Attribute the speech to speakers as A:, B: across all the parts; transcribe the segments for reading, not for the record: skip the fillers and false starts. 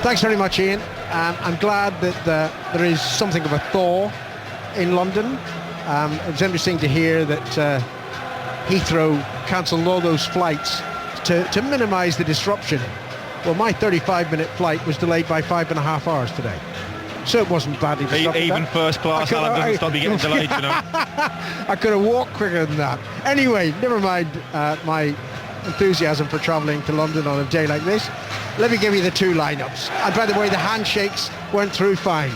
A: Thanks very much, Ian. I'm glad that there is something of a thaw in London. It's interesting to hear that Heathrow cancelled all those flights to minimise the disruption. Well, my 35-minute flight was delayed by 5.5 hours today. So it wasn't badly disrupted.
B: Even first class, Alan, doesn't stop you getting delayed, you know.
A: I could have walked quicker than that. Anyway, never mind my enthusiasm for travelling to London on a day like this. Let me give you the two lineups. And by the way, the handshakes went through fine.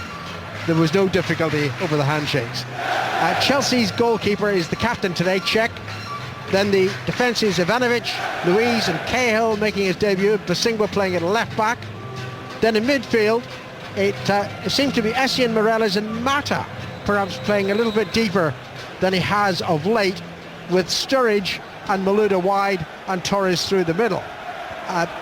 A: There was no difficulty over the handshakes. Chelsea's goalkeeper is the captain today, Cech. Then the defence is Ivanovic, Luiz and Cahill making his debut. Bosingwa playing at left back. Then in midfield, it seemed to be Essien, Morelos and Mata, perhaps playing a little bit deeper than he has of late, with Sturridge and Malouda wide and Torres through the middle.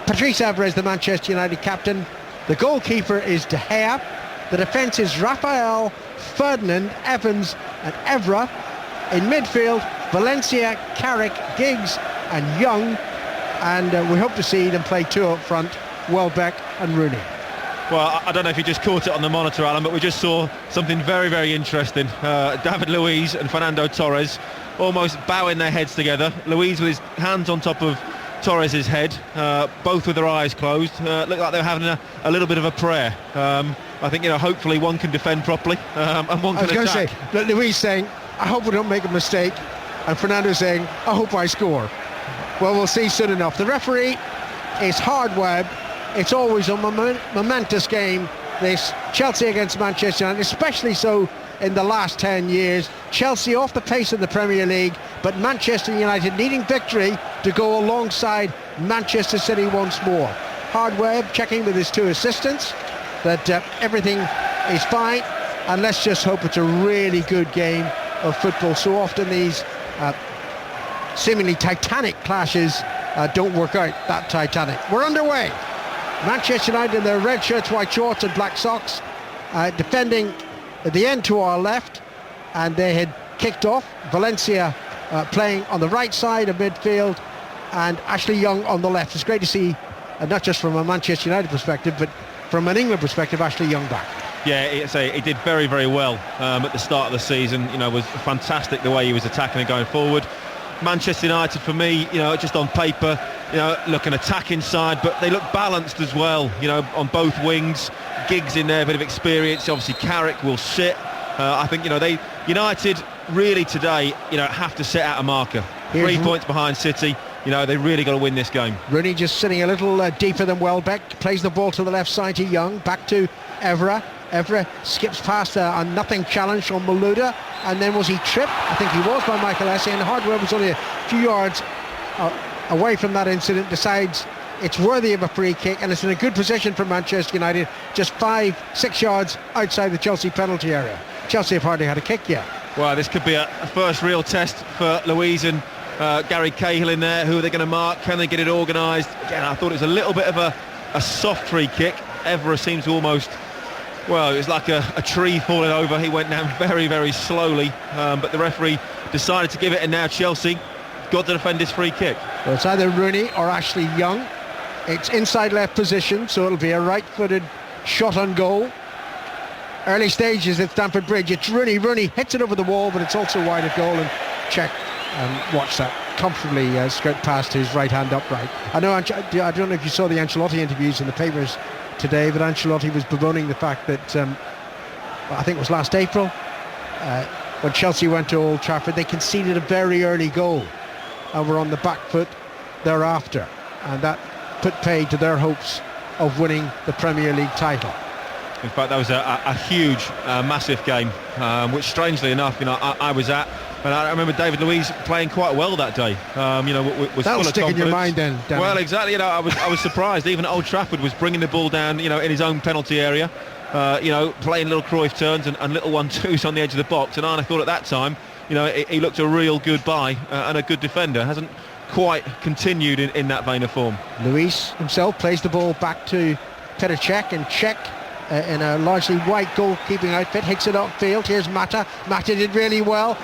A: Patrice Evra is the Manchester United captain. The goalkeeper is De Gea. The defence is Raphael, Ferdinand, Evans and Evra. In midfield, Valencia, Carrick, Giggs and Young. And we hope to see them play two up front, Welbeck and Rooney.
B: Well, I don't know if you just caught it on the monitor, Alan, but we just saw something very, very interesting. David Luiz and Fernando Torres almost bowing their heads together. Luiz with his hands on top of Torres' head, both with their eyes closed. Looked like they were having a little bit of a prayer. I think, hopefully one can defend properly and one can attack. I was going
A: to say, Luiz saying, I hope we don't make a mistake, and Fernando saying, I hope I score. Well, we'll see soon enough. The referee is Hard Webb. It's always a momentous game, this Chelsea against Manchester United, especially so in the last 10 years. Chelsea off the pace in the Premier League, but Manchester United needing victory to go alongside Manchester City once more. Hard Webb checking with his two assistants that everything is fine, and let's just hope it's a really good game of football. So often these seemingly titanic clashes don't work out that titanic. We're underway. Manchester United in their red shirts, white shorts and black socks, defending at the end to our left, and they had kicked off. Valencia playing on the right side of midfield, and Ashley Young on the left. It's great to see, not just from a Manchester United perspective, but from an England perspective, Ashley Young back.
B: Yeah, he did very, very well at the start of the season. Was fantastic the way he was attacking and going forward. Manchester United, for me, just on paper, look an attacking side, but they look balanced as well, on both wings. Giggs in there, a bit of experience. Obviously, Carrick will sit. I think, United really today, have to set out a marker. 3 points behind City. They really got to win this game.
A: Rooney just sitting a little deeper than Welbeck. Plays the ball to the left side to Young. Back to Evra. Evra skips past a nothing challenge on Malouda, and then was he tripped? I think he was, by Michael Essien, and Hardware was only a few yards away from that incident, decides it's worthy of a free kick, and it's in a good position for Manchester United, just 5-6 yards outside the Chelsea penalty area. Chelsea have hardly had a kick yet.
B: Well, this could be a first real test for Luiz and Gary Cahill in there. Who are they going to mark? Can they get it organised? Again, I thought it was a little bit of a soft free kick. Evra seems to almost... Well, it was like a tree falling over. He went down very, very slowly, but the referee decided to give it, and now Chelsea got to defend this free kick.
A: Well, it's either Rooney or Ashley Young. It's inside left position, so it'll be a right-footed shot on goal. Early stages at Stamford Bridge. It's Rooney. Rooney hits it over the wall, but it's also wide of goal, and Cech watch that comfortably skirt past his right hand upright. I don't know if you saw the Ancelotti interviews in the papers today, but Ancelotti was bemoaning the fact that I think it was last April when Chelsea went to Old Trafford, they conceded a very early goal and were on the back foot thereafter, and that put paid to their hopes of winning the Premier League title.
B: In fact, that was a huge, massive game, which strangely enough, I was at, and I remember David Luiz playing quite well that day. Was
A: that'll
B: full of
A: stick
B: confidence.
A: in your mind then, Danny.
B: Well, exactly. I was surprised. Even Old Trafford was bringing the ball down, in his own penalty area. Playing little Cruyff turns and little 1-2s on the edge of the box. And I thought at that time, he looked a real good buy and a good defender. Hasn't quite continued in that vein of form.
A: Luiz himself plays the ball back to Petr Cech, and Cech in a largely white goalkeeping outfit hits it upfield. Here's Mata. Mata did really well.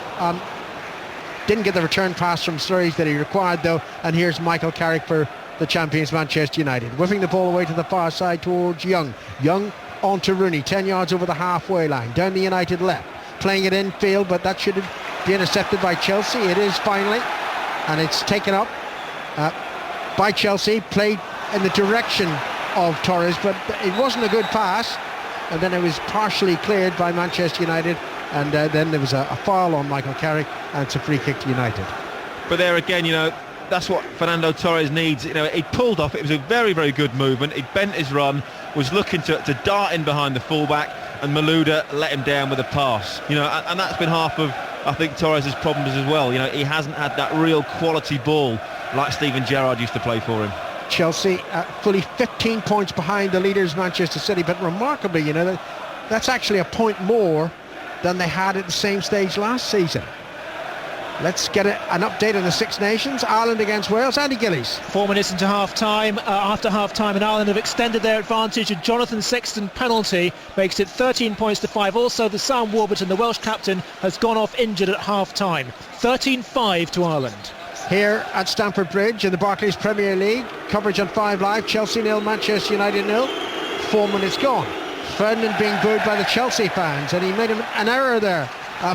A: Didn't get the return pass from Sturridge that he required though, and here's Michael Carrick for the champions Manchester United. Whipping the ball away to the far side towards Young. Young on to Rooney, 10 yards over the halfway line, down the United left, playing it infield, but that should be intercepted by Chelsea. It is finally, and it's taken up by Chelsea, played in the direction of Torres, but it wasn't a good pass, and then it was partially cleared by Manchester United, and then there was a foul on Michael Carrick, and it's a free kick to United.
B: But there again, that's what Fernando Torres needs. He pulled off. It was a very, very good movement. He bent his run, was looking to dart in behind the fullback, and Malouda let him down with a pass. And that's been half of, I think, Torres' problems as well. He hasn't had that real quality ball like Steven Gerrard used to play for him.
A: Chelsea fully 15 points behind the leaders Manchester City, but remarkably, that's actually a point more than they had at the same stage last season. Let's get an update on the Six Nations. Ireland against Wales. Andy Gillies.
C: 4 minutes into half-time. After half-time, and Ireland have extended their advantage. A Jonathan Sexton penalty makes it 13 points to 5. Also, the Sam Warburton, the Welsh captain, has gone off injured at half-time. 13-5 to Ireland.
A: Here at Stamford Bridge in the Barclays Premier League. Coverage on 5 Live. Chelsea 0, Manchester United 0. 4 minutes gone. Ferdinand being booed by the Chelsea fans, and he made an error there.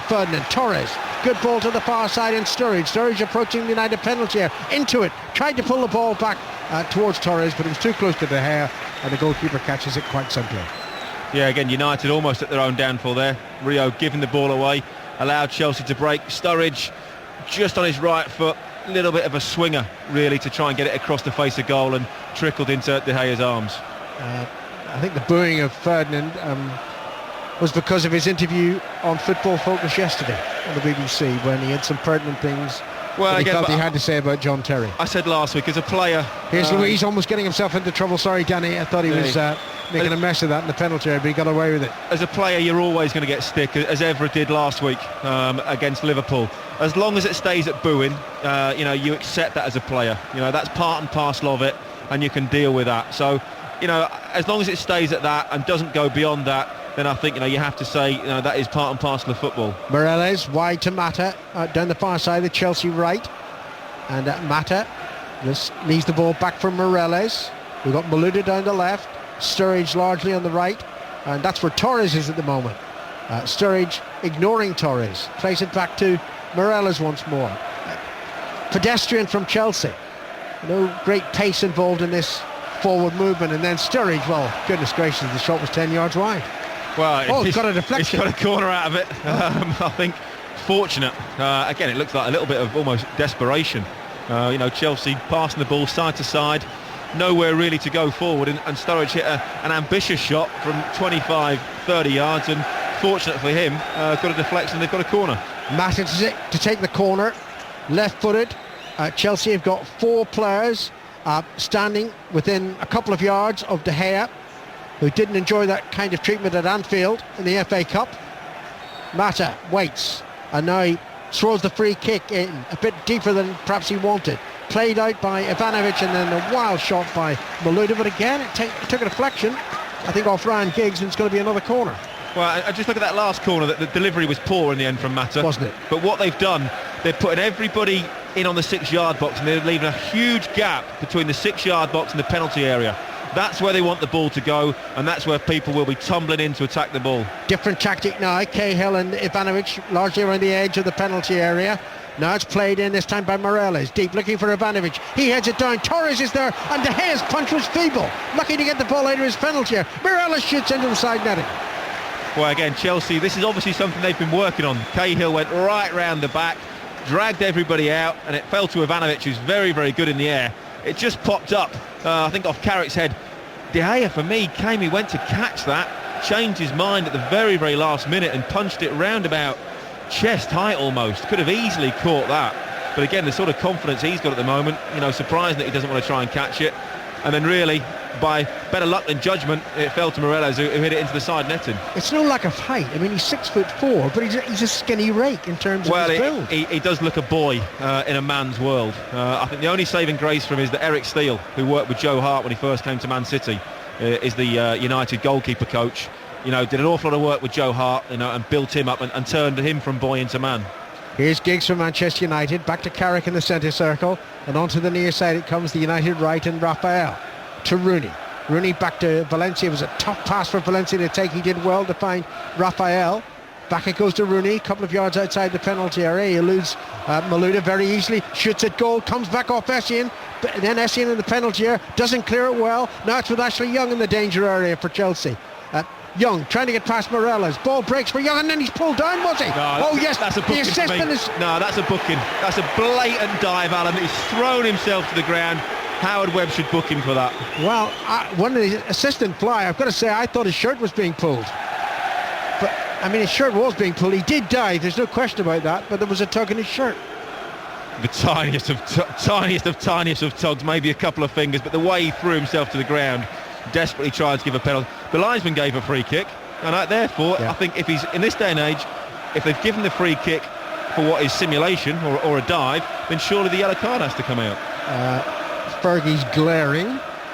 A: Ferdinand. Torres. Good ball to the far side in Sturridge. Sturridge approaching the United penalty area. Into it. Tried to pull the ball back towards Torres, but it was too close to De Gea, and the goalkeeper catches it quite simply.
B: Yeah, again, United almost at their own downfall there. Rio giving the ball away, allowed Chelsea to break. Sturridge just on his right foot. A little bit of a swinger, really, to try and get it across the face of goal, and trickled into De Gea's arms.
A: I think the booing of Ferdinand was because of his interview on Football Focus yesterday on the BBC, when he had some pertinent things that he felt he had to say about John Terry.
B: I said last week, as a player...
A: Here's Louise almost getting himself into trouble. Sorry, Danny, I thought he was making a mess of that in the penalty area, but he got away with it.
B: As a player, you're always going to get stick, as Evra did last week against Liverpool. As long as it stays at booing, you accept that as a player. That's part and parcel of it, and you can deal with that. So, as long as it stays at that and doesn't go beyond that, then I think you have to say that is part and parcel of football.
A: Morelos wide to Mata down the far side, the Chelsea right, and Mata just leaves the ball back from Morelos. We've got Malouda down the left, Sturridge largely on the right, and that's where Torres is at the moment. Sturridge ignoring Torres, plays it back to Morelos once more. Pedestrian from Chelsea. No great pace involved in this forward movement, and then Sturridge, well, goodness gracious, the shot was 10 yards wide.
B: Well,
A: he's got a deflection.
B: He's got a corner out of it. I think fortunate. Again, it looks like a little bit of almost desperation. Chelsea passing the ball side to side, nowhere really to go forward, and Sturridge hit an ambitious shot from 25, 30 yards, and fortunate for him, got a deflection, they've got a corner.
A: Matic to take the corner, left-footed. Chelsea have got 4 players standing within a couple of yards of De Gea, who didn't enjoy that kind of treatment at Anfield in the FA Cup. Mata waits, and now he throws the free kick in a bit deeper than perhaps he wanted. Played out by Ivanovic, and then a wild shot by Malouda, but again it took a deflection, I think, off Ryan Giggs, and it's going to be another corner.
B: Well, I just look at that last corner, that the delivery was poor in the end from Mata.
A: Wasn't it?
B: But what they've done, they're putting everybody in on the 6-yard box, and they're leaving a huge gap between the 6-yard box and the penalty area. That's where they want the ball to go, and that's where people will be tumbling in to attack the ball. Different
A: tactic now. Cahill and Ivanovic largely around the edge of the penalty area. Now it's played in, this time by Morelos. Deep, looking for Ivanovic. He heads it down. Torres is there, and De Gea's punch was feeble. Lucky to get the ball out of his penalty area. Morelos shoots into the side netting.
B: Well, again, Chelsea, this is obviously something they've been working on. Cahill went right round the back, dragged everybody out, and it fell to Ivanovic, who's very, very good in the air. It just popped up, I think, off Carrick's head. De Gea, for me, he went to catch that, changed his mind at the very, very last minute and punched it round about chest height almost. Could have easily caught that. But again, the sort of confidence he's got at the moment, surprising that he doesn't want to try and catch it. And then really, by better luck than judgment, it fell to Morelos, who hit it into the side netting.
A: It's no lack of height. I mean, he's 6'4", but he's a skinny rake in terms of his build.
B: He does look a boy in a man's world. I think the only saving grace for him is that Eric Steele, who worked with Joe Hart when he first came to Man City, is the United goalkeeper coach. Did an awful lot of work with Joe Hart, and built him up and turned him from boy into man.
A: Here's Giggs from Manchester United, back to Carrick in the centre circle, and onto the near side it comes, the United right, and Raphael to Rooney. Rooney back to Valencia. It was a tough pass for Valencia to take. He did well to find Raphael. Back it goes to Rooney, a couple of yards outside the penalty area. He eludes Malouda very easily, shoots at goal, comes back off Essien, but then Essien in the penalty area, doesn't clear it well. Now it's with Ashley Young in the danger area for Chelsea. Young trying to get past Morelos. Ball breaks for Young, and then he's pulled down, was he?
B: No,
A: yes,
B: that's a booking. No, that's a booking. That's a blatant dive, Alan. He's thrown himself to the ground. Howard Webb should book him for that.
A: Well, one of the assistant fly, I've got to say, I thought his shirt was being pulled. But, I mean, his shirt was being pulled. He did dive, there's no question about that, but there was a tug in his shirt.
B: The tiniest of tugs, maybe a couple of fingers, but the way he threw himself to the ground, desperately trying to give a penalty. The linesman gave a free kick, and therefore, I think if he's, in this day and age, if they've given the free kick for what is simulation or a dive, then surely the yellow card has to come out.
A: Fergie's glaring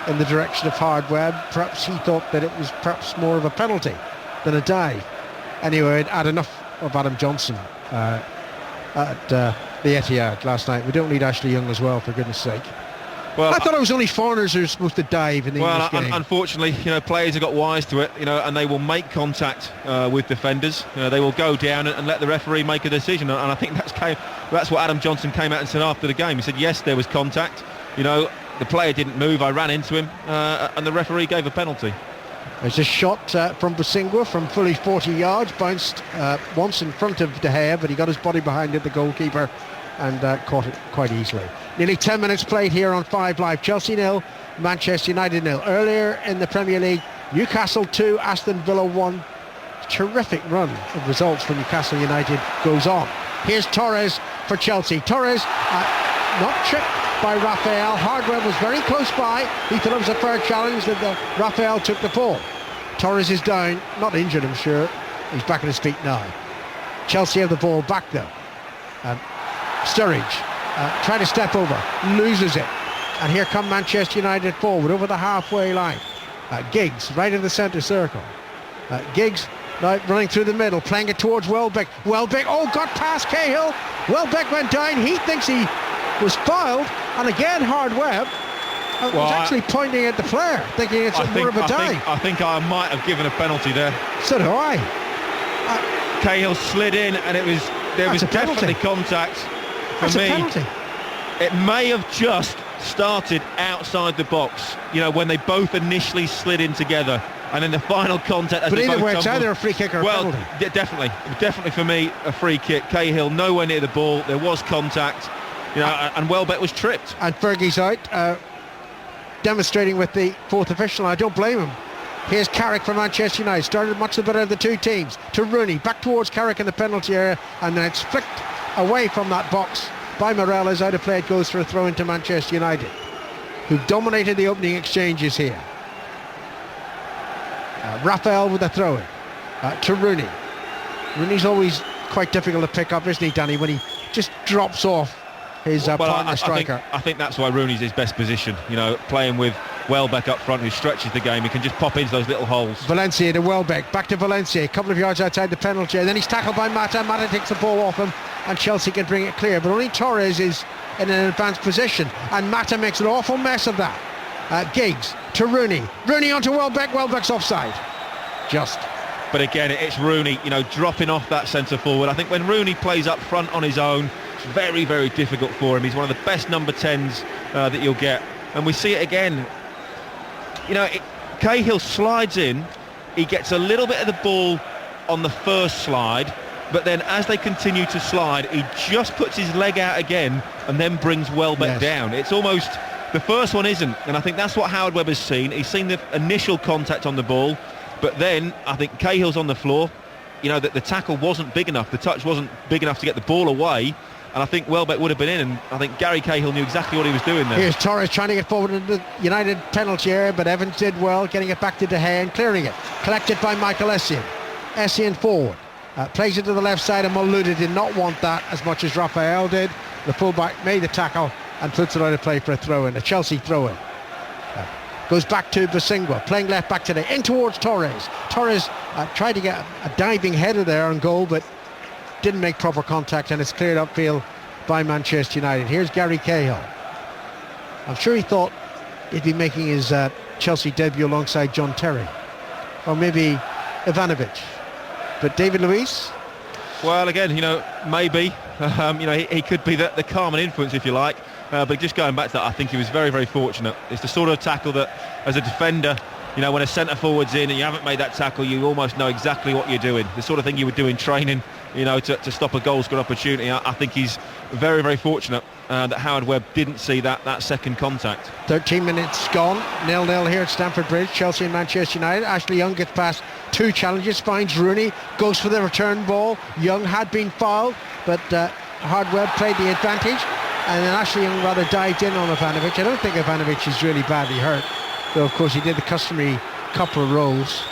A: in the direction of Howard Webb. Perhaps he thought that it was perhaps more of a penalty than a dive. Anyway, it had enough of Adam Johnson at the Etihad last night. We don't need Ashley Young as well, for goodness sake. Well, I thought it was only foreigners who were supposed to dive in the English game.
B: Unfortunately, players have got wise to it, and they will make contact with defenders. They will go down and let the referee make a decision. And I think that's what Adam Johnson came out and said after the game. He said, yes, there was contact. The player didn't move. I ran into him, and the referee gave a penalty.
A: There's a shot from Bosingwa from fully 40 yards, bounced once in front of De Gea, but he got his body behind it, the goalkeeper, and caught it quite easily. Nearly 10 minutes played here on 5 Live. Chelsea 0, Manchester United 0. Earlier in the Premier League, Newcastle 2, Aston Villa 1. Terrific run of results for Newcastle United goes on. Here's Torres for Chelsea. Torres not tripped by Raphael. Howard Webb was very close by. He thought it was a fair challenge that Raphael took the ball. Torres is down, not injured, I'm sure. He's back on his feet now. Chelsea have the ball back though. Sturridge trying to step over, loses it, and here come Manchester United forward over the halfway line. Giggs right in the centre circle. Giggs now running through the middle, playing it towards Welbeck. Got past Cahill. Welbeck went down. He thinks he was fouled, and again Howard Webb was actually pointing at the player, thinking it's more of a dive.
B: I think I might have given a penalty there.
A: So do I.
B: Cahill slid in, and there was definitely contact. For me, it may have just started outside the box, when they both initially slid in together, and then the final contact.
A: But either way, it's either a free kick or a penalty.
B: Definitely for me, a free kick. Cahill nowhere near the ball. There was contact, and Welbeck was tripped.
A: And Fergie's out, demonstrating with the fourth official. I don't blame him. Here's Carrick for Manchester United. Started much the better of the two teams. To Rooney, back towards Carrick in the penalty area, and then it's flicked away from that box by Morelos. Out of play it goes for a throw into Manchester United, who dominated the opening exchanges here. Raphael with a throw in to Rooney. Rooney's always quite difficult to pick up, isn't he, Danny, when he just drops off his partner striker.
B: I think that's why Rooney's his best position, playing with Welbeck up front, who stretches the game. He can just pop into those little holes.
A: Valencia to Welbeck, back to Valencia, a couple of yards outside the penalty, and then he's tackled by Mata. Mata takes the ball off him, and Chelsea can bring it clear, but only Torres is in an advanced position, and Mata makes an awful mess of that. Giggs to Rooney onto Welbeck. Welbeck's offside.
B: But again, it's Rooney, dropping off that centre forward. I think when Rooney plays up front on his own, it's very, very difficult for him. He's one of the best number 10s that you'll get, and we see it again. Cahill slides in, he gets a little bit of the ball on the first slide, but then as they continue to slide, he just puts his leg out again and then brings Welbeck down. It's almost, the first one isn't, and I think that's what Howard Webb has seen. He's seen the initial contact on the ball, but then I think Cahill's on the floor. That the tackle wasn't big enough, the touch wasn't big enough to get the ball away, and I think Welbeck would have been in, and I think Gary Cahill knew exactly what he was doing there.
A: Here's Torres trying to get forward into the United penalty area, but Evans did well, getting it back to De Gea and clearing it. Collected by Michael Essien. Essien forward. Plays it to the left side, and Malouda did not want that as much as Raphael did. The fullback made the tackle and puts it out of play for a throw-in, a Chelsea throw-in. Goes back to Bosingwa, playing left back today, in towards Torres. Torres tried to get a diving header there on goal, but didn't make proper contact, and it's cleared upfield by Manchester United. Here's Gary Cahill. I'm sure he thought he'd be making his Chelsea debut alongside John Terry, or maybe Ivanovic. But David Luiz?
B: Well, again, maybe. He could be the calming influence, if you like. But just going back to that, I think he was very, very fortunate. It's the sort of tackle that, as a defender, when a centre-forward's in and you haven't made that tackle, you almost know exactly what you're doing. The sort of thing you would do in training, to stop a goal-scoring opportunity. I think he's very, very fortunate that Howard Webb didn't see that second contact.
A: 13 minutes gone, 0-0 here at Stamford Bridge, Chelsea and Manchester United. Ashley Young gets past two challenges, finds Rooney, goes for the return ball. Young had been fouled, but Howard Webb played the advantage, and then Ashley Young rather dived in on Ivanovic. I don't think Ivanovic is really badly hurt, though of course he did the customary couple of rolls.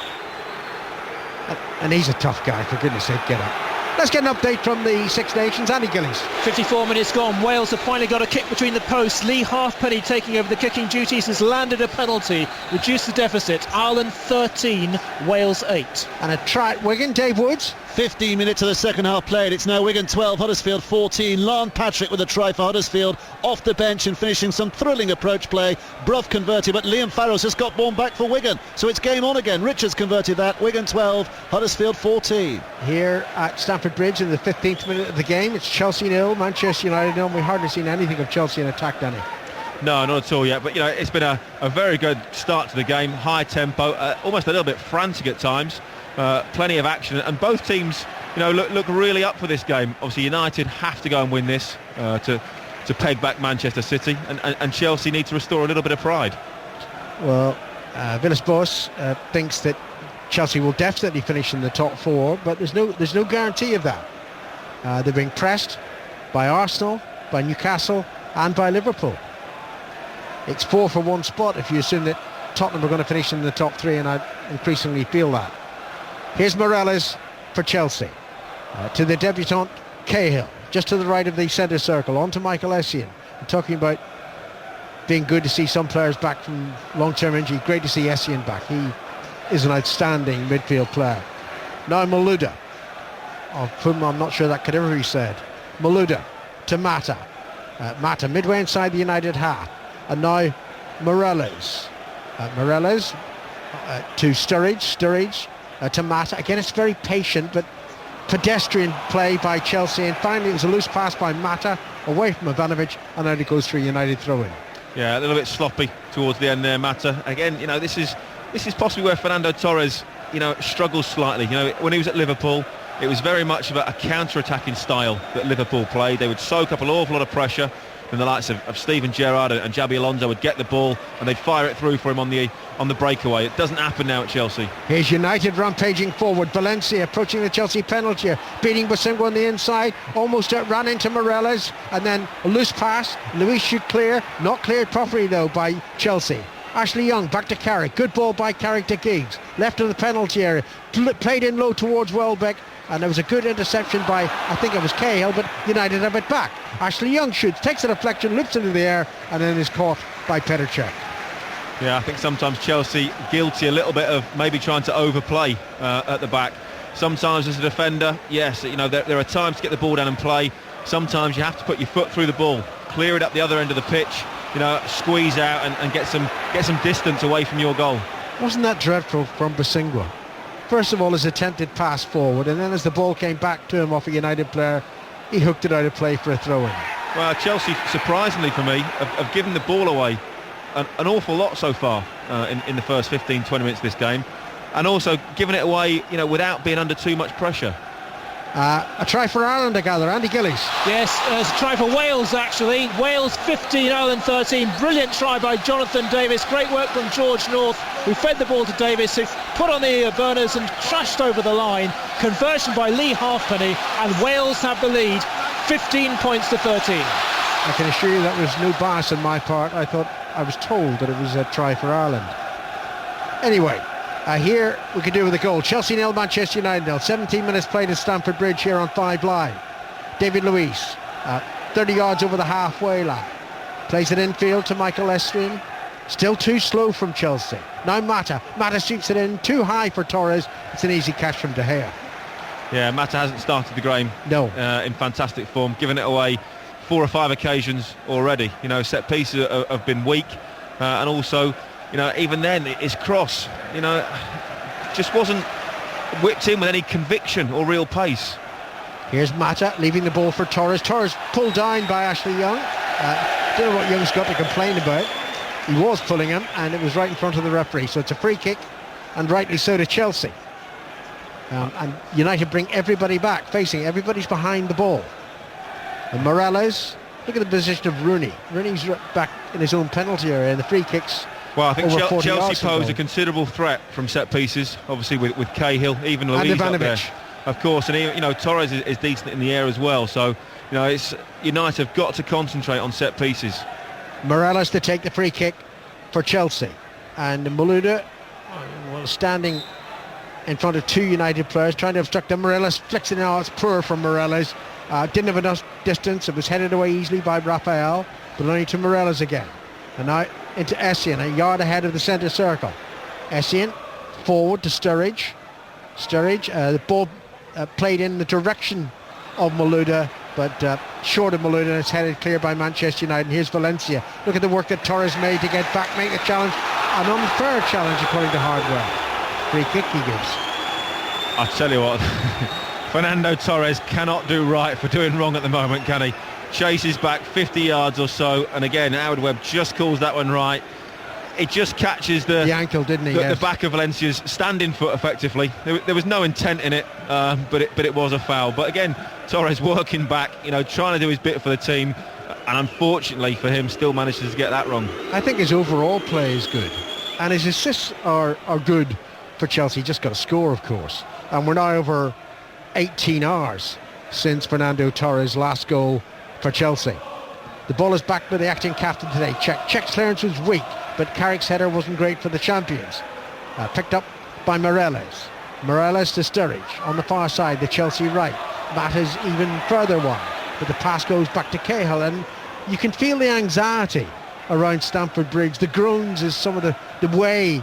A: And he's a tough guy, for goodness sake, get up. Let's get an update from the Six Nations. Andy Gillies.
C: 54 minutes gone. Wales have finally got a kick between the posts. Lee Halfpenny taking over the kicking duties has landed a penalty, reduced the deficit. Ireland 13, Wales 8.
A: And a try at Wigan. Dave Woods.
D: 15 minutes of the second half played. It's now Wigan 12, Huddersfield 14. Lon Patrick with a try for Huddersfield off the bench and finishing some thrilling approach play. Brough converted, but Liam Farrell's just got one back for Wigan. So it's game on again. Richards converted that. Wigan 12, Huddersfield 14.
A: Here at Stamford Bridge in the 15th minute of the game, it's Chelsea 0, Manchester United 0. We've hardly seen anything of Chelsea in attack, Danny.
B: No, not at all yet. But, it's been a very good start to the game. High tempo, almost a little bit frantic at times. Plenty of action, and both teams, look really up for this game. Obviously, United have to go and win this to peg back Manchester City, and Chelsea need to restore a little bit of pride.
A: Well, Villas-Boas thinks that Chelsea will definitely finish in the top four, but there's no guarantee of that. They're being pressed by Arsenal, by Newcastle, and by Liverpool. It's 4 for 1 spot if you assume that Tottenham are going to finish in the top 3, and I increasingly feel that. Here's Morales for Chelsea, to the debutant Cahill, just to the right of the centre circle, on to Michael Essien. I'm talking about being good to see some players back from long-term injury. Great to see Essien back. He is an outstanding midfield player. Now Malouda, of whom I'm not sure that could ever be said. Malouda to Mata. Mata midway inside the United half. And now Morales. Morales to Sturridge. To Mata. Again, it's very patient but pedestrian play by Chelsea, and finally it was a loose pass by Mata away from Ivanovic, and out it goes for a United throw-in.
B: Yeah, a little bit sloppy towards the end there, Mata. Again, this is possibly where Fernando Torres, struggles slightly. When he was at Liverpool, it was very much of a counter-attacking style that Liverpool played. They would soak up an awful lot of pressure, and the likes of Steven Gerrard and Xabi Alonso would get the ball and they'd fire it through for him on the breakaway. It doesn't happen now at Chelsea.
A: Here's United rampaging forward. Valencia approaching the Chelsea penalty, beating Bosingwa on the inside, almost ran into Morales, and then a loose pass. Luiz should clear, not cleared properly though by Chelsea. Ashley Young back to Carrick, good ball by Carrick to Giggs, left of the penalty area, played in low towards Welbeck, and there was a good interception by, I think it was Cahill, but United have it back. Ashley Young shoots, takes a deflection, loops it into the air, and then is caught by Petr Cech.
B: Yeah, I think sometimes Chelsea guilty a little bit of maybe trying to overplay at the back. Sometimes as a defender, yes, there are times to get the ball down and play. Sometimes you have to put your foot through the ball, clear it up the other end of the pitch, squeeze out and get some distance away from your goal.
A: Wasn't that dreadful from Bosingwa? First of all, his attempted pass forward, and then as the ball came back to him off a United player, he hooked it out of play for a throw-in.
B: Well, Chelsea, surprisingly for me, have given the ball away an awful lot so far in the first 15-20 minutes of this game, and also given it away, without being under too much pressure.
A: A try for Ireland, I gather. Andy Gillies.
C: Yes, it's a try for Wales, actually. Wales 15, Ireland 13. Brilliant try by Jonathan Davis. Great work from George North, who fed the ball to Davis, who put on the burners and crashed over the line. Conversion by Lee Halfpenny, and Wales have the lead, 15 points to 13.
A: I can assure you that was no bias on my part. I was told that it was a try for Ireland. Anyway, here we could do with a goal. Chelsea 0, Manchester United 0. 17 minutes played at Stamford Bridge here on 5 Live. David Luiz, 30 yards over the halfway line. Plays it infield to Michael Essien. Still too slow from Chelsea. Now Mata shoots it in, too high for Torres. It's an easy catch from De Gea.
B: Yeah, Mata hasn't started the game
A: No.
B: in fantastic form, giving it away 4 or 5 occasions already. You know, set pieces have been weak, and also, you know, even then his cross, you know, just wasn't whipped in with any conviction or real pace.
A: Here's Mata leaving the ball for Torres. Torres pulled down by Ashley Young. Don't know what Young's got to complain about. He was pulling him, and it was right in front of the referee. So it's a free kick, and rightly so to Chelsea. And United bring everybody back, facing everybody's behind the ball. And Morelos, look at the position of Rooney. Rooney's back in his own penalty area, and the free kicks.
B: Well, I think
A: over 40
B: Chelsea
A: yards from
B: pose
A: goal.
B: a considerable threat from set pieces, obviously with Cahill, even Louise up there,
A: Ivanovic.
B: of course, and you know, Torres is decent in the air as well. So, you know, it's United have got to concentrate on set pieces.
A: Morelos to take the free kick for Chelsea, and Malouda standing in front of 2 United players trying to obstruct them. Morelos flicks it out. It's poor from Morelos. Didn't have enough distance. It was headed away easily by Rafael, but only to Morelos again. And now into Essien, a yard ahead of the centre circle. Essien forward to Sturridge. Sturridge, the ball played in the direction of Malouda, but short of Malouda, and it's headed clear by Manchester United. And here's Valencia. Look at the work that Torres made to get back, make the challenge. An unfair challenge according to Hardwell. Free kick he gives.
B: I tell you what, Fernando Torres cannot do right for doing wrong at the moment, can he? Chases back 50 yards or so, and again, Howard Webb just calls that one right. It just catches the
A: ankle, didn't he?
B: The back of Valencia's standing foot effectively. There was no intent in it, but it was a foul. But again, Torres working back, you know, trying to do his bit for the team, and unfortunately for him, still manages to get that wrong.
A: I think his overall play is good, and his assists are good for Chelsea. Just got to score, of course. And we're now over 18 hours since Fernando Torres' last goal for Chelsea. The ball is back by the acting captain today. Czech's clearance was weak, but Carrick's header wasn't great for the champions. Picked up by Morelos. Morelos to Sturridge on the far side, the Chelsea right. Mata's even further one, but the pass goes back to Cahill, and you can feel the anxiety around Stamford Bridge. The groans is some of the way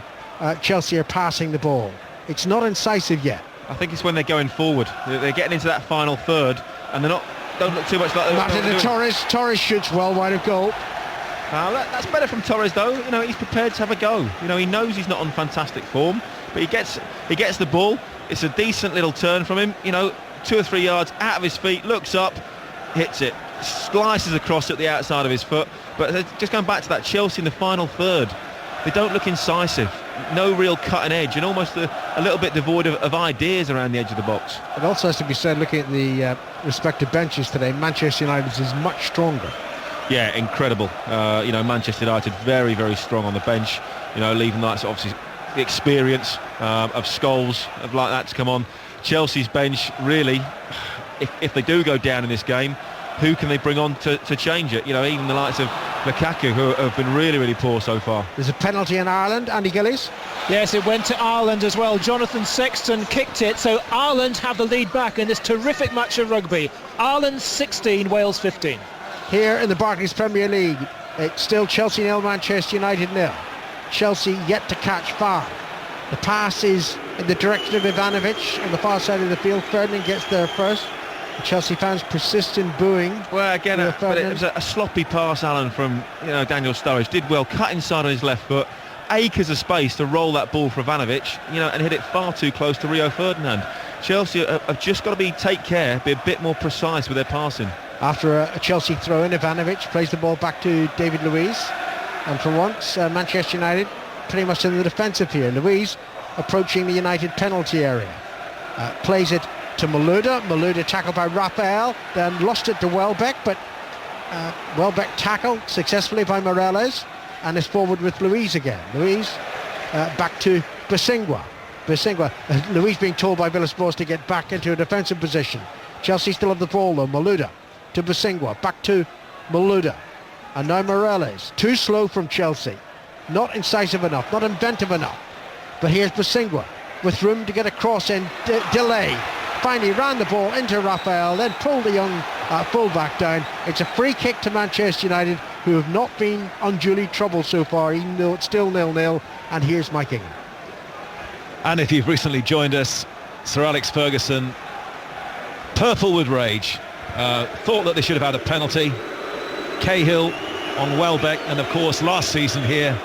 A: Chelsea are passing the ball. It's not incisive yet.
B: I think it's when they're going forward. They're getting into that final third, and don't look too much like
A: Mata to Torres. Torres shoots well wide of goal.
B: That's better from Torres, though. You know, he's prepared to have a go. You know, he knows he's not on fantastic form, but he gets the ball. It's a decent little turn from him. You know, 2 or 3 yards out of his feet, looks up, hits it, slices across at the outside of his foot. But just going back to that, Chelsea in the final third, they don't look incisive. No real cutting edge, and almost a little bit devoid of ideas around the edge of the box.
A: It also has to be said, looking at the respective benches today, Manchester United is much stronger.
B: Yeah, incredible. You know, Manchester United very, very strong on the bench. You know, leaving that obviously the experience of Scholes of like that to come on. Chelsea's bench really, if they do go down in this game, who can they bring on to change it? You know, even the likes of Lukaku, who have been really, really poor so far.
A: There's a penalty in Ireland, Andy Gillies.
C: Yes, it went to Ireland as well. Jonathan Sexton kicked it, so Ireland have the lead back in this terrific match of rugby. Ireland 16, Wales 15.
A: Here in the Barclays Premier League, it's still Chelsea 0, Manchester United 0. Chelsea yet to catch fire. The pass is in the direction of Ivanovic on the far side of the field. Ferdinand gets there first. The Chelsea fans persist in booing.
B: Well, again, but it was a sloppy pass, Alan, from Daniel Sturridge. Did well, cut inside on his left foot. Acres of space to roll that ball for Ivanovic, and hit it far too close to Rio Ferdinand. Chelsea have just got to take care, be a bit more precise with their passing.
A: After a Chelsea throw-in, Ivanovic plays the ball back to David Luiz. And for once, Manchester United pretty much in the defensive here. Luiz approaching the United penalty area. Plays it to Malouda. Malouda tackled by Rafael, then lost it to Welbeck, but Welbeck tackled successfully by Morelos, and is forward with Luiz again. Luiz back to Bosingwa. Luiz being told by Villas-Boas to get back into a defensive position. Chelsea still have the ball though. Malouda to Bosingwa, back to Malouda, and now Morelos. Too slow from Chelsea, not incisive enough, not inventive enough. But here's Bosingwa with room to get a cross in. Delay finally ran the ball into Rafael, then pulled the young fullback down. It's a free kick to Manchester United, who have not been unduly troubled so far, even though it's still 0-0. And here's Mike Ingham.
D: And if you've recently joined us, Sir Alex Ferguson
E: purple with rage. Thought that they should have had a penalty. Cahill on Welbeck, and of course last season here,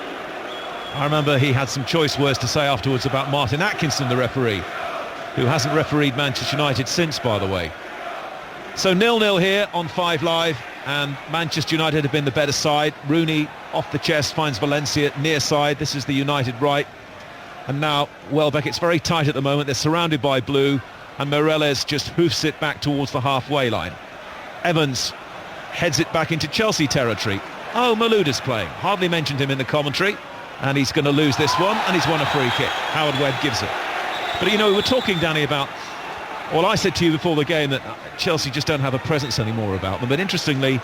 E: I remember he had some choice words to say afterwards about Martin Atkinson, the referee, who hasn't refereed Manchester United since, by the way. So 0-0 here on 5 Live, and Manchester United have been the better side. Rooney off the chest finds Valencia near side. This is the United right. And now Welbeck, it's very tight at the moment. They're surrounded by blue, and Morelos just hoofs it back towards the halfway line. Evans heads it back into Chelsea territory. Oh, Malouda's playing. Hardly mentioned him in the commentary, and he's going to lose this one, and he's won a free kick. Howard Webb gives it. But you know, we were talking, Danny, about, well, I said to you before the game that Chelsea just don't have a presence anymore about them. But interestingly,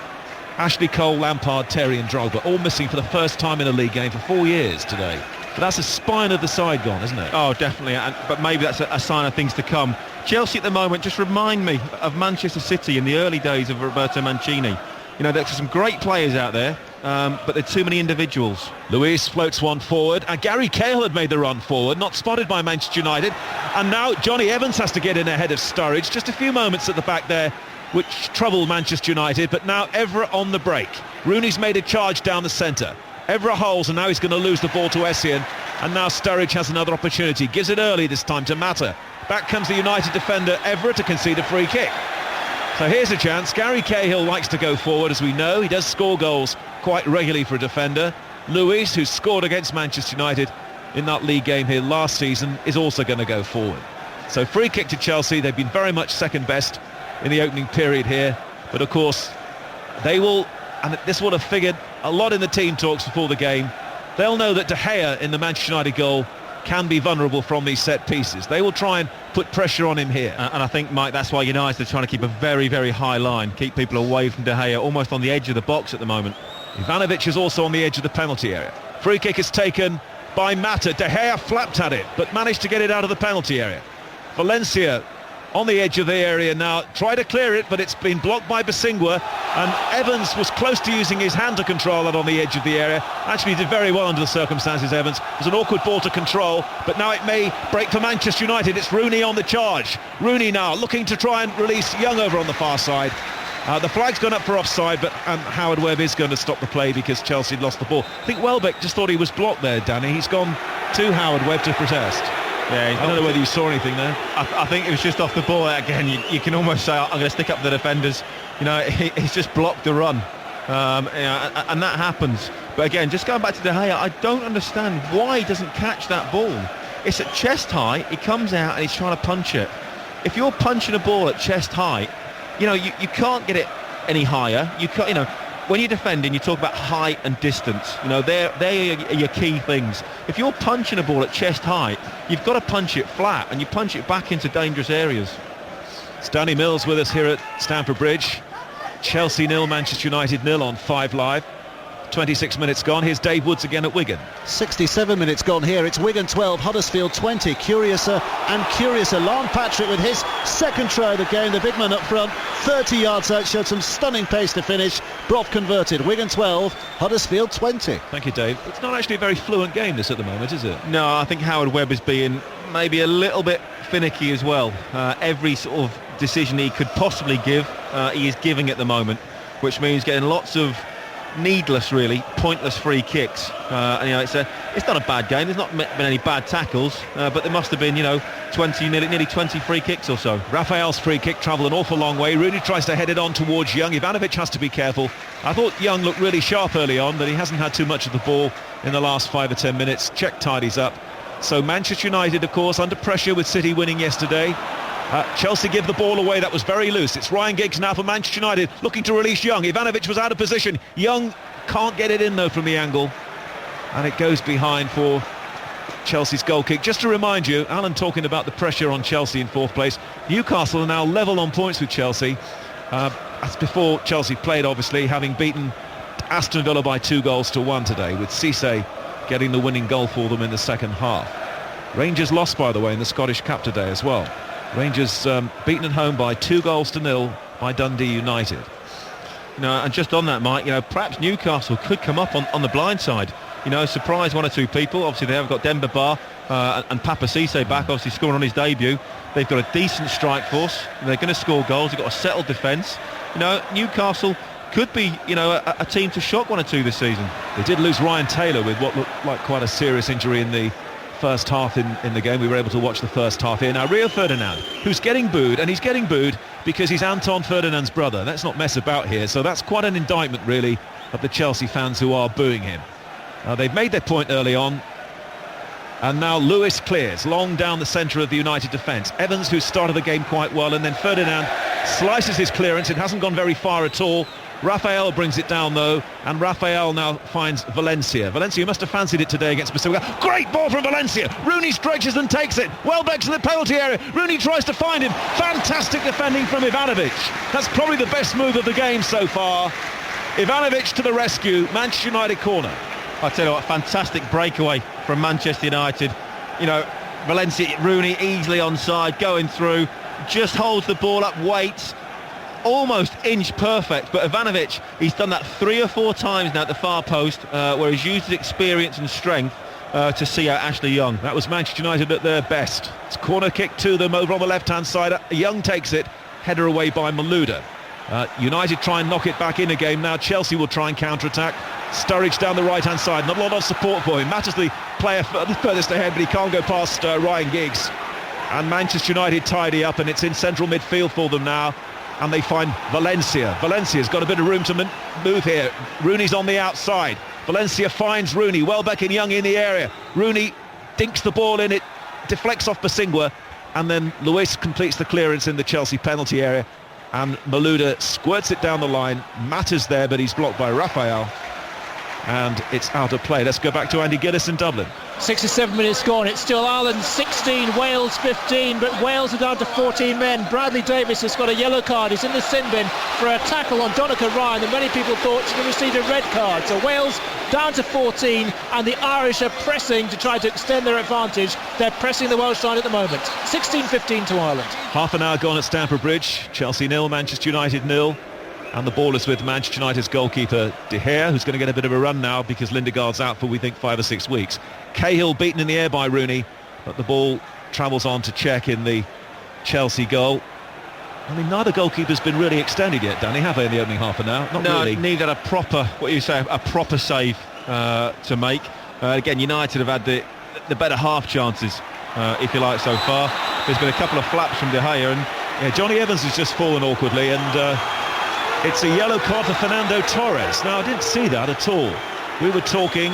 E: Ashley Cole, Lampard, Terry and Drogba all missing for the first time in a league game for 4 years today. But that's the spine of the side gone, isn't it?
B: Oh, definitely. But maybe that's a sign of things to come. Chelsea at the moment just remind me of Manchester City in the early days of Roberto Mancini. You know, there's some great players out there, but there are too many individuals.
E: Luis floats one forward, and Gary Cahill had made the run forward, not spotted by Manchester United, and now Johnny Evans has to get in ahead of Sturridge. Just a few moments at the back there which troubled Manchester United, but now Evra on the break. Rooney's made a charge down the centre. Evra holds, and now he's going to lose the ball to Essien, and now Sturridge has another opportunity. Gives it early this time to Mata. Back comes the United defender Evra to concede a free kick. So here's a chance. Gary Cahill likes to go forward, as we know. He does score goals quite regularly for a defender. Luis, who scored against Manchester United in that league game here last season, is also going to go forward. So free kick to Chelsea. They've been very much second best in the opening period here. But of course, they will, and this would have figured a lot in the team talks before the game, they'll know that De Gea in the Manchester United goal can be vulnerable from these set pieces. They will try and put pressure on him here.
B: And I think, Mike, that's why United are trying to keep a very, very high line, keep people away from De Gea, almost on the edge of the box at the moment.
E: Ivanovic is also on the edge of the penalty area. Free kick is taken by Mata. De Gea flapped at it, but managed to get it out of the penalty area. Valencia on the edge of the area now, try to clear it, but it's been blocked by Basingwa, and Evans was close to using his hand to control that on the edge of the area. Actually did very well under the circumstances, Evans. It was an awkward ball to control, but now it may break for Manchester United. It's Rooney on the charge. Rooney now looking to try and release Young over on the far side. The flag's gone up for offside, but Howard Webb is going to stop the play because Chelsea lost the ball. I think Welbeck just thought he was blocked there, Danny. He's gone to Howard Webb to protest.
B: Yeah,
E: I don't know whether you saw anything there.
B: I think it was just off the ball again. You can almost say, I'm going to stick up for the defenders. You know, he's just blocked the run, and that happens. But again, just going back to De Gea, I don't understand why he doesn't catch that ball. It's at chest height. He comes out and he's trying to punch it. If you're punching a ball at chest height, you know, you can't get it any higher. You can't, you know. When you're defending, you talk about height and distance. You know, they're your key things. If you're punching a ball at chest height, you've got to punch it flat, and you punch it back into dangerous areas.
E: Stanley Mills with us here at Stamford Bridge. Chelsea 0, Manchester United 0 on 5 Live. 26 minutes gone. Here's Dave Woods again at Wigan.
D: 67 minutes gone here. It's Wigan 12, Huddersfield 20. Curiouser and curiouser. Lon Patrick with his second try of the game. The big man up front, 30 yards out, showed some stunning pace to finish. Brough converted. Wigan 12, Huddersfield 20.
E: Thank you, Dave. It's not actually a very fluent game, this, at the moment, is it?
B: No, I think Howard Webb is being maybe a little bit finicky as well. Every sort of decision he could possibly give, he is giving at the moment, which means getting lots of needless, really pointless free kicks. And, you know, it's not a bad game. There's not been any bad tackles, but there must have been, you know, nearly 20 free kicks or so.
E: Raphael's free kick travelled an awful long way. Rooney tries to head it on towards Young. Ivanovic has to be careful. I thought Young looked really sharp early on, but he hasn't had too much of the ball in the last 5 or 10 minutes. Czech tidies up. So Manchester United, of course, under pressure with City winning yesterday. Chelsea give the ball away. That was very loose. It's Ryan Giggs now for Manchester United, looking to release Young. Ivanovic was out of position. Young can't get it in, though, from the angle. And it goes behind for Chelsea's goal kick. Just to remind you, Alan talking about the pressure on Chelsea in 4th place. Newcastle are now level on points with Chelsea. That's before Chelsea played, obviously, having beaten Aston Villa by 2-1 today, with Cisse getting the winning goal for them in the second half. Rangers lost, by the way, in the Scottish Cup today as well. Rangers beaten at home by 2-0 by Dundee United.
B: You know, and just on that, Mike, you know, perhaps Newcastle could come up on the blind side. You know, surprise 1 or 2 people. Obviously, they haven't got Demba Ba and Papa Cisse back, obviously scoring on his debut. They've got a decent strike force. They're going to score goals. They've got a settled defence. Newcastle could be, a team to shock 1 or 2 this season.
E: They did lose Ryan Taylor with what looked like quite a serious injury in the first half in the game. We were able to watch the first half here. Now Rio Ferdinand, who's getting booed, and he's getting booed because he's Anton Ferdinand's brother. Let's not mess about here. So that's quite an indictment, really, of the Chelsea fans who are booing him. They've made their point early on. And now Lewis clears long down the centre of the United defence. Evans, who started the game quite well, and then Ferdinand slices his clearance. It hasn't gone very far at all. Raphael brings it down though, and Raphael now finds Valencia. Valencia must have fancied it today against Pacifica. Great ball from Valencia. Rooney stretches and takes it. Welbeck's in the penalty area. Rooney tries to find him. Fantastic defending from Ivanovic. That's probably the best move of the game so far. Ivanovic to the rescue. Manchester United corner.
B: I tell you what, fantastic breakaway from Manchester United. Valencia, Rooney easily onside, going through, just holds the ball up, waits, almost inch perfect. But Ivanovic, he's done that 3 or 4 times now at the far post, where he's used his experience and strength to see out Ashley Young.
E: That was Manchester United at their best. It's corner kick to them over on the left-hand side. Young takes it, header away by Malouda. United try and knock it back in again. Now Chelsea will try and counter-attack. Sturridge down the right-hand side. Not a lot of support for him. Matters the player furthest ahead, but he can't go past Ryan Giggs. And Manchester United tidy up, and it's in central midfield for them now. And they find Valencia. Valencia's got a bit of room to move here. Rooney's on the outside. Valencia finds Rooney. Welbeck and Young in the area. Rooney dinks the ball in. It deflects off Basingwa. And then Luis completes the clearance in the Chelsea penalty area. And Malouda squirts it down the line. Matters there, but he's blocked by Raphael. And it's out of play. Let's go back to Andy Gillis in Dublin.
C: 67 minutes gone. It's still Ireland 16, Wales 15, but Wales are down to 14 men. Bradley Davis has got a yellow card. He's in the sin bin for a tackle on Donncha Ryan, and many people thought she received a red card. So Wales down to 14, and the Irish are pressing to try to extend their advantage. They're pressing the Welsh line at the moment. 16-15 to Ireland.
E: Half an hour gone at Stamford Bridge. Chelsea 0, Manchester United 0. And the ball is with Manchester United's goalkeeper De Gea, who's going to get a bit of a run now because Lindegaard's out for, we think, 5 or 6 weeks. Cahill beaten in the air by Rooney, but the ball travels on to check in the Chelsea goal. I mean, neither goalkeeper's been really extended yet, Danny, have they, in the opening half an hour? Not really.
B: Neither a proper, a proper save to make. Again, United have had the better half chances, if you like, so far. There's been a couple of flaps from De Gea, and
E: Johnny Evans has just fallen awkwardly, and it's a yellow card for Fernando Torres. Now, I didn't see that at all. We were talking,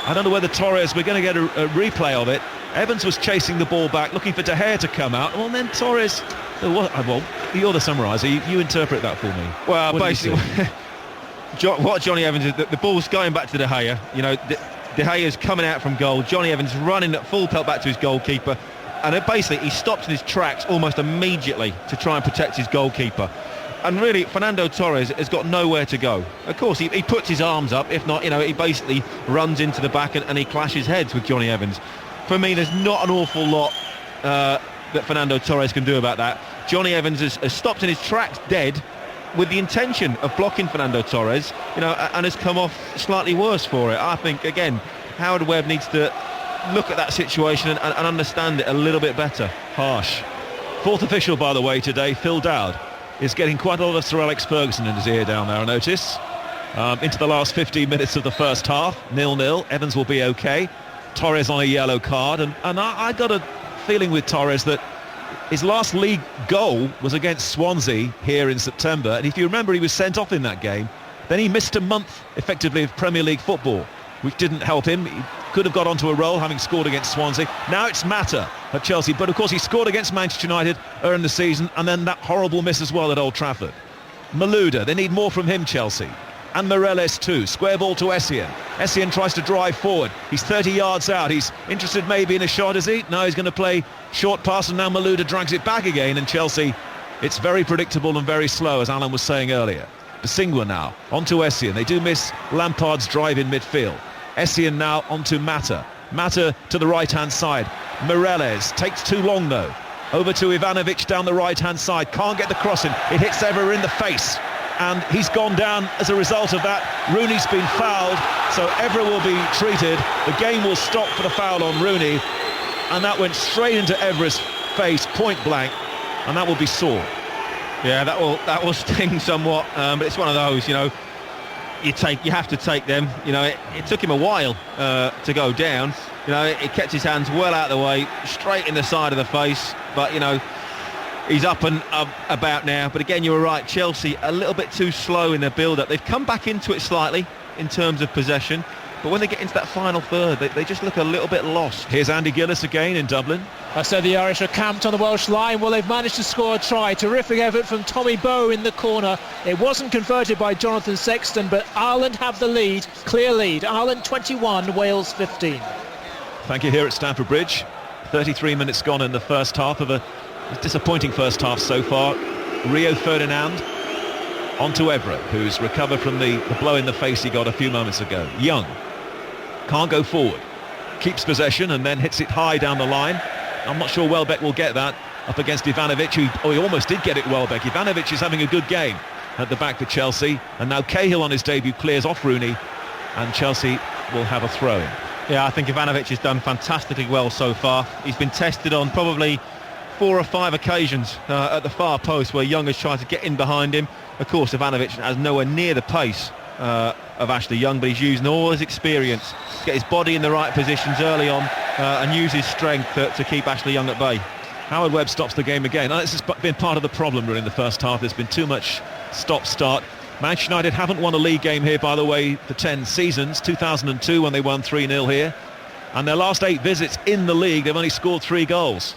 E: I don't know whether Torres, we're going to get a replay of it. Evans was chasing the ball back, looking for De Gea to come out. Well, then Torres, well, you're the summariser, you interpret that for me.
B: Well, basically, what Johnny Evans is, the ball's going back to De Gea. De Gea's coming out from goal. Johnny Evans running at full pelt back to his goalkeeper. And basically, he stopped in his tracks almost immediately to try and protect his goalkeeper. And really, Fernando Torres has got nowhere to go. Of course, he puts his arms up. If not, he basically runs into the back and he clashes heads with Johnny Evans. For me, there's not an awful lot that Fernando Torres can do about that. Johnny Evans has stopped in his tracks dead with the intention of blocking Fernando Torres, and has come off slightly worse for it. I think, again, Howard Webb needs to look at that situation and understand it a little bit better.
E: Harsh. Fourth official, by the way, today, Phil Dowd, is getting quite a lot of Sir Alex Ferguson in his ear down there, I notice. Into the last 15 minutes of the first half, 0-0. Evans will be okay. Torres on a yellow card, and I got a feeling with Torres that his last league goal was against Swansea here in September, and if you remember, he was sent off in that game. Then he missed a month, effectively, of Premier League football, which didn't help him. He could have got onto a roll, having scored against Swansea. Now it's Mata at Chelsea, but of course he scored against Manchester United earlier in the season, and then that horrible miss as well at Old Trafford. Malouda, they need more from him, Chelsea. And Morelos too. Square ball to Essien. Essien tries to drive forward. He's 30 yards out. He's interested maybe in a shot, is he? No, he's going to play short pass, and now Malouda drags it back again, and Chelsea, it's very predictable and very slow, as Alan was saying earlier. Basingwa now, onto Essien. They do miss Lampard's drive in midfield. Essien now onto Mata. Mata to the right-hand side. Morelos takes too long though. Over to Ivanovic down the right-hand side. Can't get the cross in. It hits Evra in the face. And he's gone down as a result of that. Rooney's been fouled, so Evra will be treated. The game will stop for the foul on Rooney. and that went straight into Evra's face, point blank, and that will be sore.
B: Yeah, that will sting somewhat, but it's one of those, you know, you have to take them. You know, it took him a while to go down. You know, he kept his hands well out of the way, straight in the side of the face, but you know, he's up and about now. But again, you were right, Chelsea a little bit too slow in their build-up. They've come back into it slightly in terms of possession, but when they get into that final third, they just look a little bit lost.
E: Here's Andy Gillis again in Dublin.
C: So the Irish are camped on the Welsh line. Well, they've managed to score a try. Terrific effort from Tommy Bowe in the corner. It wasn't converted by Jonathan Sexton, but Ireland have the lead, clear lead. Ireland 21, Wales 15.
E: Thank you here at Stamford Bridge. 33 minutes gone in the first half of a disappointing first half so far. Rio Ferdinand onto Evra, who's recovered from the blow in the face he got a few moments ago. Young can't go forward, keeps possession and then hits it high down the line. I'm not sure Welbeck will get that up against Ivanovic, he almost did get it, Welbeck. Ivanovic is having a good game at the back for Chelsea, and now Cahill on his debut clears off Rooney, and Chelsea will have a throw-in.
B: Yeah, I think Ivanovic has done fantastically well so far. He's been tested on probably 4 or 5 occasions at the far post where Young has tried to get in behind him. Of course, Ivanovic has nowhere near the pace of Ashley Young, but he's using all his experience to get his body in the right positions early on and use his strength to keep Ashley Young at bay.
E: Howard Webb stops the game again. This has been part of the problem really in the first half. There's been too much stop-start. Manchester United haven't won a league game here, by the way, for 10 seasons. 2002 when they won 3-0 here. And their last 8 visits in the league, they've only scored 3 goals.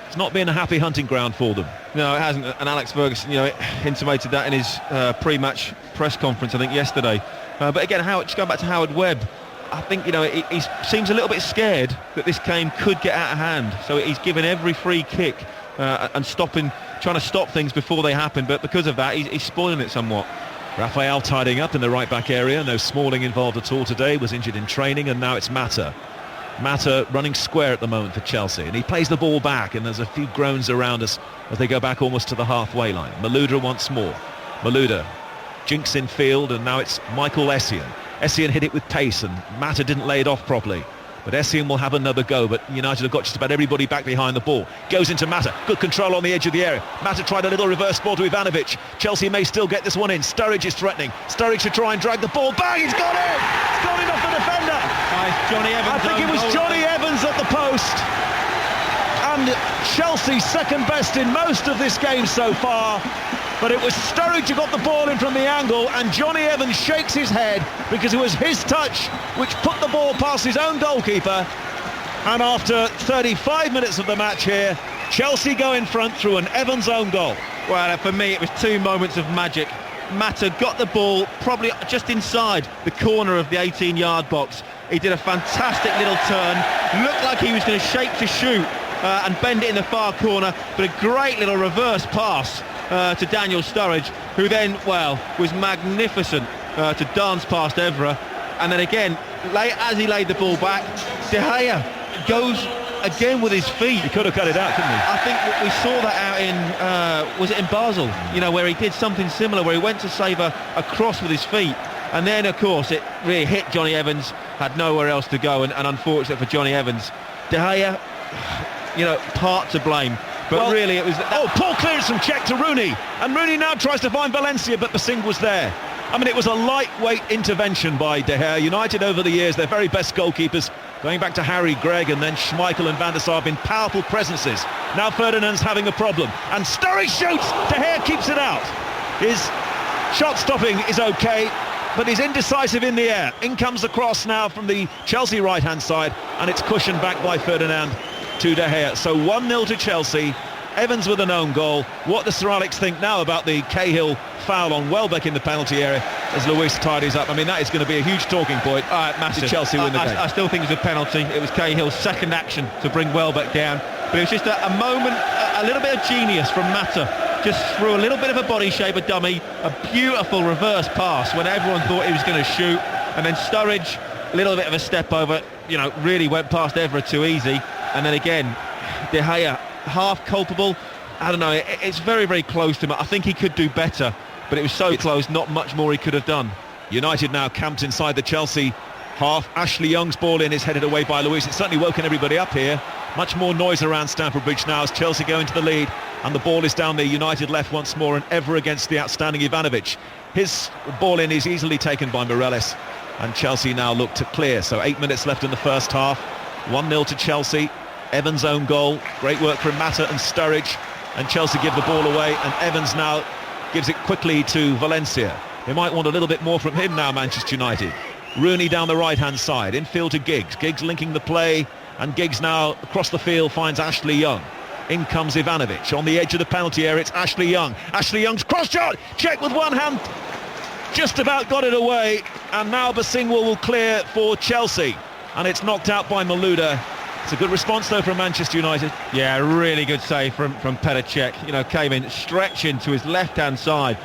E: It's not been a happy hunting ground for them.
B: No, it hasn't. And Alex Ferguson, you know, intimated that in his pre-match press conference, I think, yesterday. But again, just going back to Howard Webb, I think, you know, he seems a little bit scared that this game could get out of hand. So he's given every free kick and trying to stop things before they happen. But because of that, he's spoiling it somewhat.
E: Raphael tidying up in the right-back area. No Smalling involved at all today. Was injured in training, and now it's Mata. Mata running square at the moment for Chelsea, and he plays the ball back, and there's a few groans around us as they go back almost to the halfway line. Malouda once more. Malouda jinks in field, and now it's Michael Essien. Essien hit it with pace, and Mata didn't lay it off properly. But Essien will have another go, but United have got just about everybody back behind the ball. Goes into Mata, good control on the edge of the area. Mata tried a little reverse ball to Ivanovic. Chelsea may still get this one in. Sturridge is threatening. Sturridge should try and drag the ball. Bang, he's got it! It's gone in off the defender.
B: Johnny Evans.
E: I think it was Johnny Evans at the post. And Chelsea's second best in most of this game so far. But it was Sturridge who got the ball in from the angle, and Johnny Evans shakes his head because it was his touch which put the ball past his own goalkeeper. And after 35 minutes of the match here, Chelsea go in front through an Evans own goal.
B: Well, for me, it was 2 moments of magic. Mata got the ball probably just inside the corner of the 18-yard box. He did a fantastic little turn, looked like he was going to shake to shoot and bend it in the far corner, but a great little reverse pass to Daniel Sturridge, who then, well, was magnificent to dance past Evra. And then again, as he laid the ball back, De Gea goes again with his feet.
E: He could have cut it out, couldn't he?
B: I think we saw that out in, was it in Basel? You know, where he did something similar, where he went to save a cross with his feet. And then, of course, it really hit Johnny Evans, had nowhere else to go, and unfortunate for Johnny Evans. De Gea, you know, part to blame. But really it was...
E: poor clearance from Cech to Rooney. And Rooney now tries to find Valencia, but Basing was there. I mean, it was a lightweight intervention by De Gea. United over the years, their very best goalkeepers, going back to Harry Gregg and then Schmeichel and Van der Sar, have been powerful presences. Now Ferdinand's having a problem. And Sturridge shoots! De Gea keeps it out. His shot stopping is okay, but he's indecisive in the air. In comes the cross now from the Chelsea right-hand side, and it's cushioned back by Ferdinand to De Gea. So 1-0 to Chelsea. Evans with an own goal. What does Sir Alex think now about the Cahill foul on Welbeck in the penalty area as Luis tidies up? I mean, that is going to be a huge talking point.
B: Massive.
E: Chelsea win the game.
B: I still think it was a penalty. It was Cahill's second action to bring Welbeck down. But it was just a moment, a little bit of genius from Mata. Just threw a little bit of a body shape, a dummy, a beautiful reverse pass when everyone thought he was going to shoot. And then Sturridge, a little bit of a step over, you know, really went past Evra too easy. And then again, De Gea, half culpable. I don't know, it's very, very close to him. I think he could do better, but it was so close, not much more he could have done.
E: United now camped inside the Chelsea half. Ashley Young's ball in is headed away by Luis. It's certainly woken everybody up here. Much more noise around Stamford Bridge now as Chelsea go into the lead, and the ball is down the United left once more, and ever against the outstanding Ivanovic. His ball in is easily taken by Morelos, and Chelsea now look to clear. So 8 minutes left in the first half. 1-0 to Chelsea. Evans' own goal. Great work from Mata and Sturridge, and Chelsea give the ball away, and Evans now gives it quickly to Valencia. They might want a little bit more from him now, Manchester United. Rooney down the right-hand side, infield to Giggs. Giggs linking the play, and Giggs now across the field finds Ashley Young. In comes Ivanovic. On the edge of the penalty area, it's Ashley Young. Ashley Young's cross shot! Check with one hand. Just about got it away, and now Basingwa will clear for Chelsea. And it's knocked out by Malouda. It's a good response though from Manchester United.
B: Yeah, really good save from Petr Cech. You know, came in stretching to his left-hand side.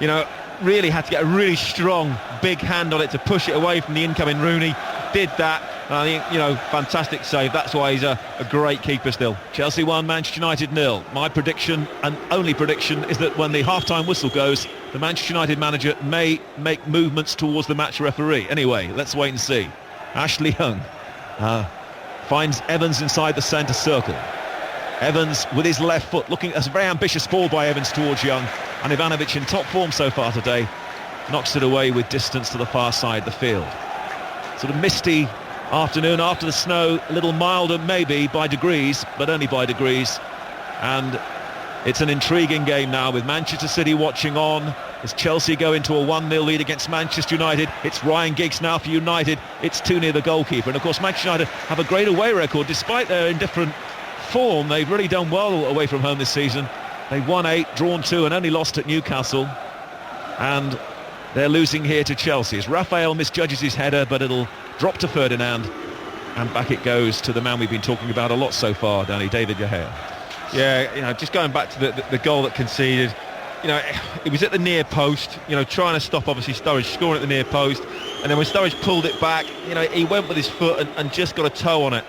B: You know, really had to get a really strong, big hand on it to push it away from the incoming Rooney. Did that. And I think, you know, fantastic save. That's why he's a great keeper still.
E: Chelsea 1, Manchester United 0. My prediction, and only prediction, is that when the half-time whistle goes, the Manchester United manager may make movements towards the match referee. Anyway, let's wait and see. Ashley Young finds Evans inside the centre circle. Evans with his left foot, looking at a very ambitious ball by Evans towards Young, and Ivanovic in top form so far today knocks it away with distance to the far side of the field. Sort of misty afternoon after the snow, a little milder maybe by degrees, but only by degrees, and it's an intriguing game now with Manchester City watching on as Chelsea go into a 1-0 lead against Manchester United. It's Ryan Giggs now for United. It's too near the goalkeeper, and of course Manchester United have a great away record despite their indifferent form. They've really done well away from home this season. They've won 8, drawn 2, and only lost at Newcastle, and they're losing here to Chelsea as Raphael misjudges his header, but it'll drop to Ferdinand, and back it goes to the man we've been talking about a lot so far, Danny, David De Gea.
B: Yeah, you know, just going back to the goal that conceded, you know, it was at the near post, you know, trying to stop obviously Sturridge scoring at the near post, and then when Sturridge pulled it back, you know, he went with his foot and just got a toe on it.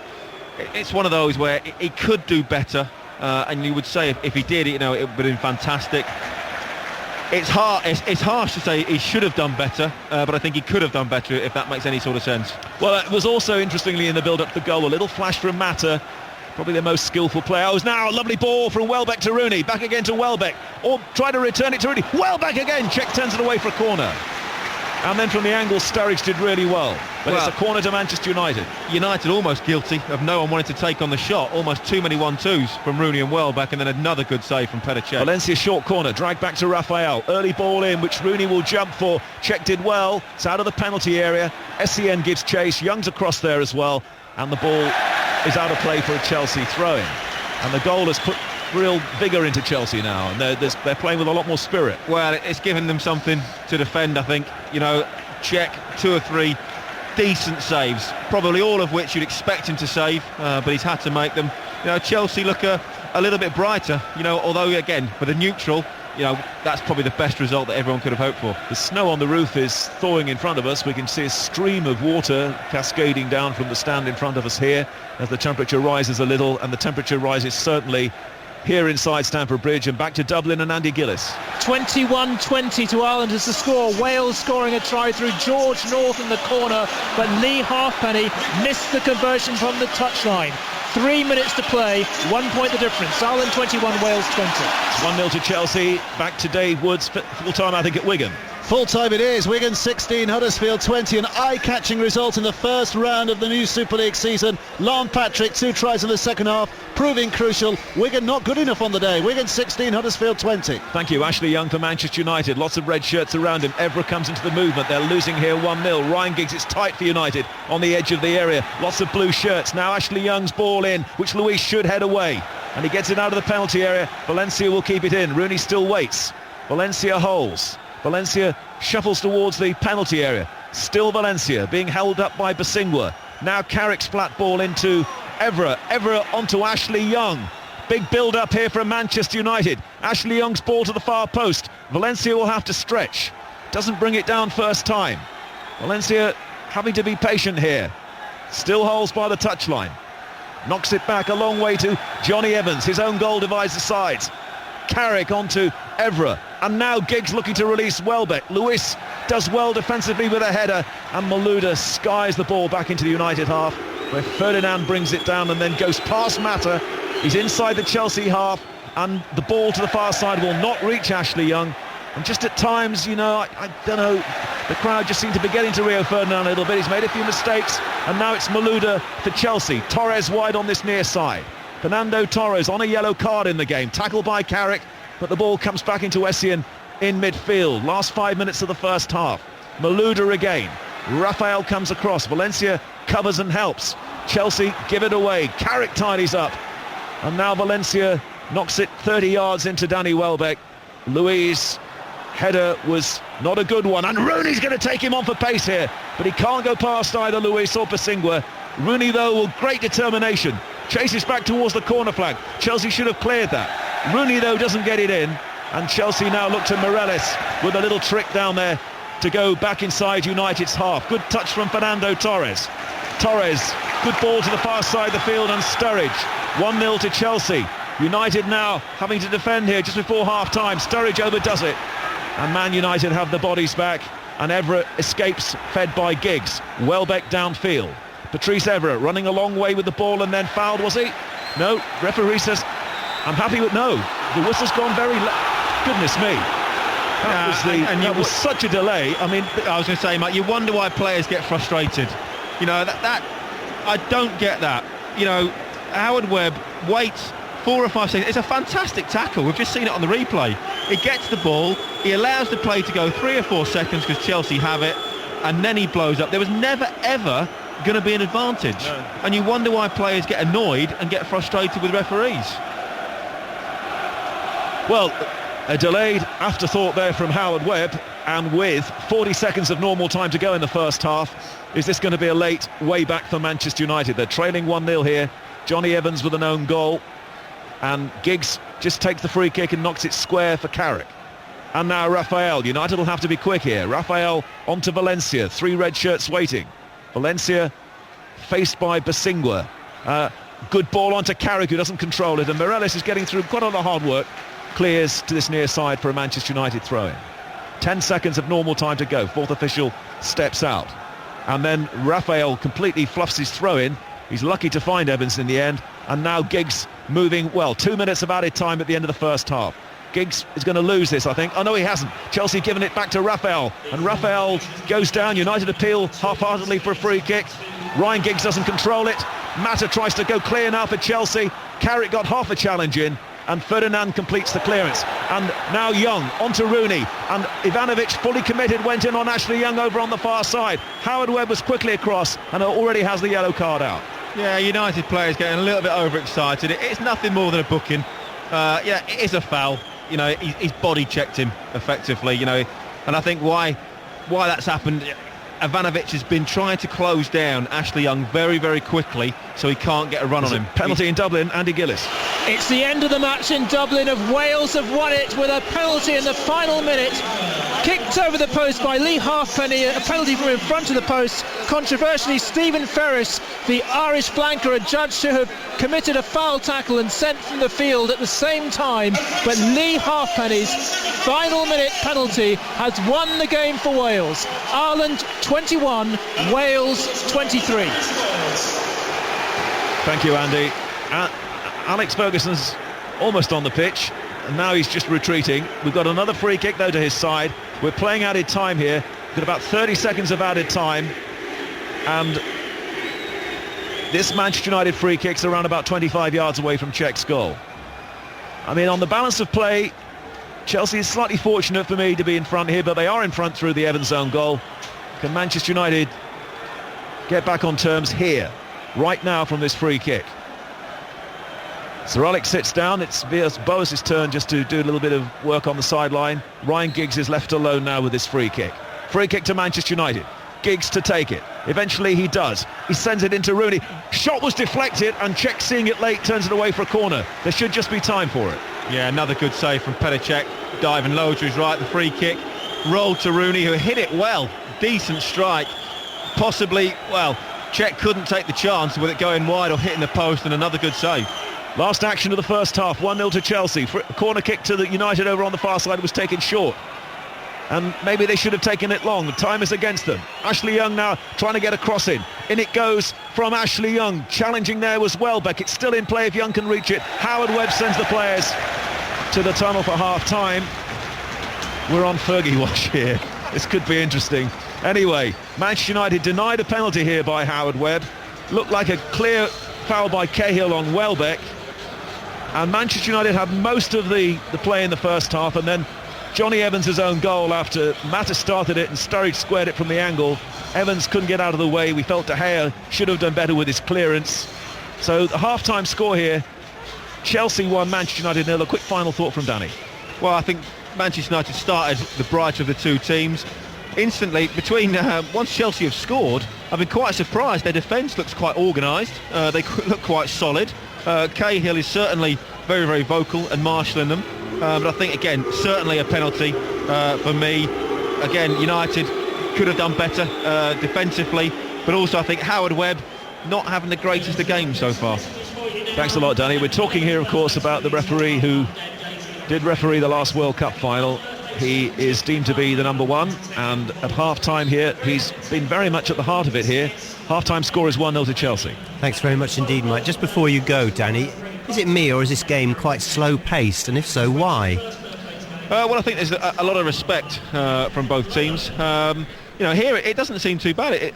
B: It's one of those where he could do better, and you would say if he did, you know, it would have been fantastic. It's harsh to say he should have done better, but I think he could have done better, if that makes any sort of sense.
E: Well, it was also interestingly in the build-up to the goal, a little flash from Mata, probably the most skillful player. Oh, now a lovely ball from Welbeck to Rooney, back again to Welbeck, or try to return it to Rooney. Welbeck again, Cech turns it away for a corner. And then from the angle, Sturridge did really well. But it's a corner to Manchester United.
B: United almost guilty of no one wanting to take on the shot. Almost too many 1-2s from Rooney and Welbeck, and then another good save from Petr Cech.
E: Valencia short corner, dragged back to Raphael. Early ball in, which Rooney will jump for. Cech did well. It's out of the penalty area. SCN gives chase. Young's across there as well. And the ball is out of play for a Chelsea throw-in. And the goal has put real vigour into Chelsea now, and they're playing with a lot more spirit.
B: Well, it's given them something to defend, I think. You know, Cech, 2 or 3 decent saves, probably all of which you'd expect him to save, but he's had to make them. You know, Chelsea look a little bit brighter, you know, although again, for the neutral, you know, that's probably the best result that everyone could have hoped for.
E: The snow on the roof is thawing in front of us. We can see a stream of water cascading down from the stand in front of us here as the temperature rises a little, and the temperature rises certainly here inside Stamford Bridge. And back to Dublin and Andy Gillis.
C: 21-20 to Ireland as the score. Wales scoring a try through George North in the corner, but Lee Halfpenny missed the conversion from the touchline. 3 minutes to play, 1 point the difference. Ireland 21, Wales 20.
E: It's 1-0 to Chelsea. Back to Dave Woods, full time I think at Wigan.
D: Full time it is. Wigan 16, Huddersfield 20. An eye-catching result in the first round of the new Super League season. Lon Patrick, 2 tries in the second half, proving crucial. Wigan not good enough on the day. Wigan 16, Huddersfield 20.
E: Thank you. Ashley Young for Manchester United. Lots of red shirts around him. Evra comes into the movement. They're losing here 1-0. Ryan Giggs, it's tight for United on the edge of the area. Lots of blue shirts. Now Ashley Young's ball in, which Luis should head away. And he gets it out of the penalty area. Valencia will keep it in. Rooney still waits. Valencia holds. Valencia shuffles towards the penalty area. Still Valencia being held up by Basingwa. Now Carrick's flat ball into Evra. Evra onto Ashley Young. Big build-up here from Manchester United. Ashley Young's ball to the far post. Valencia will have to stretch. Doesn't bring it down first time. Valencia having to be patient here. Still holds by the touchline. Knocks it back a long way to Johnny Evans. His own goal divides the sides. Carrick onto Evra, and now Giggs looking to release Welbeck. Luis does well defensively with a header, and Malouda skies the ball back into the United half. where Ferdinand brings it down and then goes past Mata. He's inside the Chelsea half, and the ball to the far side will not reach Ashley Young. And just at times, you know, I don't know, the crowd just seem to be getting to Rio Ferdinand a little bit. He's made a few mistakes, and now it's Malouda for Chelsea. Torres wide on this near side. Fernando Torres on a yellow card in the game, tackled by Carrick, but the ball comes back into Essien in midfield. Last 5 minutes of the first half. Malouda again. Rafael comes across. Valencia covers and helps. Chelsea give it away. Carrick tidies up. And now Valencia knocks it 30 yards into Danny Welbeck. Luiz header was not a good one, and Rooney's going to take him on for pace here, but he can't go past either Luiz or Bosingwa. Rooney, though, with great determination, chases back towards the corner flag. Chelsea should have cleared that. Rooney, though, doesn't get it in, and Chelsea now look to Morelos with a little trick down there to go back inside United's half. Good touch from Fernando Torres. Torres, good ball to the far side of the field, and Sturridge. 1-0 to Chelsea. United now having to defend here just before half-time. Sturridge overdoes it, and Man United have the bodies back, and Everett escapes, fed by Giggs. Welbeck downfield. Patrice Everett running a long way with the ball and then fouled, was he? No, referee says, I'm happy with no. The whistle's gone very goodness me. That was such a delay. I mean,
B: I was going to say, Mike, you wonder why players get frustrated. You know, that I don't get that. You know, Howard Webb waits 4 or 5 seconds. It's a fantastic tackle. We've just seen it on the replay. He gets the ball, he allows the play to go 3 or 4 seconds because Chelsea have it, and then he blows up. There was never, ever going to be an advantage. No. And you wonder why players get annoyed and get frustrated with referees.
E: Well, a delayed afterthought there from Howard Webb, and with 40 seconds of normal time to go in the first half, is this going to be a late way back for Manchester United? They're trailing 1-0 here. Johnny Evans with an own goal, and Giggs just takes the free kick and knocks it square for Carrick. And now Rafael. United will have to be quick here. Rafael onto Valencia. 3 red shirts waiting. Valencia faced by Bosingwa. Good ball onto Carrick, who doesn't control it, and Morelos is getting through quite a lot of hard work. Clears to this near side for a Manchester United throw-in. 10 seconds of normal time to go. Fourth official steps out. And then Rafael completely fluffs his throw-in. He's lucky to find Evans in the end. And now Giggs moving well. 2 minutes of added time at the end of the first half. Giggs is going to lose this, I think. Oh, no, he hasn't. Chelsea giving it back to Rafael. And Rafael goes down. United appeal half-heartedly for a free kick. Ryan Giggs doesn't control it. Mata tries to go clear now for Chelsea. Carrick got half a challenge in, and Ferdinand completes the clearance. And now Young onto Rooney, and Ivanovic, fully committed, went in on Ashley Young over on the far side. Howard Webb was quickly across and already has the yellow card out.
B: Yeah, United players getting a little bit overexcited. It's nothing more than a booking. Yeah, it is a foul. You know, he's body checked him effectively, you know, and I think why that's happened, Ivanovic has been trying to close down Ashley Young very, very quickly, so he can't get a run on him.
E: Penalty in Dublin, Andy Gillis.
C: It's the end of the match in Dublin. Of Wales have won it with a penalty in the final minute. Kicked over the post by Lee Halfpenny, a penalty from in front of the post. Controversially, Stephen Ferris, the Irish flanker, adjudged to have committed a foul tackle and sent from the field at the same time. But Lee Halfpenny's final minute penalty has won the game for Wales. Ireland 21, Wales 23.
E: Thank you, Andy. Alex Ferguson's almost on the pitch, and now he's just retreating. We've got another free kick, though, to his side. We're playing added time here. We've got about 30 seconds of added time, and this Manchester United free kick's around about 25 yards away from Czech's goal. I mean, on the balance of play, Chelsea is slightly fortunate for me to be in front here, but they are in front through the Evans own goal. Can Manchester United get back on terms here, right now, from this free kick? Sir Alex sits down. It's Boas' turn just to do a little bit of work on the sideline. Ryan Giggs is left alone now with this free kick. Free kick to Manchester United. Giggs to take it. Eventually he does. He sends it into Rooney. Shot was deflected, and Cech, seeing it late, turns it away for a corner. There should just be time for it.
B: Yeah, another good save from Petr Cech. Diving low to his right, the free kick. Rolled to Rooney, who hit it well. Decent strike. Possibly, well, Cech couldn't take the chance with it going wide or hitting the post, and another good save.
E: Last action of the first half, 1-0 to Chelsea. A corner kick to the United over on the far side was taken short. And maybe they should have taken it long. The time is against them. Ashley Young now trying to get a cross in. In it goes from Ashley Young. Challenging there was Welbeck. It's still in play if Young can reach it. Howard Webb sends the players to the tunnel for half-time. We're on Fergie watch here. This could be interesting. Anyway, Manchester United denied a penalty here by Howard Webb. Looked like a clear foul by Cahill on Welbeck. And Manchester United had most of the play in the first half, and then Johnny Evans' own goal after Mata started it and Sturridge squared it from the angle. Evans couldn't get out of the way. We felt De Gea should have done better with his clearance. So the half-time score here, Chelsea 1, Manchester United 0. A quick final thought from Danny.
B: Well, I think Manchester United started the brighter of the two teams. Instantly, once Chelsea have scored, I've been quite surprised. Their defence looks quite organised. They look quite solid. Cahill is certainly very, very vocal and marshalling them. But I think, again, certainly a penalty for me. Again, United could have done better defensively. But also, I think Howard Webb not having the greatest of games so far.
E: Thanks a lot, Danny. We're talking here, of course, about the referee who did referee the last World Cup final. He is deemed to be the number one, and at half-time here, he's been very much at the heart of it here. Half-time score is 1-0 to Chelsea.
F: Thanks very much indeed, Mike. Just before you go, Danny, is it me or is this game quite slow-paced, and if so, why?
B: Well, I think there's a lot of respect from both teams. Here it doesn't seem too bad.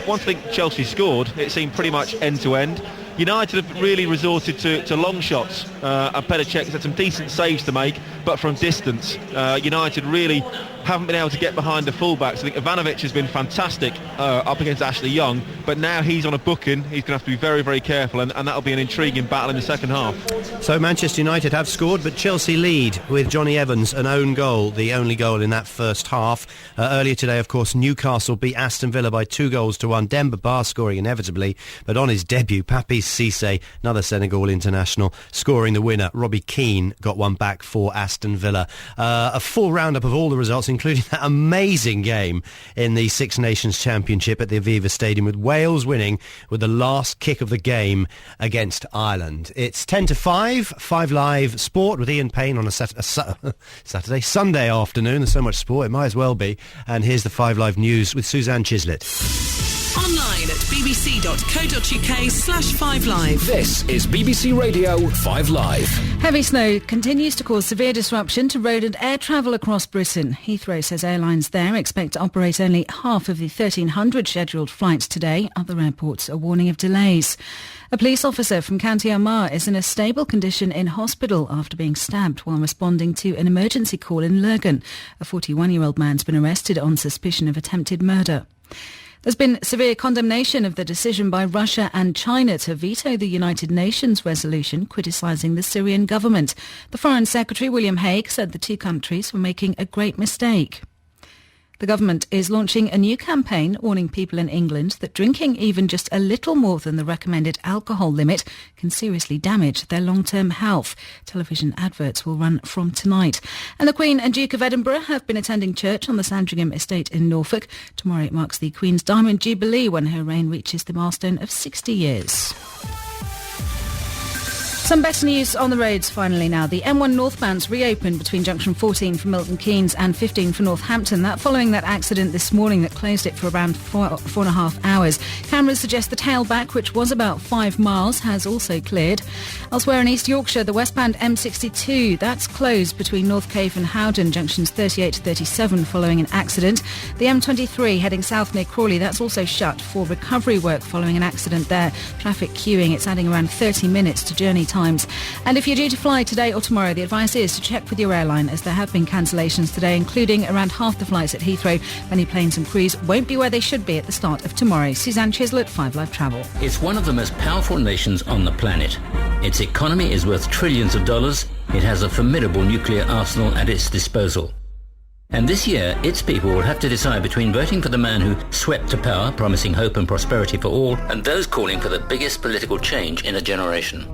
B: Once I think Chelsea scored, it seemed pretty much end-to-end. United have really resorted to long shots, and Petr Cech's had some decent saves to make, but from distance. United really haven't been able to get behind the fullbacks. I think Ivanovic has been fantastic up against Ashley Young, but now he's on a booking. He's going to have to be very, very careful, and that'll be an intriguing battle in the second half.
F: So Manchester United have scored, but Chelsea lead with Johnny Evans, an own goal, the only goal in that first half. Earlier today, of course, Newcastle beat Aston Villa by 2-1. Demba Ba scoring inevitably, but on his debut, Papis Cisse, another Senegal international, scoring the winner. Robbie Keane got one back for Aston Villa. A full roundup of all the results, including that amazing game in the Six Nations Championship at the Aviva Stadium, with Wales winning with the last kick of the game against Ireland. It's 10-5, 5 Live Sport with Ian Payne on a Sunday afternoon. There's so much sport, it might as well be. And here's the 5 Live News with Suzanne Chislett.
G: Online at bbc.co.uk/5live.
H: This is BBC Radio 5 Live.
I: Heavy snow continues to cause severe disruption to road and air travel across Britain. Heathrow says airlines there expect to operate only half of the 1,300 scheduled flights today. Other airports are warning of delays. A police officer from County Armagh is in a stable condition in hospital after being stabbed while responding to an emergency call in Lurgan. A 41-year-old man's been arrested on suspicion of attempted murder. There's been severe condemnation of the decision by Russia and China to veto the United Nations resolution criticising the Syrian government. The Foreign Secretary, William Hague, said the two countries were making a great mistake. The government is launching a new campaign warning people in England that drinking even just a little more than the recommended alcohol limit can seriously damage their long-term health. Television adverts will run from tonight. And the Queen and Duke of Edinburgh have been attending church on the Sandringham estate in Norfolk. Tomorrow it marks the Queen's Diamond Jubilee when her reign reaches the milestone of 60 years. Some better news on the roads finally now. The M1 northbound's reopened between junction 14 for Milton Keynes and 15 for Northampton. That following that accident this morning that closed it for around 4.5 hours. Cameras suggest the tailback, which was about 5 miles, has also cleared. Elsewhere in East Yorkshire, the westbound M62, that's closed between North Cave and Howden, junctions 38 to 37 following an accident. The M23 heading south near Crawley, that's also shut for recovery work following an accident there. Traffic queuing, it's adding around 30 minutes to journey times. And if you're due to fly today or tomorrow, the advice is to check with your airline, as there have been cancellations today, including around half the flights at Heathrow. Many planes and crews won't be where they should be at the start of tomorrow. Suzanne Chislett, 5 Live Travel.
J: It's one of the most powerful nations on the planet. Its economy is worth trillions of dollars. It has a formidable nuclear arsenal at its disposal. And this year, its people will have to decide between voting for the man who swept to power, promising hope and prosperity for all, and those calling for the biggest political change in a generation.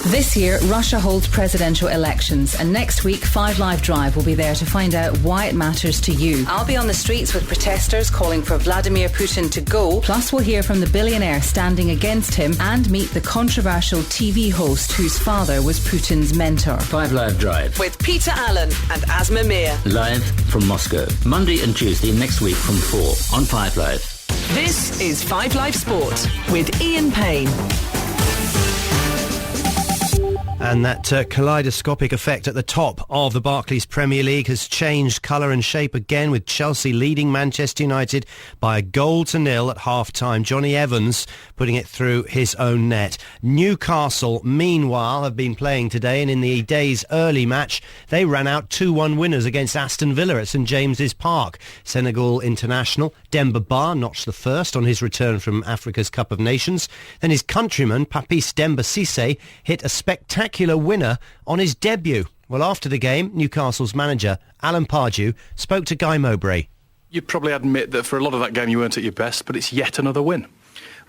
K: This year, Russia holds presidential elections, and next week, 5 Live Drive will be there to find out why it matters to you. I'll be on the streets with protesters calling for Vladimir Putin to go. Plus, we'll hear from the billionaire standing against him and meet the controversial TV host whose father was Putin's mentor.
J: 5 Live Drive.
G: With Peter Allen and Asma Mir.
J: Live from Moscow. Monday and Tuesday next week from 4 on 5 Live.
G: This is 5 Live Sport with Ian Payne.
F: And that kaleidoscopic effect at the top of the Barclays Premier League has changed colour and shape again, with Chelsea leading Manchester United by 1-0 at half-time. Johnny Evans putting it through his own net. Newcastle, meanwhile, have been playing today, and in the day's early match, they ran out 2-1 winners against Aston Villa at St James's Park. Senegal international Demba Ba notched the first on his return from Africa's Cup of Nations. Then his countryman, Papis Demba Cissé, hit a spectacular winner on his debut. Well, after the game, Newcastle's manager, Alan Pardew, spoke to Guy Mowbray.
L: You'd probably admit that for a lot of that game you weren't at your best, but it's yet another win.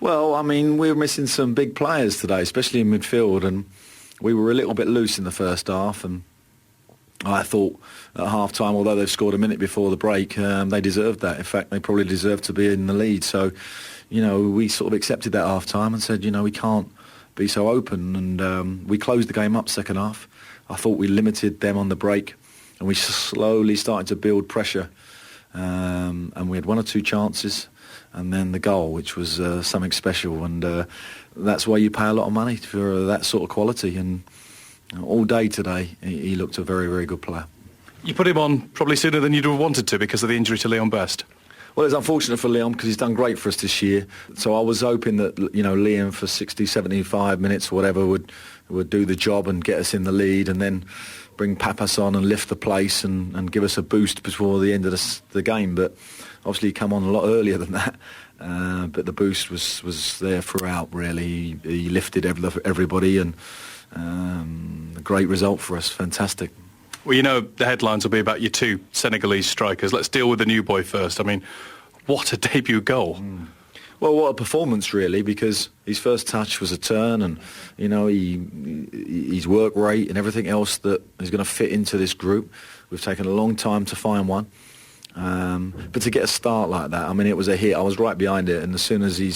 M: Well, I mean, we were missing some big players today, especially in midfield, and we were a little bit loose in the first half, and I thought at half-time, although they've scored a minute before the break, they deserved that. In fact, they probably deserved to be in the lead. So, we sort of accepted that half-time and said, we can't be so open, and we closed the game up second half. I thought we limited them on the break, and we slowly started to build pressure, and we had one or two chances, and then the goal, which was something special, and that's why you pay a lot of money for that sort of quality. And all day today, he looked a very, very good player.
L: You put him on probably sooner than you'd have wanted to because of the injury to Leon Best.
M: Well, it's unfortunate for Leon because he's done great for us this year. So I was hoping that, Leon for 60, 75 minutes or whatever would do the job and get us in the lead, and then bring Papas on and lift the place and give us a boost before the end of the game. But obviously he come on a lot earlier than that. But the boost was there throughout, really. He lifted everybody, and a great result for us. Fantastic.
L: Well, the headlines will be about your two Senegalese strikers. Let's deal with the new boy first. I mean, what a debut goal.
M: Well, what a performance, really, because his first touch was a turn, and, his work rate and everything else that is going to fit into this group. We've taken a long time to find one. But to get a start like that, I mean, it was a hit. I was right behind it, and as soon as he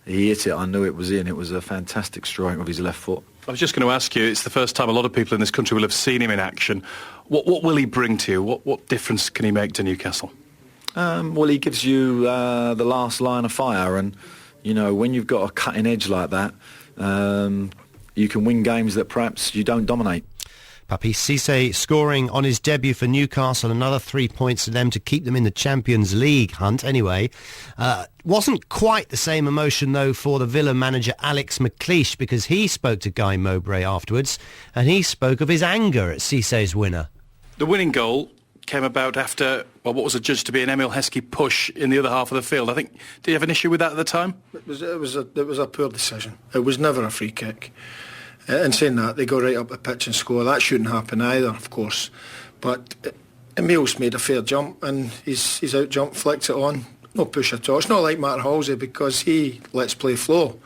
M: hit it, I knew it was in. It was a fantastic strike with his left foot.
L: I was just going to ask you, it's the first time a lot of people in this country will have seen him in action. What will he bring to you? What difference can he make to Newcastle?
M: Well, he gives you the last line of fire, and, when you've got a cutting edge like that, you can win games that perhaps you don't dominate.
F: Papis Cissé scoring on his debut for Newcastle, another 3 points to them to keep them in the Champions League hunt anyway. Wasn't quite the same emotion, though, for the Villa manager Alex McLeish, because he spoke to Guy Mowbray afterwards, and he spoke of his anger at Cissé's winner.
L: The winning goal came about after what was adjudged to be an Emile Heskey push in the other half of the field. I think, did you have an issue with that at the time?
N: It was a poor decision. It was never a free kick. And saying that, they go right up the pitch and score. That shouldn't happen either, of course. But Emile's made a fair jump, and he's out jump, flicks it on. No push at all. It's not like Matt Halsey, because he lets play flow.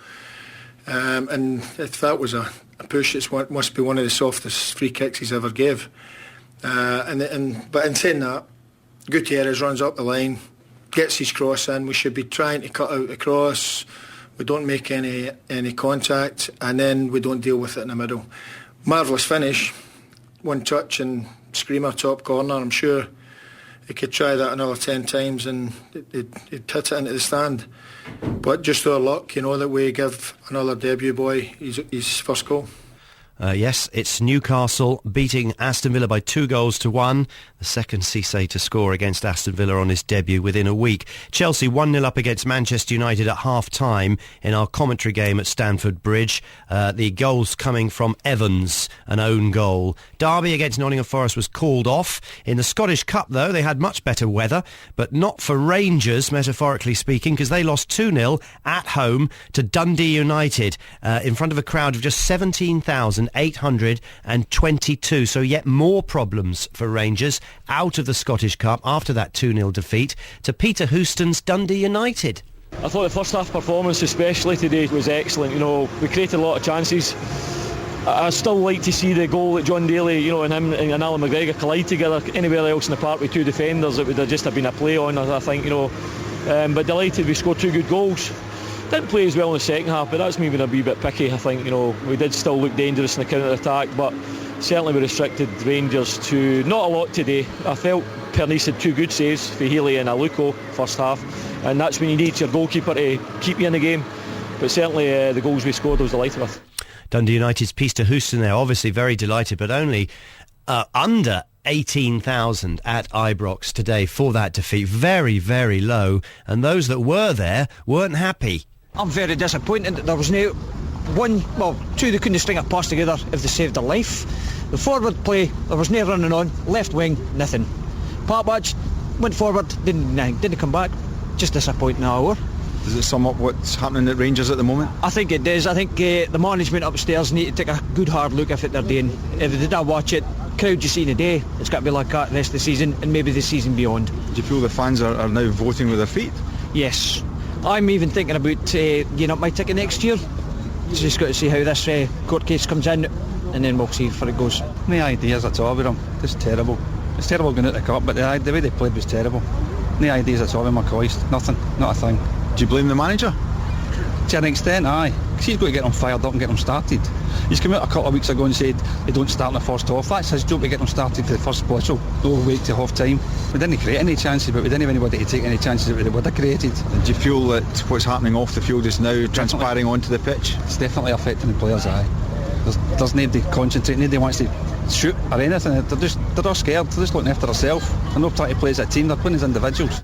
N: And if that was a push, it must be one of the softest free kicks he's ever gave. But in saying that, Gutierrez runs up the line, gets his cross in. We should be trying to cut out the cross. We don't make any contact, and then we don't deal with it in the middle. Marvellous finish, one touch and screamer top corner. I'm sure he could try that another 10 times and he'd hit it into the stand. But just our luck, that we give another debut boy his first goal.
F: Yes, it's Newcastle beating Aston Villa by 2-1. The second Cissé to score against Aston Villa on his debut within a week. Chelsea 1-0 up against Manchester United at half-time in our commentary game at Stamford Bridge. The goals coming from Evans, an own goal. Derby against Nottingham Forest was called off. In the Scottish Cup, though, they had much better weather, but not for Rangers, metaphorically speaking, because they lost 2-0 at home to Dundee United in front of a crowd of just 17,822. So yet more problems for Rangers out of the Scottish Cup after that 2-0 defeat to Peter Houston's Dundee United.
O: I thought the first half performance especially today was excellent. We created a lot of chances. I still like to see the goal that John Daly, and him and Alan McGregor collide together. Anywhere else in the park with two defenders, it would have just been a play on, I think, But delighted we scored two good goals. Didn't play as well in the second half, but that's me being a wee bit picky. I think, we did still look dangerous in the counter-attack, but certainly we restricted Rangers to not a lot today. I felt Pernice had 2 good saves for Healy and Aluko first half, and that's when you need your goalkeeper to keep you in the game. But certainly the goals we scored I was delighted with.
F: Dundee United's Peter Houston there, obviously very delighted, but only under 18,000 at Ibrox today for that defeat. Very, very low, and those that were there weren't happy.
P: I'm very disappointed that there was no two they couldn't string a pass together if they saved their life. The forward play, there was no running on. Left wing, nothing. Partwatch went forward, didn't come back. Just disappointing hour.
Q: Does it sum up what's happening at Rangers at the moment?
P: I think it does. I think the management upstairs need to take a good hard look at what they're doing. If they did watch it, crowd you see today, it's got to be like that the rest of the season and maybe the season beyond.
Q: Do you feel the fans are now voting with their feet?
P: Yes. I'm even thinking about getting up my ticket next year. Just got to see how this court case comes in, and then we'll see how it goes.
R: No ideas at all with them. It's terrible. It's terrible going out the cup, but the way they played was terrible. No ideas at all with McCoist. Nothing. Not a thing.
Q: Do you blame the manager?
R: To an extent, aye. Because he's got to get them fired up and get them started. He's come out a couple of weeks ago and said they don't start in the first half. That's his job to get them started for the first whistle. No wait till half time. We didn't create any chances, but we didn't have anybody to take any chances that we would have created.
Q: And do you feel that what's happening off the field is now transpiring onto the pitch?
R: It's definitely affecting the players, aye. There's nobody concentrating, nobody wants to shoot or anything. They're all scared, they're just looking after themselves. They're not trying to play as a team, they're playing as individuals.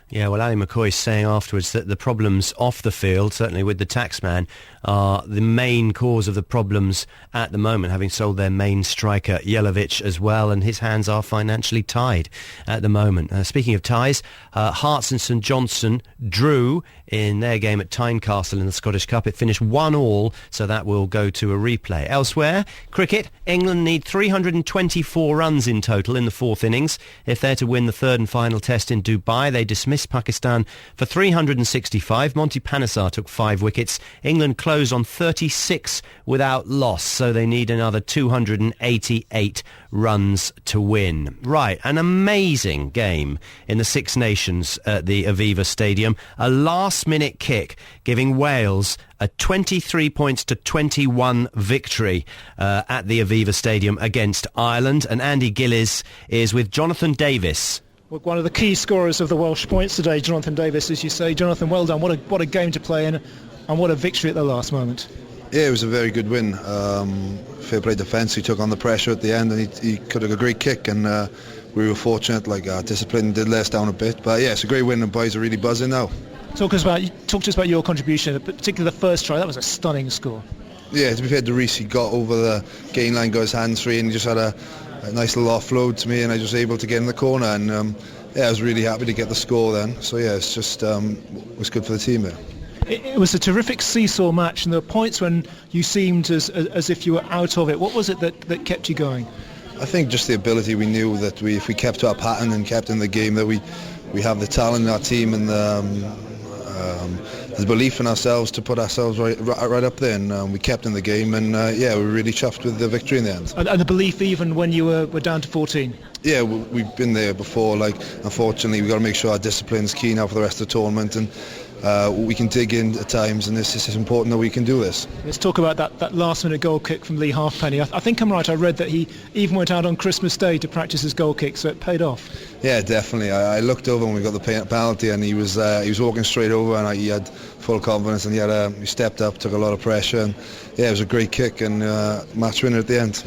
F: Yeah, well, Ali McCoy saying afterwards that the problems off the field, certainly with the taxman, are the main cause of the problems at the moment, having sold their main striker, Jelavic, as well, and his hands are financially tied at the moment. Speaking of ties, Hearts and St Johnstone drew in their game at Tynecastle in the Scottish Cup. It finished 1-1, so that will go to a replay. Elsewhere, cricket, England need 324 runs in total in the fourth innings. If they're to win the third and final test in Dubai, they dismissed Pakistan for 365. Monty Panesar took 5 wickets. England closed on 36 without loss, so they need another 288 runs to win. Right, an amazing game in the Six Nations at the Aviva Stadium. A last-minute kick giving Wales a 23 points to 21 victory at the Aviva Stadium against Ireland. And Andy Gillies is with Jonathan Davis.
C: One of the key scorers of the Welsh points today, Jonathan Davis, as you say. Jonathan, well done. What a game to play in, and what a victory at the last moment.
S: Yeah, it was a very good win. Fair play defence. He took on the pressure at the end, and he could have a great kick, and we were fortunate. Discipline did let us down a bit, but yeah, it's a great win, and boys are really buzzing now.
C: Talk to us about your contribution, particularly the first try. That was a stunning score.
S: Yeah, to be fair to Reece, he got over the gain line, got his hands free, and he just had a nice little offload to me, and I was able to get in the corner, and I was really happy to get the score then. So yeah, it's just it was good for the team there.
C: It was a terrific seesaw match, and there were points when you seemed as if you were out of it. What was it that kept you going?
S: I think just the ability. We knew that if we kept to our pattern and kept in the game, that we have the talent in our team and the belief in ourselves to put ourselves right up there, and we kept in the game, and we were really chuffed with the victory in the end.
C: And the belief even when you were down to 14?
S: Yeah, we've been there before. Unfortunately, we've got to make sure our discipline's key now for the rest of the tournament, and we can dig in at times, and this is important that we can do this.
C: Let's talk about that last-minute goal kick from Lee Halfpenny. I think I'm right. I read that he even went out on Christmas Day to practice his goal kick, so it paid off.
S: Yeah, definitely. I looked over when we got the penalty, and he was walking straight over, and he had full confidence, and he stepped up, took a lot of pressure, and yeah, it was a great kick and match winner at the end.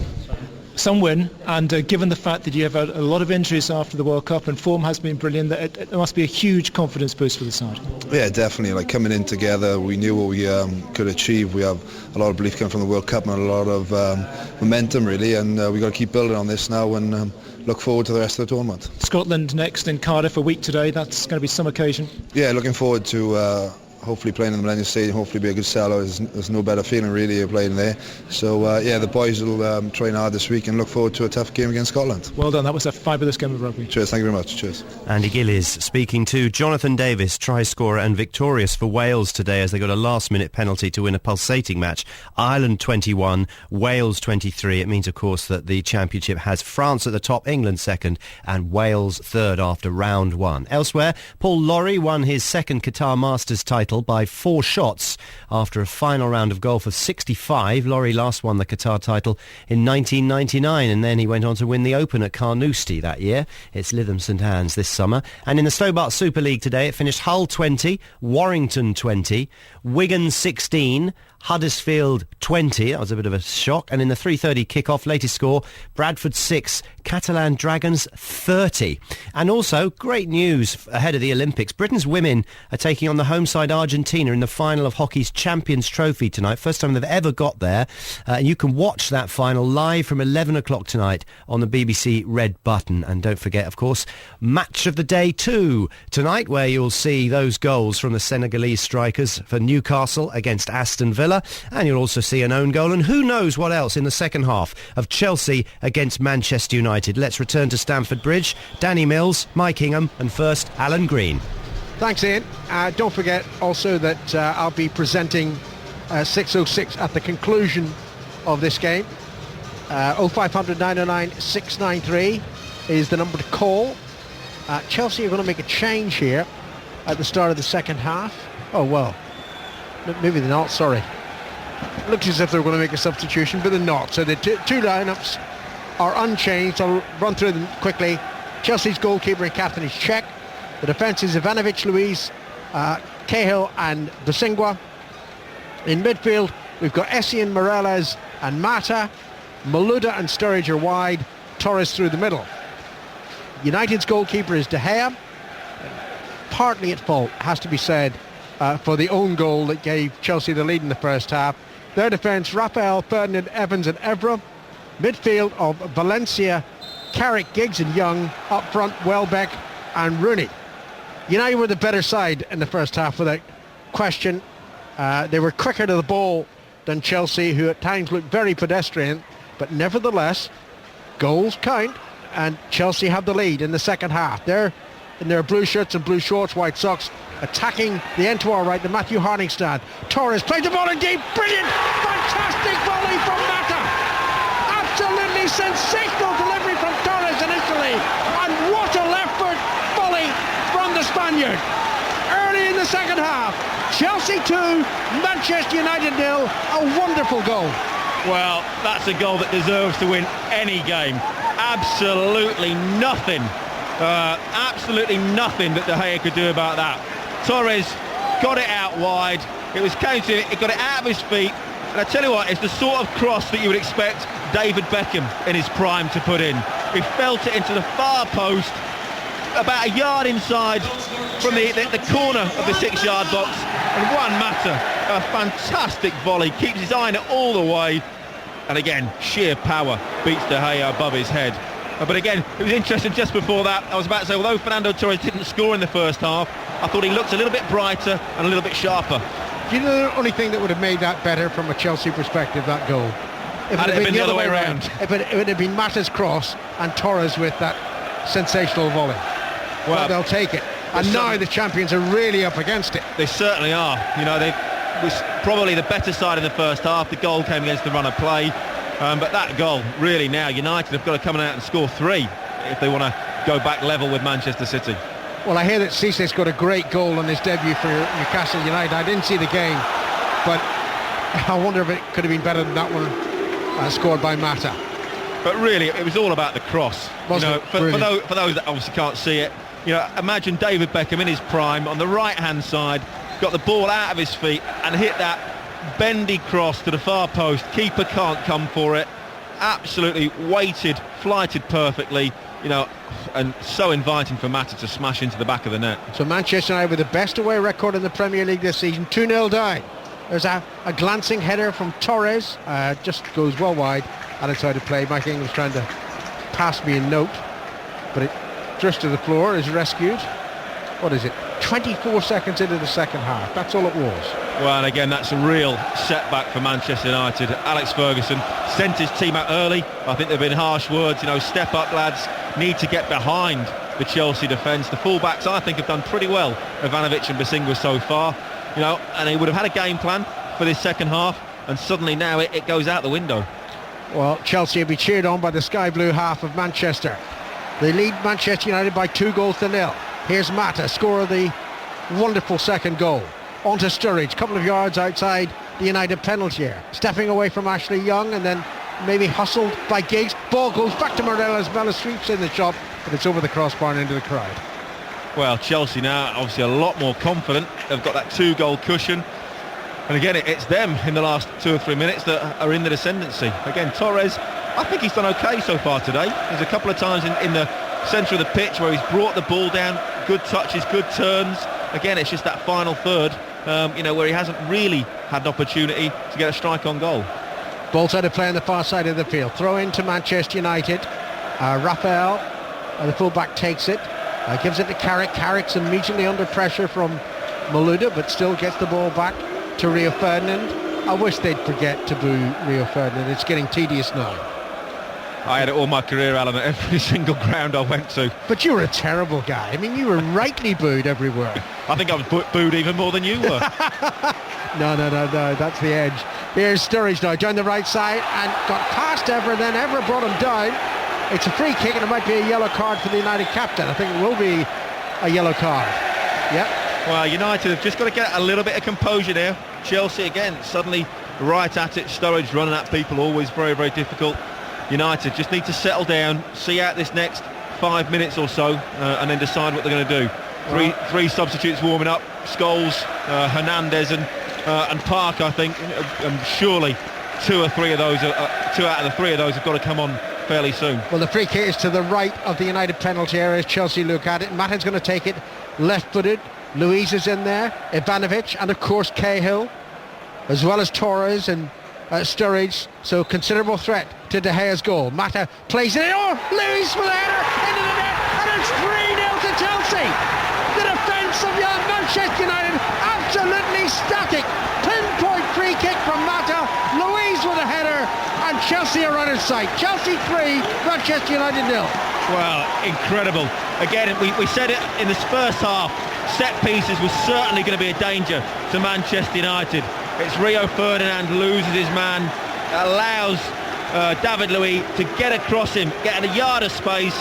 C: Some win, and given the fact that you have had a lot of injuries after the World Cup and form has been brilliant, it must be a huge confidence boost for the side.
S: Yeah, definitely. Coming in together, we knew what we could achieve. We have a lot of belief coming from the World Cup and a lot of momentum, really, and we've got to keep building on this now and look forward to the rest of the tournament.
C: Scotland next in Cardiff a week today. That's going to be some occasion.
S: Yeah, looking forward to hopefully playing in the Millennium Stadium, hopefully be a good sellout. There's no better feeling really of playing there. So the boys will train hard this week and look forward to a tough game against Scotland.
C: Well done, that was a fabulous game of rugby.
S: Cheers, thank you very much. Cheers.
F: Andy Gillies speaking to Jonathan Davis, try scorer and victorious for Wales today as they got a last-minute penalty to win a pulsating match. Ireland 21, Wales 23. It means, of course, that the championship has France at the top, England second, and Wales third after round one. Elsewhere, Paul Lawrie won his second Qatar Masters title title by 4 shots after a final round of golf of 65. Laurie last won the Qatar title in 1999, and then he went on to win the Open at Carnoustie that year. It's Lytham St Anne's this summer. And in the Stobart Super League today, it finished Hull 20, Warrington 20, Wigan 16, Huddersfield 20, that was a bit of a shock, and in the 3:30 kick-off, latest score, Bradford 6, Catalan Dragons 30. And also, great news ahead of the Olympics. Britain's women are taking on the home side Argentina in the final of hockey's Champions Trophy tonight. First time they've ever got there. And you can watch that final live from 11 o'clock tonight on the BBC Red Button. And don't forget, of course, Match of the Day 2 tonight, where you'll see those goals from the Senegalese strikers for Newcastle against Aston Villa. And you'll also see an own goal, and who knows what else in the second half of Chelsea against Manchester United. Let's return to Stamford Bridge. Danny Mills, Mike Ingham, and first Alan Green.
A: Thanks, Ian. Don't forget also that I'll be presenting 606 at the conclusion of this game. 0500 909 693 is the number to call. Chelsea are going to make a change here at the start of the second half. Oh, well, maybe they're not, sorry. Looks as if they're going to make a substitution, but they're not. So the two lineups are unchanged. I'll run through them quickly. Chelsea's goalkeeper and captain is Cech. The defence is Ivanovic, Luiz, Cahill and Bosingwa. In midfield, we've got Essien, Morales and Mata. Malouda and Sturridge are wide. Torres through the middle. United's goalkeeper is De Gea. Partly at fault, has to be said, for the own goal that gave Chelsea the lead in the first half. Their defence, Raphael, Ferdinand, Evans and Evra. Midfield of Valencia, Carrick, Giggs and Young. Up front, Welbeck and Rooney. United were the better side in the first half without question. They were quicker to the ball than Chelsea, who at times looked very pedestrian. But nevertheless, goals count, and Chelsea have the lead in the second half. They're in their blue shirts and blue shorts, white socks, attacking the end to our right, the Matthew Harding stand. Torres plays the ball in deep. Brilliant! Fantastic volley from Mata! Absolutely sensational delivery from Torres initially. And what a left-foot volley from the Spaniard. Early in the second half, Chelsea 2, Manchester United 0. A wonderful goal.
B: Well, that's a goal that deserves to win any game. Absolutely nothing that De Gea could do about that. Torres got it out wide. It was counting. It got it out of his feet. And I tell you what, it's the sort of cross that you would expect David Beckham in his prime to put in. He felt it into the far post, about a yard inside from the corner of the 6-yard box. And Juan Mata, a fantastic volley, keeps his eye on it all the way. And again, sheer power beats De Gea above his head. But again, it was interesting just before that. I was about to say, although Fernando Torres didn't score in the first half, I thought he looked a little bit brighter and a little bit sharper.
A: Do you know the only thing that would have made that better from a Chelsea perspective, that goal?
B: If it had been the other way around.
A: If it would have been Mata's cross and Torres with that sensational volley. Well, they'll take it. And now the champions are really up against it.
B: They certainly are. You know, they was probably the better side in the first half. The goal came against the run of play. But that goal, really now, United have got to come out and score 3 if they want to go back level with Manchester City.
A: Well, I hear that Cissé's got a great goal on his debut for Newcastle United. I didn't see the game, but I wonder if it could have been better than that one scored by Mata.
B: But really, it was all about the cross. For those that obviously can't see it, you know, imagine David Beckham in his prime on the right-hand side, got the ball out of his feet and hit that bendy cross to the far post. Keeper can't come for it. Absolutely weighted, flighted perfectly, you know, and so inviting for Mata to smash into the back of the net.
A: So Manchester United with the best away record in the Premier League this season, 2-0 down. There's a glancing header from Torres, just goes well wide and outside of play. Mike Ingham's trying to pass me a note, but it just to the floor, is rescued. What is it? 24 seconds into the second half. That's all it was.
B: Well, and again, that's a real setback for Manchester United. Alex Ferguson sent his team out early. I think there have been harsh words, you know, step up lads, need to get behind the Chelsea defence. The fullbacks, I think, have done pretty well, Ivanovic and Bosingwa so far, you know, and he would have had a game plan for this second half, and suddenly now it goes out the window.
A: Well, Chelsea will be cheered on by the sky blue half of Manchester. They lead Manchester United by 2-0. Here's Mata, scorer of the wonderful second goal. onto Sturridge, a couple of yards outside the United penalty area. Stepping away from Ashley Young and then maybe hustled by Giggs. Ball goes back to Morelos. Bella sweeps in the shot, but it's over the crossbar and into the crowd.
B: Well, Chelsea now obviously a lot more confident. They've got that 2-goal cushion. And again, it's them in the last 2 or 3 minutes that are in the ascendancy. Again, Torres, I think he's done okay so far today. There's a couple of times in the centre of the pitch where he's brought the ball down, good touches, good turns. Again, it's just that final third, where he hasn't really had an opportunity to get a strike on goal.
A: Ball's out of play on the far side of the field. Throw into Manchester United. Raphael, the fullback, takes it. Gives it to Carrick. Carrick's immediately under pressure from Malouda, but still gets the ball back to Rio Ferdinand. I wish they'd forget to boo Rio Ferdinand. It's getting tedious now.
B: I had it all my career, Alan, at every single ground I went to.
A: But you were a terrible guy. I mean, you were rightly booed everywhere.
B: I think I was booed even more than you were.
A: No, that's the edge. Here's Sturridge now down the right side and got past Ever, then Ever brought him down. It's a free kick and it might be a yellow card for the United captain. I think it will be a yellow card. Yep.
B: Well, United have just got to get a little bit of composure now. Chelsea again suddenly right at it. Sturridge running at people, always very, very difficult. United just need to settle down, see out this next 5 minutes or so, and then decide what they're going to do. Three substitutes warming up: Scholes, Hernandez, and Park. I think, surely two out of the three of those have got to come on fairly soon.
A: Well, the free kick is to the right of the United penalty area as Chelsea look at it. Matten's going to take it left-footed. Luiz is in there, Ivanovic, and of course Cahill, as well as Torres and Sturridge. So considerable threat to De Gea's goal. Mata plays it in. Oh, Luiz with a header into the net, and it's 3-0 to Chelsea. The defence of young Manchester United absolutely static. Pinpoint free kick from Mata. Luiz with a header, and Chelsea are on his side. Chelsea 3, Manchester United 0.
B: Well, incredible. Again, we said it in this first half. Set pieces was certainly going to be a danger to Manchester United. It's Rio Ferdinand loses his man, allows David Luiz to get across him, get a yard of space.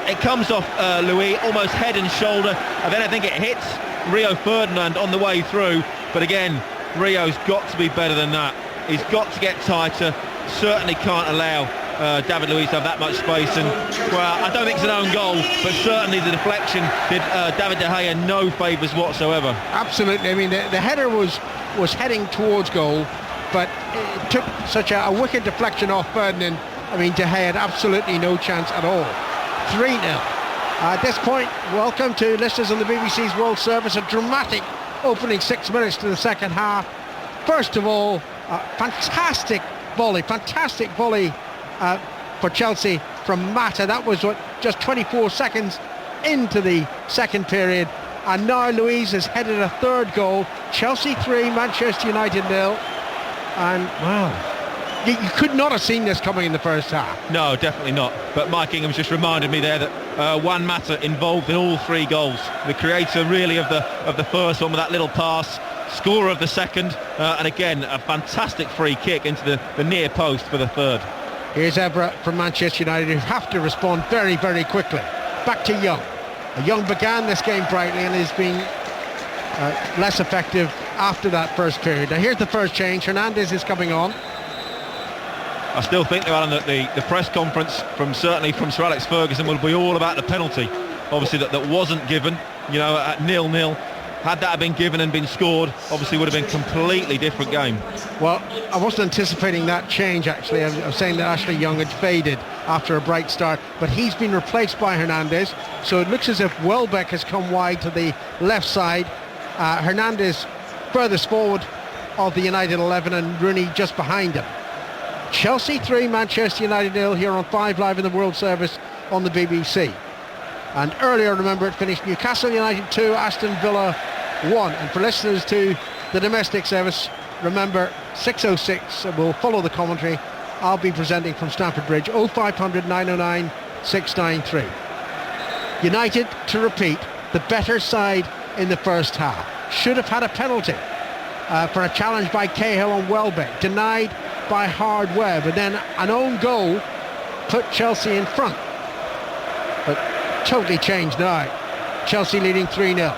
B: It comes off Luiz almost head and shoulder, and then I think it hits Rio Ferdinand on the way through. But again, Rio's got to be better than that. He's got to get tighter. Certainly can't allow David Luiz to have that much space. And well, I don't think it's an own goal, but certainly the deflection did David De Gea no favours whatsoever.
A: Absolutely. I mean, the header was heading towards goal, but it took such a wicked deflection off Ferdinand. I mean, De Gea had absolutely no chance at all. 3-0. At this point, welcome to listeners on the BBC's World Service. A dramatic opening 6 minutes to the second half. First of all, fantastic volley for Chelsea from Mata. That was just 24 seconds into the second period, and now Luiz has headed a third goal. Chelsea 3, Manchester United 0, and wow, you could not have seen this coming in the first half.
B: No, definitely not. But Mike Ingham's just reminded me there that Juan Mata involved in all 3 goals. The creator really of the first one with that little pass, scorer of the second, and again a fantastic free kick into the near post for the third.
A: Here's Evra from Manchester United, who have to respond very, very quickly. Back to Young. Young began this game brightly and has been less effective after that first period. Now here's the first change. Hernandez is coming on.
B: I still think, Alan, that the press conference certainly from Sir Alex Ferguson will be all about the penalty. Obviously that wasn't given, at 0-0. Had that been given and been scored, obviously would have been a completely different game.
A: Well, I wasn't anticipating that change, actually. I was saying that Ashley Young had faded after a bright start, but he's been replaced by Hernandez, so it looks as if Welbeck has come wide to the left side. Hernandez furthest forward of the United 11, and Rooney just behind him. Chelsea 3, Manchester United 0 here on 5 Live in the World Service on the BBC. And earlier, remember, it finished Newcastle United 2, Aston Villa 1. And for listeners to the domestic service, remember 6:06 will follow the commentary. I'll be presenting from Stamford Bridge. 0500 909 693. United, to repeat, the better side in the first half. Should have had a penalty for a challenge by Cahill on Welbeck, denied by Hard-Webb, and then an own goal put Chelsea in front. But totally changed now. Chelsea leading 3-0.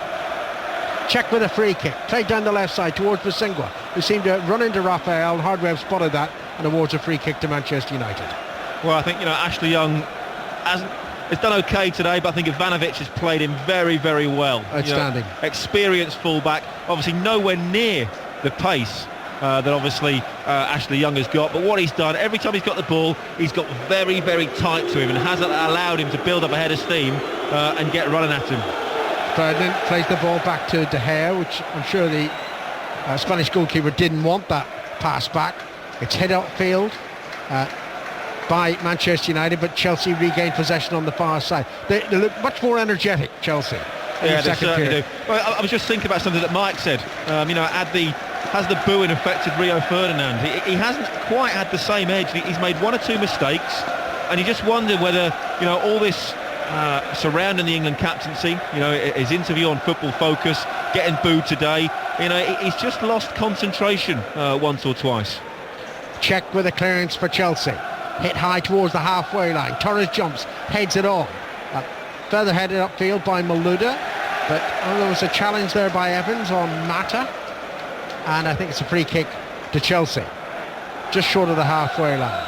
A: Check with a free kick, played down the left side towards Bosingwa, who seemed to run into Raphael. Hardware spotted that and awards a free kick to Manchester United.
B: Well, I think, Ashley Young has done okay today, but I think Ivanovic has played him very, very well.
A: Outstanding.
B: Experienced fullback, obviously nowhere near the pace that obviously Ashley Young has got, but what he's done, every time he's got the ball, he's got very, very tight to him and has allowed him to build up a head of steam and get running at him.
A: Ferdinand plays the ball back to De Gea, which I'm sure the Spanish goalkeeper didn't want that pass back. It's hit upfield by Manchester United, but Chelsea regained possession on the far side. They look much more energetic, Chelsea.
B: Yeah, they certainly do. Well, I was just thinking about something that Mike said. Has the booing affected Rio Ferdinand? He hasn't quite had the same edge. He's made one or two mistakes, and you just wonder whether all this surrounding the England captaincy, his interview on Football Focus, getting booed today, he's just lost concentration once or twice.
A: Check with a clearance for Chelsea. Hit high towards the halfway line. Torres jumps, heads it on. Further headed upfield by Malouda, but there was a challenge there by Evans on Mata, and I think it's a free kick to Chelsea, just short of the halfway line.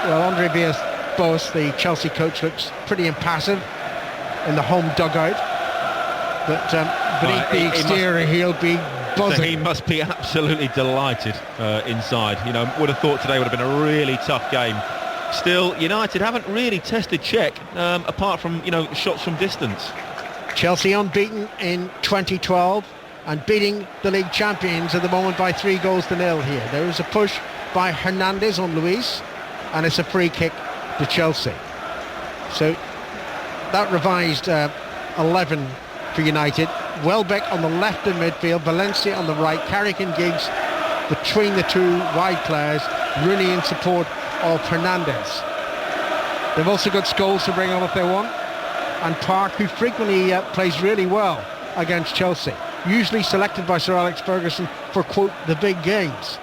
A: Well, Andre Villas-Boas, the Chelsea coach, looks pretty impassive in the home dugout, but beneath the exterior he'll be buzzing.
B: So he must be absolutely delighted inside. Would have thought today would have been a really tough game. Still, United haven't really tested Czech, apart from, shots from distance.
A: Chelsea unbeaten in 2012 and beating the league champions at the moment by 3-0 here. There is a push by Hernandez on Luis, and it's a free kick to Chelsea. So that revised 11 for United. Welbeck on the left in midfield, Valencia on the right, Carrick and Giggs between the two wide players, Rooney in support of Hernandez. They've also got Scholes to bring on if they want, and Park, who frequently plays really well against Chelsea, usually selected by Sir Alex Ferguson for, quote, the big games,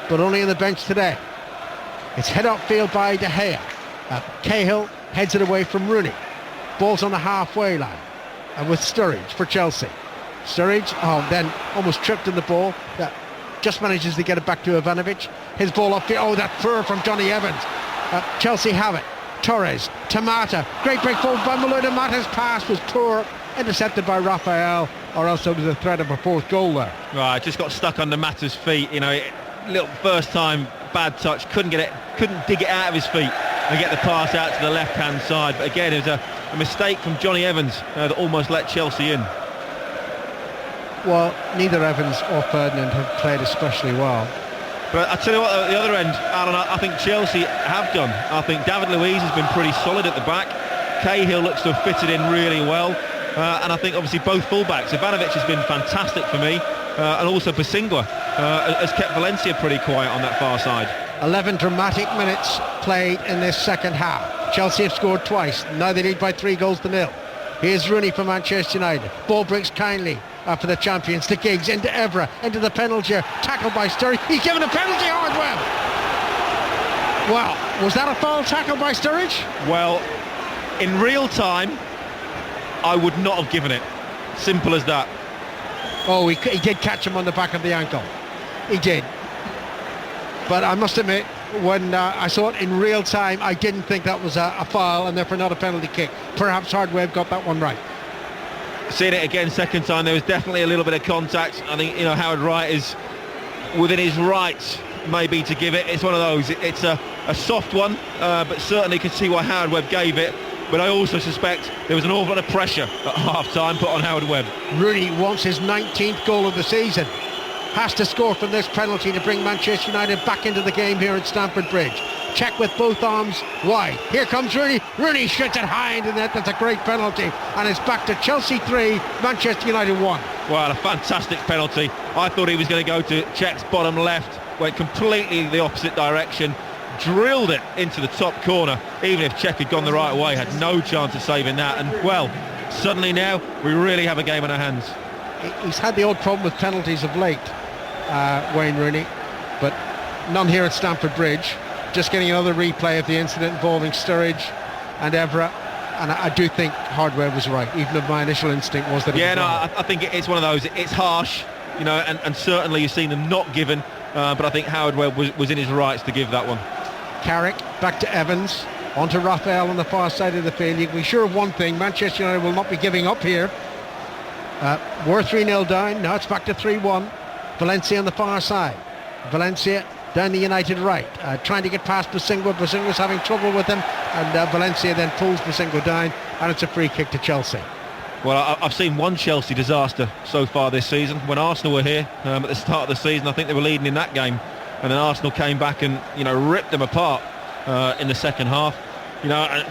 A: but only on the bench today. It's head upfield by De Gea. Cahill heads it away from Rooney. Ball's on the halfway line with Sturridge for Chelsea. Sturridge, then almost tripped in the ball. Just manages to get it back to Ivanovic. His ball upfield. That fur from Johnny Evans. Chelsea have it. Torres to Mata. Great break forward by Malouda. Mata's pass was poor, intercepted by Raphael, or else there was a threat of a fourth goal there.
B: Right, just got stuck under Mata's feet. Little first time bad touch. Couldn't dig it out of his feet and get the pass out to the left hand side. But again, it was a mistake from Johnny Evans that almost let Chelsea in.
A: Well, neither Evans or Ferdinand have played especially well.
B: But I tell you what, at the other end, Alan, I think Chelsea have done. I think David Luiz has been pretty solid at the back. Cahill looks to have fitted in really well. And I think obviously both fullbacks. Ivanovic has been fantastic for me. And also Bosingwa has kept Valencia pretty quiet on that far side. 11
A: dramatic minutes played in this second half. Chelsea have scored twice. Now they lead by 3-0. Here's Rooney for Manchester United. Ball breaks kindly for the champions to Giggs, into Evra, into the penalty area, tackled by Sturridge. He's given a penalty, Hardwell. Well, was that a foul tackle by Sturridge?
B: Well, in real time, I would not have given it. Simple as that.
A: Oh, he did catch him on the back of the ankle. He did. But I must admit, when I saw it in real time, I didn't think that was a foul and therefore not a penalty kick. Perhaps Hardware got that one right.
B: Seeing it again second time, there was definitely a little bit of contact. I think Howard Wright is within his rights maybe to give it. It's one of those, it's a soft one, but certainly can see why Howard Webb gave it. But I also suspect there was an awful lot of pressure at half-time put on Howard Webb.
A: Rooney wants his 19th goal of the season. Has to score from this penalty to bring Manchester United back into the game here at Stamford Bridge. Check with both arms wide. Here comes Rooney. Rooney shoots it high into the net. That's a great penalty. And it's back to Chelsea 3, Manchester United 1.
B: Well, a fantastic penalty. I thought he was going to go to Czech's bottom left. Went completely the opposite direction. Drilled it into the top corner. Even if Czech had gone the right way, had no chance of saving that. And, well, suddenly now we really have a game on our hands.
A: He's had the odd problem with penalties of late, Wayne Rooney, but none here at Stamford Bridge. Just getting another replay of the incident involving Sturridge and Evra. And I do think Hardware was right, even if my initial instinct was that.
B: I think it's one of those. It's harsh, and certainly you've seen them not given. But I think Hardware was in his rights to give that one.
A: Carrick back to Evans, onto Raphael on the far side of the field. You can be sure of one thing: Manchester United will not be giving up here. We're 3-0 down. Now it's back to 3-1. Valencia on the far side. Valencia down the United right, trying to get past Bosingwa. Bosingwa's having trouble with him, and Valencia then pulls Bosingwa down, and it's a free kick to Chelsea.
B: Well, I've seen one Chelsea disaster so far this season. When Arsenal were here at the start of the season, I think they were leading in that game, and then Arsenal came back and ripped them apart in the second half.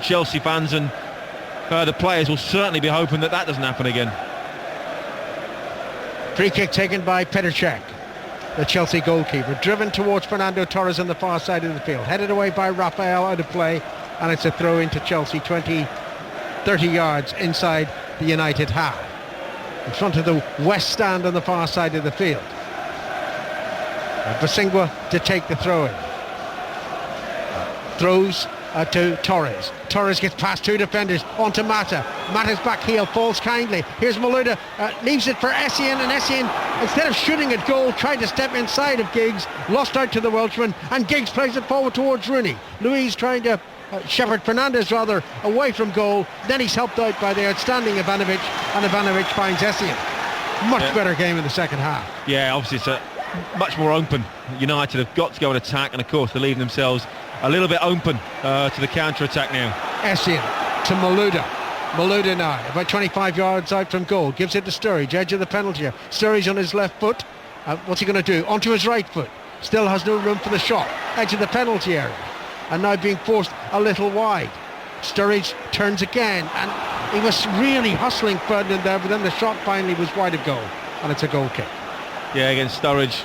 B: Chelsea fans and the players will certainly be hoping that doesn't happen again.
A: Free kick taken by Petr Cech, the Chelsea goalkeeper, driven towards Fernando Torres on the far side of the field, headed away by Raphael, out of play, and it's a throw into Chelsea, 20-30 yards inside the United half, in front of the west stand on the far side of the field. Bosingwa to take the throw in. Throws to Torres. Torres gets past two defenders onto Mata. Mata's back heel falls kindly. Here's Malouda, leaves it for Essien, and Essien, instead of shooting at goal, tried to step inside of Giggs, lost out to the Welshman, and Giggs plays it forward towards Rooney. Luiz trying to Shepard Fernandez rather away from goal. Then he's helped out by the outstanding Ivanovic, and Ivanovic finds Essien. Much better game in the second half.
B: Yeah, obviously it's a much more open. United have got to go and attack, and of course they're leaving themselves a little bit open to the counter-attack now.
A: Essien to Malouda. Malouda now, about 25 yards out from goal, gives it to Sturridge, edge of the penalty area. Sturridge on his left foot. What's he going to do? Onto his right foot. Still has no room for the shot. Edge of the penalty area. And now being forced a little wide. Sturridge turns again, and he was really hustling Ferdinand there, but then the shot finally was wide of goal, and it's a goal kick.
B: Yeah, against Sturridge,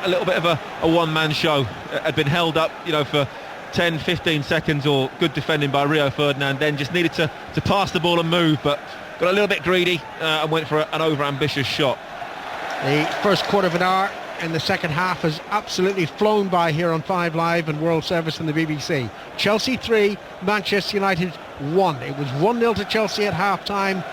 B: a little bit of a one-man show. Had been held up, for 10-15 seconds, or good defending by Rio Ferdinand, then just needed to pass the ball and move, but got a little bit greedy and went for an over-ambitious shot.
A: The first quarter of an hour in the second half has absolutely flown by here on 5 Live and World Service and the BBC. Chelsea 3, Manchester United 1. It was 1-0 to Chelsea at half-time,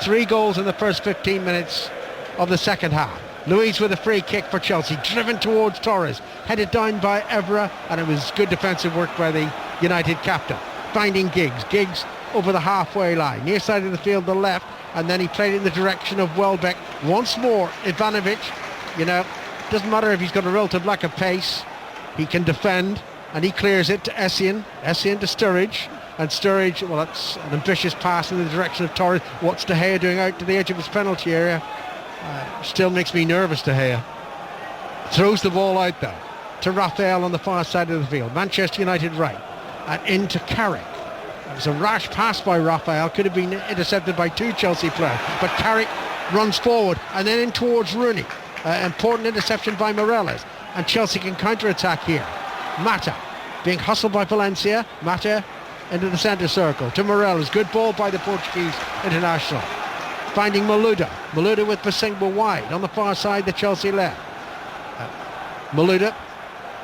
A: 3 goals in the first 15 minutes of the second half. Luiz with a free kick for Chelsea, driven towards Torres, headed down by Evra, and it was good defensive work by the United captain, finding Giggs. Giggs over the halfway line, near side of the field, the left, and then he played in the direction of Welbeck. Once more, Ivanovic, doesn't matter if he's got a relative lack of pace, he can defend, and he clears it to Essien. Essien to Sturridge, and Sturridge, well, that's an ambitious pass in the direction of Torres. What's De Gea doing out to the edge of his penalty area? Still makes me nervous, De Gea. Throws the ball out though to Raphael on the far side of the field. Manchester United right, and into Carrick. It was a rash pass by Raphael, could have been intercepted by 2 Chelsea players, but Carrick runs forward and then in towards Rooney. Important interception by Morelos, and Chelsea can counter-attack here. Mata being hustled by Valencia. Mata into the centre circle to Morelos. Good ball by the Portuguese international. Finding Malouda. Malouda with Bosingwa wide on the far side, the Chelsea left. Malouda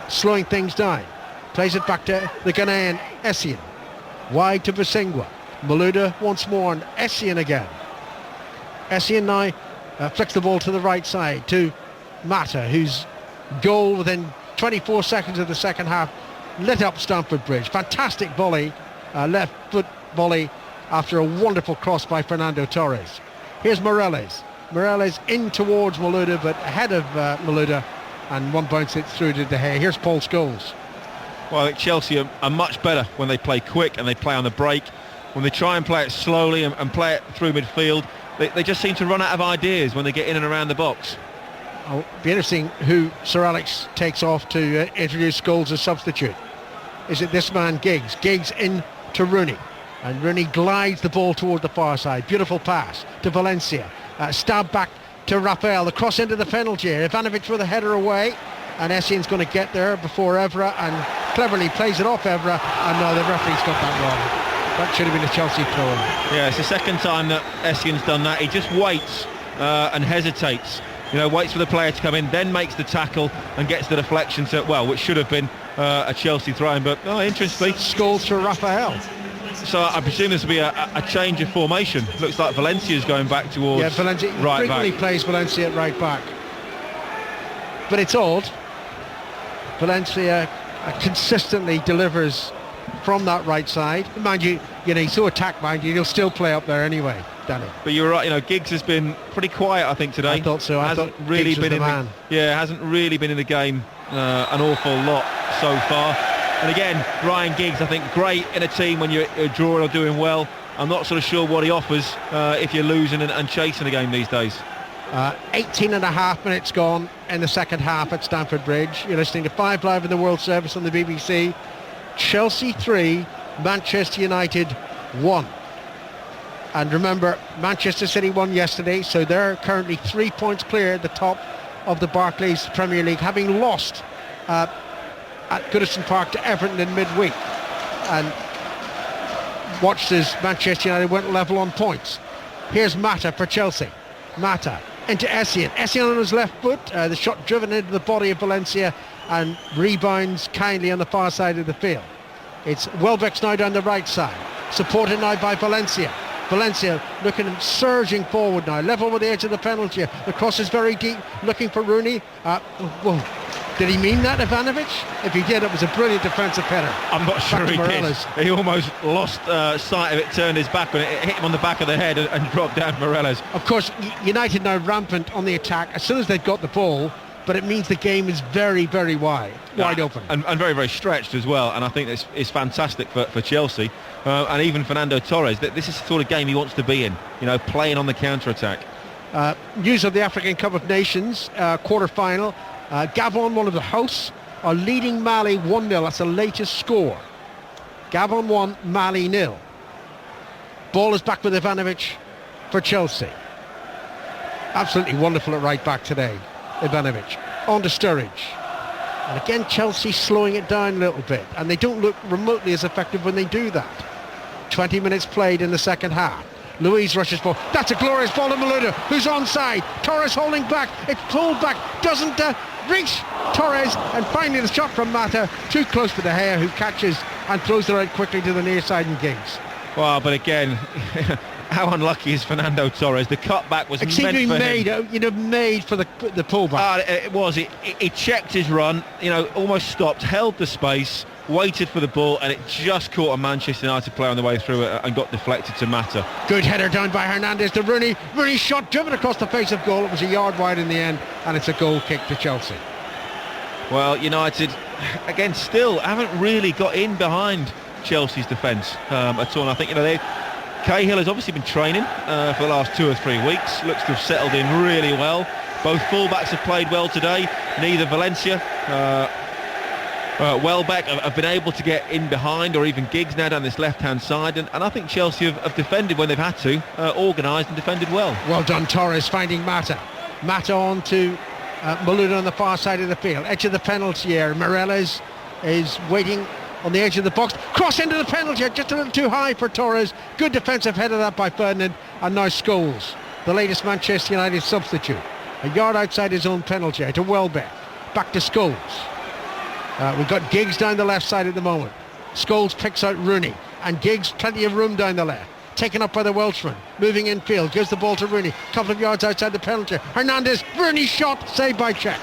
A: slowing things down. Plays it back to the Ghanaian Essien. Wide to Bosingwa. Malouda once more, and Essien again. Essien now flicks the ball to the right side to Mata, whose goal within 24 seconds of the second half lit up Stamford Bridge. Fantastic volley, left foot volley after a wonderful cross by Fernando Torres. Here's Morelos. Morelos in towards Malouda, but ahead of Malouda, and one bounce it through to De Gea. Here's Paul Scholes.
B: Well, I think Chelsea are much better when they play quick and they play on the break. When they try and play it slowly and play it through midfield, they just seem to run out of ideas when they get in and around the box.
A: It'll be interesting who Sir Alex takes off to introduce Scholes as substitute. Is it this man Giggs? Giggs in to Rooney, and Rooney glides the ball toward the far side. Beautiful pass to Valencia. Stab back to Raphael. The cross into the penalty area. Ivanovic with a header away, and Essien's going to get there before Evra, and cleverly plays it off Evra, and no, the referee's got that wrong. That should have been a Chelsea throw-in.
B: Yeah, it's the second time that Essien's done that. He just waits and hesitates. Waits for the player to come in, then makes the tackle and gets the deflection to, which should have been a Chelsea throw-in. But interestingly,
A: Scholes for Raphael.
B: So I presume this will be a change of formation. Looks like Valencia's going back towards
A: Valencia
B: right
A: frequently
B: back.
A: plays Valencia at right back. But it's odd. Valencia consistently delivers from that right side. Mind you, he's so attack-minded, he'll still play up there anyway, Danny.
B: But you're right, Giggs has been pretty quiet, I think, today.
A: I thought so. I thought
B: really
A: Giggs was
B: been
A: the man.
B: hasn't really been in the game an awful lot so far. And again, Ryan Giggs, I think, great in a team when you're drawing or doing well. I'm not sort of sure what he offers if you're losing and chasing a game these days.
A: 18 and a half minutes gone in the second half at Stamford Bridge. You're listening to 5 Live in the World Service on the BBC. Chelsea 3, Manchester United 1. And remember, Manchester City won yesterday, so they're currently 3 points clear at the top of the Barclays Premier League, having lost at Goodison Park to Everton in midweek. And watched as Manchester United went level on points. Here's Mata for Chelsea. Mata into Essien. Essien on his left foot. The shot driven into the body of Valencia and rebounds kindly on the far side of the field. It's Welbeck's now down the right side. Supported now by Valencia. Valencia looking and surging forward now. Level with the edge of the penalty. The cross is very deep. Looking for Rooney. Whoa. Did he mean that, Ivanovic? If he did, it was a brilliant defensive header.
B: I'm not sure he did. He almost lost sight of it, turned his back on it. It hit him on the back of the head and dropped down Morelos.
A: Of course, United now rampant on the attack as soon as they've got the ball, but it means the game is very, very wide open.
B: And very, very stretched as well. And I think this is fantastic for Chelsea. And even Fernando Torres, this is the sort of game he wants to be in, playing on the counter-attack.
A: News of the African Cup of Nations quarter-final. Gabon, one of the hosts, are leading Mali 1-0. That's the latest score. Gabon 1, Mali 0. Ball is back with Ivanovic for Chelsea. Absolutely wonderful at right back today, Ivanovic. On to Sturridge. And again, Chelsea slowing it down a little bit. And they don't look remotely as effective when they do that. 20 minutes played in the second half. Luiz rushes for. That's a glorious ball to Malouda, who's onside. Torres holding back. It's pulled back. Doesn't reach Torres. And finally the shot from Mata. Too close for De Gea, who catches and throws it out quickly to the near side and Giggs.
B: Well, but again, how unlucky is Fernando Torres? The cutback was
A: it seemed to be made for the pullback.
B: It was. He checked his run. Almost stopped, held the space, waited for the ball, and it just caught a Manchester United player on the way through it and got deflected to Mata.
A: Good header down by Hernandez to Rooney. Rooney shot driven across the face of goal. It was a yard wide in the end, and it's a goal kick to Chelsea.
B: Well, United, again, still haven't really got in behind Chelsea's defence at all. And I think, Cahill has obviously been training for the last 2 or 3 weeks. Looks to have settled in really well. Both fullbacks have played well today. Neither Valencia, Welbeck have been able to get in behind, or even Giggs now down this left-hand side. And I think Chelsea have defended when they've had to, organised and defended well.
A: Well done, Torres finding Mata. Mata on to Malouda on the far side of the field. Edge of the penalty area. Morelos is waiting on the edge of the box. Cross into the penalty area, just a little too high for Torres. Good defensive header that by Ferdinand. And now Scholes, the latest Manchester United substitute. A yard outside his own penalty area to Welbeck. Back to Scholes. We've got Giggs down the left side at the moment. Scholes picks out Rooney. And Giggs, plenty of room down the left. Taken up by the Welshman. Moving infield. Gives the ball to Rooney. Couple of yards outside the penalty. Hernandez. Rooney shot. Saved by Cech.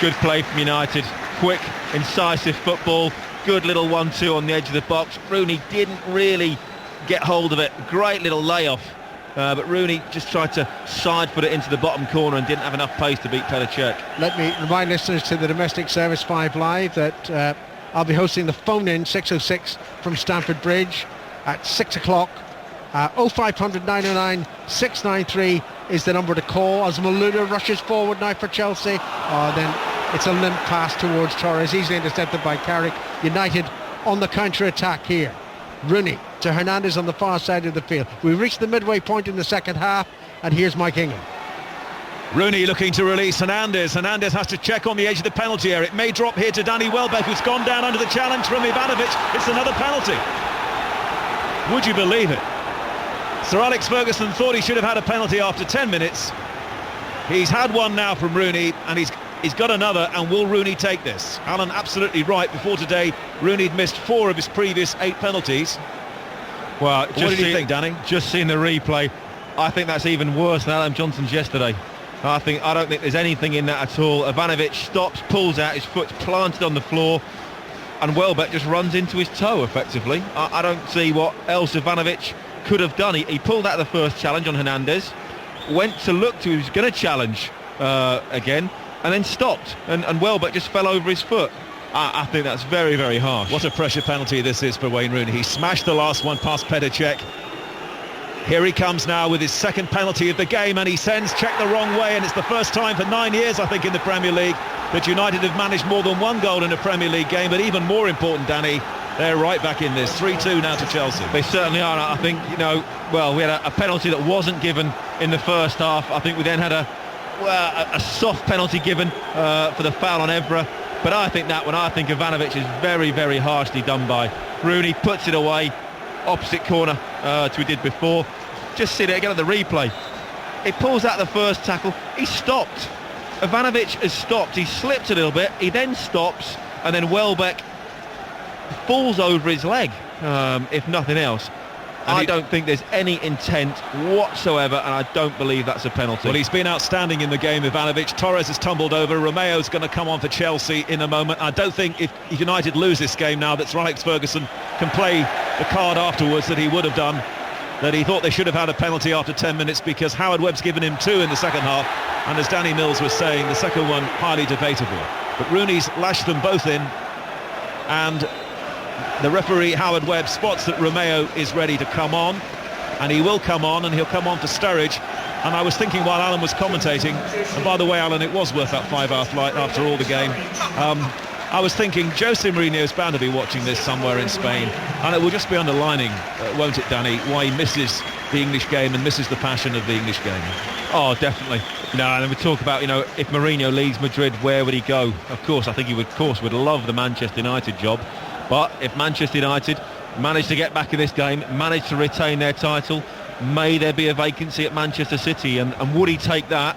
B: Good play from United. Quick, incisive football. Good little 1-2 on the edge of the box. Rooney didn't really get hold of it. Great little layoff. But Rooney just tried to side foot it into the bottom corner and didn't have enough pace to beat Petr Cech.
A: Let me remind listeners to the domestic service 5 Live that I'll be hosting the phone-in 606 from Stamford Bridge at 6 o'clock. 0500 909 693 is the number to call as Malouda rushes forward now for Chelsea. Then it's a limp pass towards Torres, easily intercepted by Carrick. United on the counter-attack here. Rooney to Hernandez on the far side of the field. We've reached the midway point in the second half, and here's Mike Ingham.
E: Rooney looking to release Hernandez. Hernandez has to check on the edge of the penalty area. It may drop here to Danny Welbeck, who's gone down under the challenge from Ivanovic. It's another penalty. Would you believe it? Sir Alex Ferguson thought he should have had a penalty after 10 minutes. He's had one now from Rooney, and he's He's got another, and will Rooney take this? Alan, absolutely right. Before today, Rooney had missed 4 of his previous 8 penalties.
B: Well,
E: what did you think, Danny?
B: Just seeing the replay, I think that's even worse than Adam Johnson's yesterday. I don't think there's anything in that at all. Ivanovic stops, pulls out, his foot's planted on the floor, and Welbeck just runs into his toe, effectively. I don't see what else Ivanovic could have done. He pulled out the first challenge on Hernandez, went to look to who's going to challenge again, and then stopped, and Welbeck just fell over his foot. I think that's very, very harsh.
E: What a pressure penalty this is for Wayne Rooney. He smashed the last one past Petr Cech. Here he comes now with his second penalty of the game, and he sends Cech the wrong way, and it's the first time for 9 years, I think, in the Premier League that United have managed more than 1 goal in a Premier League game. But even more important, Danny, they're right back in this. 3-2 now to Chelsea.
B: They certainly are. I think, we had a penalty that wasn't given in the first half. I think we then had a soft penalty given for the foul on Evra. But I think Ivanovic is very, very harshly done by. Rooney puts it away, opposite corner to he did before. Just see it again at the replay. He pulls out the first tackle. He stopped. Ivanovic has stopped. He slipped a little bit. He then stops, and then Welbeck falls over his leg, if nothing else. I don't think there's any intent whatsoever, and I don't believe that's a penalty.
E: Well, he's been outstanding in the game, Ivanovic. Torres has tumbled over. Romeo's going to come on for Chelsea in a moment. I don't think if United lose this game now, that Sir Alex Ferguson can play the card afterwards that he would have done, that he thought they should have had a penalty after 10 minutes, because Howard Webb's given him 2 in the second half, and as Danny Mills was saying, the second one highly debatable. But Rooney's lashed them both in, and the referee Howard Webb spots that Romeo is ready to come on, and he will come on, and he'll come on for Sturridge. And I was thinking while Alan was commentating, and by the way, Alan, it was worth that 5-hour flight after all the game. I was thinking Jose Mourinho is bound to be watching this somewhere in Spain, and it will just be underlining, won't it, Danny, why he misses the English game and misses the passion of the English game.
B: Oh, definitely. And then we talk about, if Mourinho leaves Madrid, where would he go? Of course, I think he would love the Manchester United job. But if Manchester United manage to get back in this game, manage to retain their title, may there be a vacancy at Manchester City? And would he take that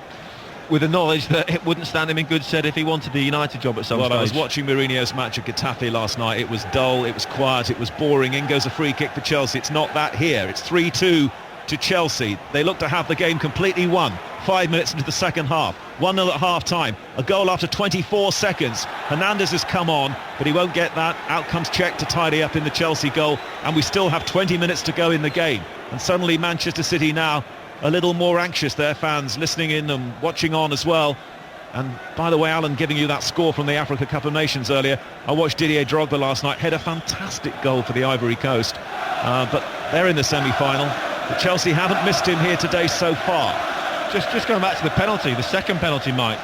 B: with the knowledge that it wouldn't stand him in good stead if he wanted the United job at some stage?
E: I was watching Mourinho's match at Getafe last night. It was dull, it was quiet, it was boring. In goes a free kick for Chelsea. It's not that here. It's 3-2 to Chelsea. They look to have the game completely won. 5 minutes into the second half, 1-0 at half-time, a goal after 24 seconds. Hernandez has come on, but he won't get that. Out comes Cech to tidy up in the Chelsea goal, and we still have 20 minutes to go in the game. And suddenly Manchester City now a little more anxious, their fans listening in and watching on as well. And by the way, Alan, giving you that score from the Africa Cup of Nations earlier, I watched Didier Drogba last night, had a fantastic goal for the Ivory Coast, but they're in the semi-final. But Chelsea haven't missed him here today so far.
B: Just going back to the penalty, the second penalty, Mike.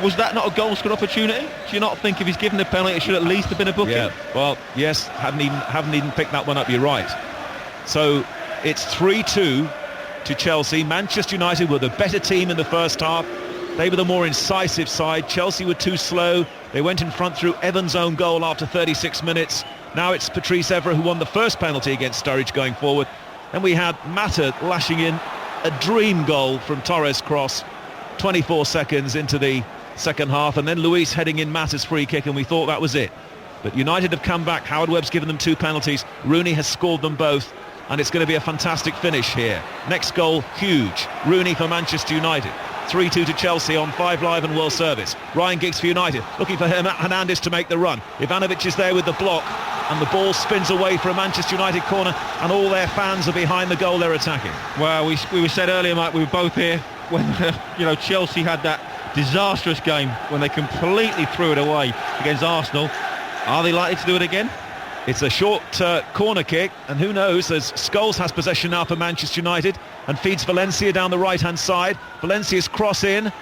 B: Was that not a goal-scored opportunity? Do you not think if he's given the penalty, it should at least have been a booking?
E: Yeah, well, yes, haven't even picked that one up, you're right. So it's 3-2 to Chelsea. Manchester United were the better team in the first half. They were the more incisive side. Chelsea were too slow. They went in front through Evans' own goal after 36 minutes. Now it's Patrice Evra who won the first penalty against Sturridge going forward. Then we had Mata lashing in a dream goal from Torres' cross 24 seconds into the second half, and then Luis heading in Mata's free kick, and we thought that was it. But United have come back. Howard Webb's given them 2 penalties. Rooney has scored them both, and it's going to be a fantastic finish here. Next goal, huge. Rooney for Manchester United. 3-2 to Chelsea on 5 Live and World Service. Ryan Giggs for United, looking for Hernandez to make the run. Ivanovic is there with the block, and the ball spins away for a Manchester United corner, and all their fans are behind the goal they're attacking.
B: Well, we said earlier, Mike, we were both here when Chelsea had that disastrous game when they completely threw it away against Arsenal. Are they likely to do it again?
E: It's a short corner kick, and who knows, as Scholes has possession now for Manchester United and feeds Valencia down the right-hand side. Valencia's cross in,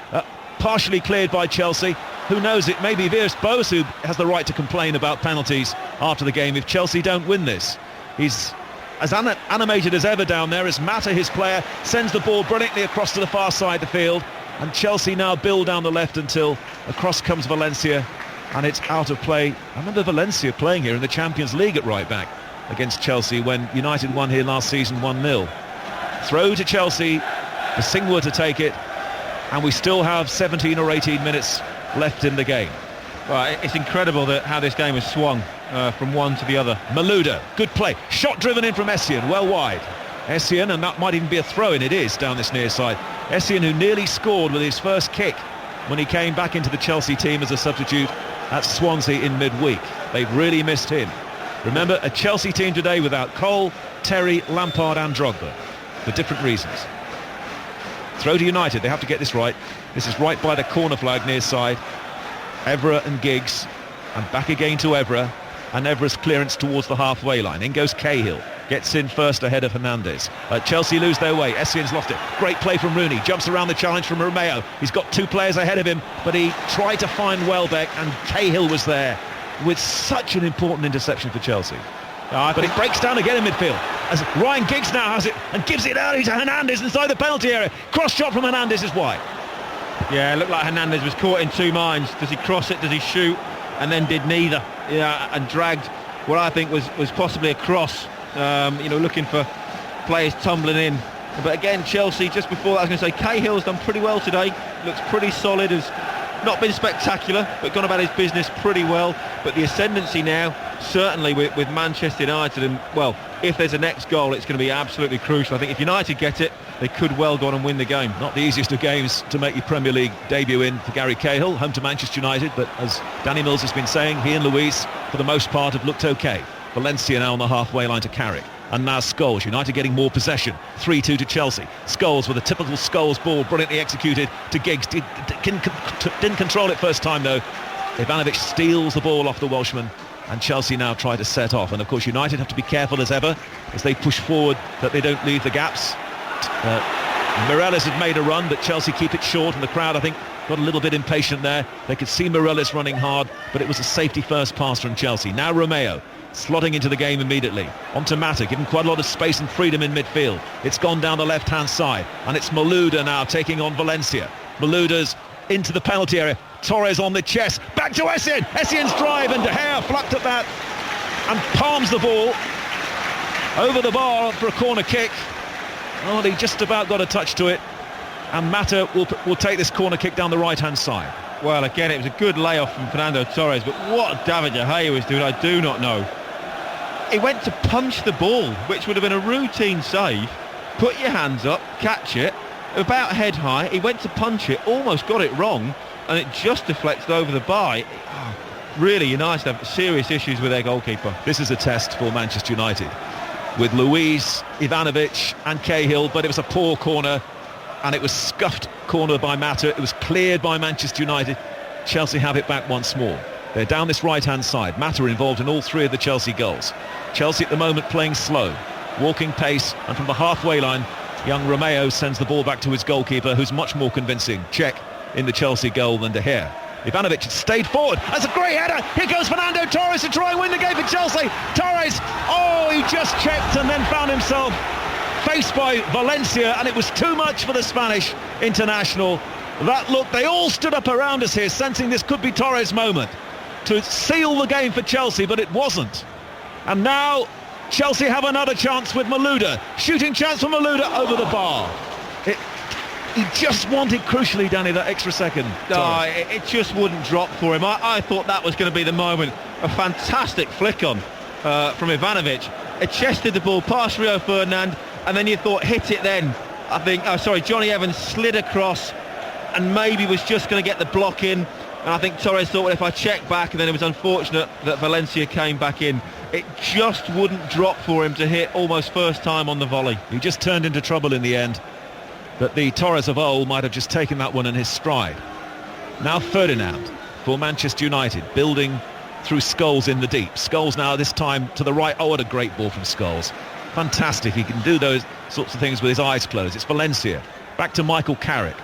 E: partially cleared by Chelsea. Who knows, it may be Villas-Boas who has the right to complain about penalties after the game if Chelsea don't win this. He's as animated as ever down there as Mata, his player, sends the ball brilliantly across to the far side of the field, and Chelsea now build down the left until across comes Valencia, and it's out of play. I remember Valencia playing here in the Champions League at right back against Chelsea when United won here last season 1-0. Throw to Chelsea for Singwa to take it, and we still have 17 or 18 minutes left in the game.
B: Well, it's incredible how this game has swung from one to the other.
E: Malouda, good play. Shot driven in from Essien, well wide. Essien, and that might even be a throw-in, it is, down this near side. Essien, who nearly scored with his first kick when he came back into the Chelsea team as a substitute at Swansea in midweek. They've really missed him. Remember, a Chelsea team today without Cole, Terry, Lampard and Drogba, for different reasons. Throw to United, they have to get this right. This is right by the corner flag near side. Evra and Giggs, and back again to Evra, and Evra's clearance towards the halfway line. In goes Cahill, gets in first ahead of Hernandez. Chelsea lose their way. Essien's lost it. Great play from Rooney, jumps around the challenge from Romeo. He's got two players ahead of him, but he tried to find Welbeck, and Cahill was there with such an important interception for Chelsea. But it breaks down again in midfield as Ryan Giggs now has it and gives it out to Hernandez inside the penalty area. Cross shot from Hernandez is wide.
B: Yeah, it looked like Hernandez was caught in two minds. Does he cross it? Does he shoot? And then did neither. And dragged what I think was possibly a cross. Looking for players tumbling in. But again, Chelsea, just before that, I was going to say, Cahill's done pretty well today. Looks pretty solid. Has not been spectacular, but gone about his business pretty well. But the ascendancy now, certainly with Manchester United, and well, if there's a next goal, it's going to be absolutely crucial. I think if United get it, they could well go on and win the game.
E: Not the easiest of games to make your Premier League debut in for Gary Cahill, home to Manchester United, but as Danny Mills has been saying, he and Luis, for the most part, have looked okay. Valencia now on the halfway line to Carrick. And now Scholes, United getting more possession. 3-2 to Chelsea. Scholes with a typical Scholes ball, brilliantly executed to Giggs. Didn't control it first time though. Ivanovic steals the ball off the Welshman, and Chelsea now try to set off. And of course United have to be careful as ever as they push forward that they don't leave the gaps. Morelos had made a run, but Chelsea keep it short, and the crowd, I think, got a little bit impatient there. They could see Morelos running hard, but it was a safety first pass from Chelsea. Now Romeo slotting into the game immediately. On to Mata, given quite a lot of space and freedom in midfield. It's gone down the left-hand side, and it's Malouda now taking on Valencia. Malouda's into the penalty area. Torres on the chest. Back to Essien. Essien's drive, and De Gea flucked at that and palms the ball over the bar for a corner kick. Oh, he just about got a touch to it, and Mata will take this corner kick down the right-hand side.
B: Well, again, it was a good layoff from Fernando Torres, but what David De Gea was doing, I do not know. He went to punch the ball, which would have been a routine save. Put your hands up, catch it, about head high. He went to punch it, almost got it wrong, and it just deflected over the bar. Really, United have serious issues with their goalkeeper.
E: This is a test for Manchester United, with Luis, Ivanovic and Cahill, but it was a poor corner, and it was scuffed corner by Mata. It was cleared by Manchester United. Chelsea have it back once more. They're down this right-hand side. Mata involved in all three of the Chelsea goals. Chelsea at the moment playing slow, walking pace, and from the halfway line, young Romeo sends the ball back to his goalkeeper, who's much more convincing. Check in the Chelsea goal than De Gea. Ivanovic had stayed forward. That's a great header. Here goes Fernando Torres to try and win the game for Chelsea. Torres, he just checked and then found himself faced by Valencia, and it was too much for the Spanish international. That look, they all stood up around us here, sensing this could be Torres' moment to seal the game for Chelsea, but it wasn't. And now Chelsea have another chance with Malouda. Shooting chance for Malouda over the bar. He just wanted, crucially, Danny, that extra second.
B: It just wouldn't drop for him. I thought that was going to be the moment. A fantastic flick on from Ivanovic. It chested the ball past Rio Ferdinand, and then you thought, hit it then. I think, Johnny Evans slid across and maybe was just going to get the block in. And I think Torres thought, well, if I check back, and then it was unfortunate that Valencia came back in. It just wouldn't drop for him to hit almost first time on the volley.
E: He just turned into trouble in the end. But the Torres of old might have just taken that one in his stride. Now Ferdinand for Manchester United, building through Scholes in the deep. Scholes now this time to the right. What a great ball from Scholes. Fantastic. He can do those sorts of things with his eyes closed. It's Valencia. Back to Michael Carrick.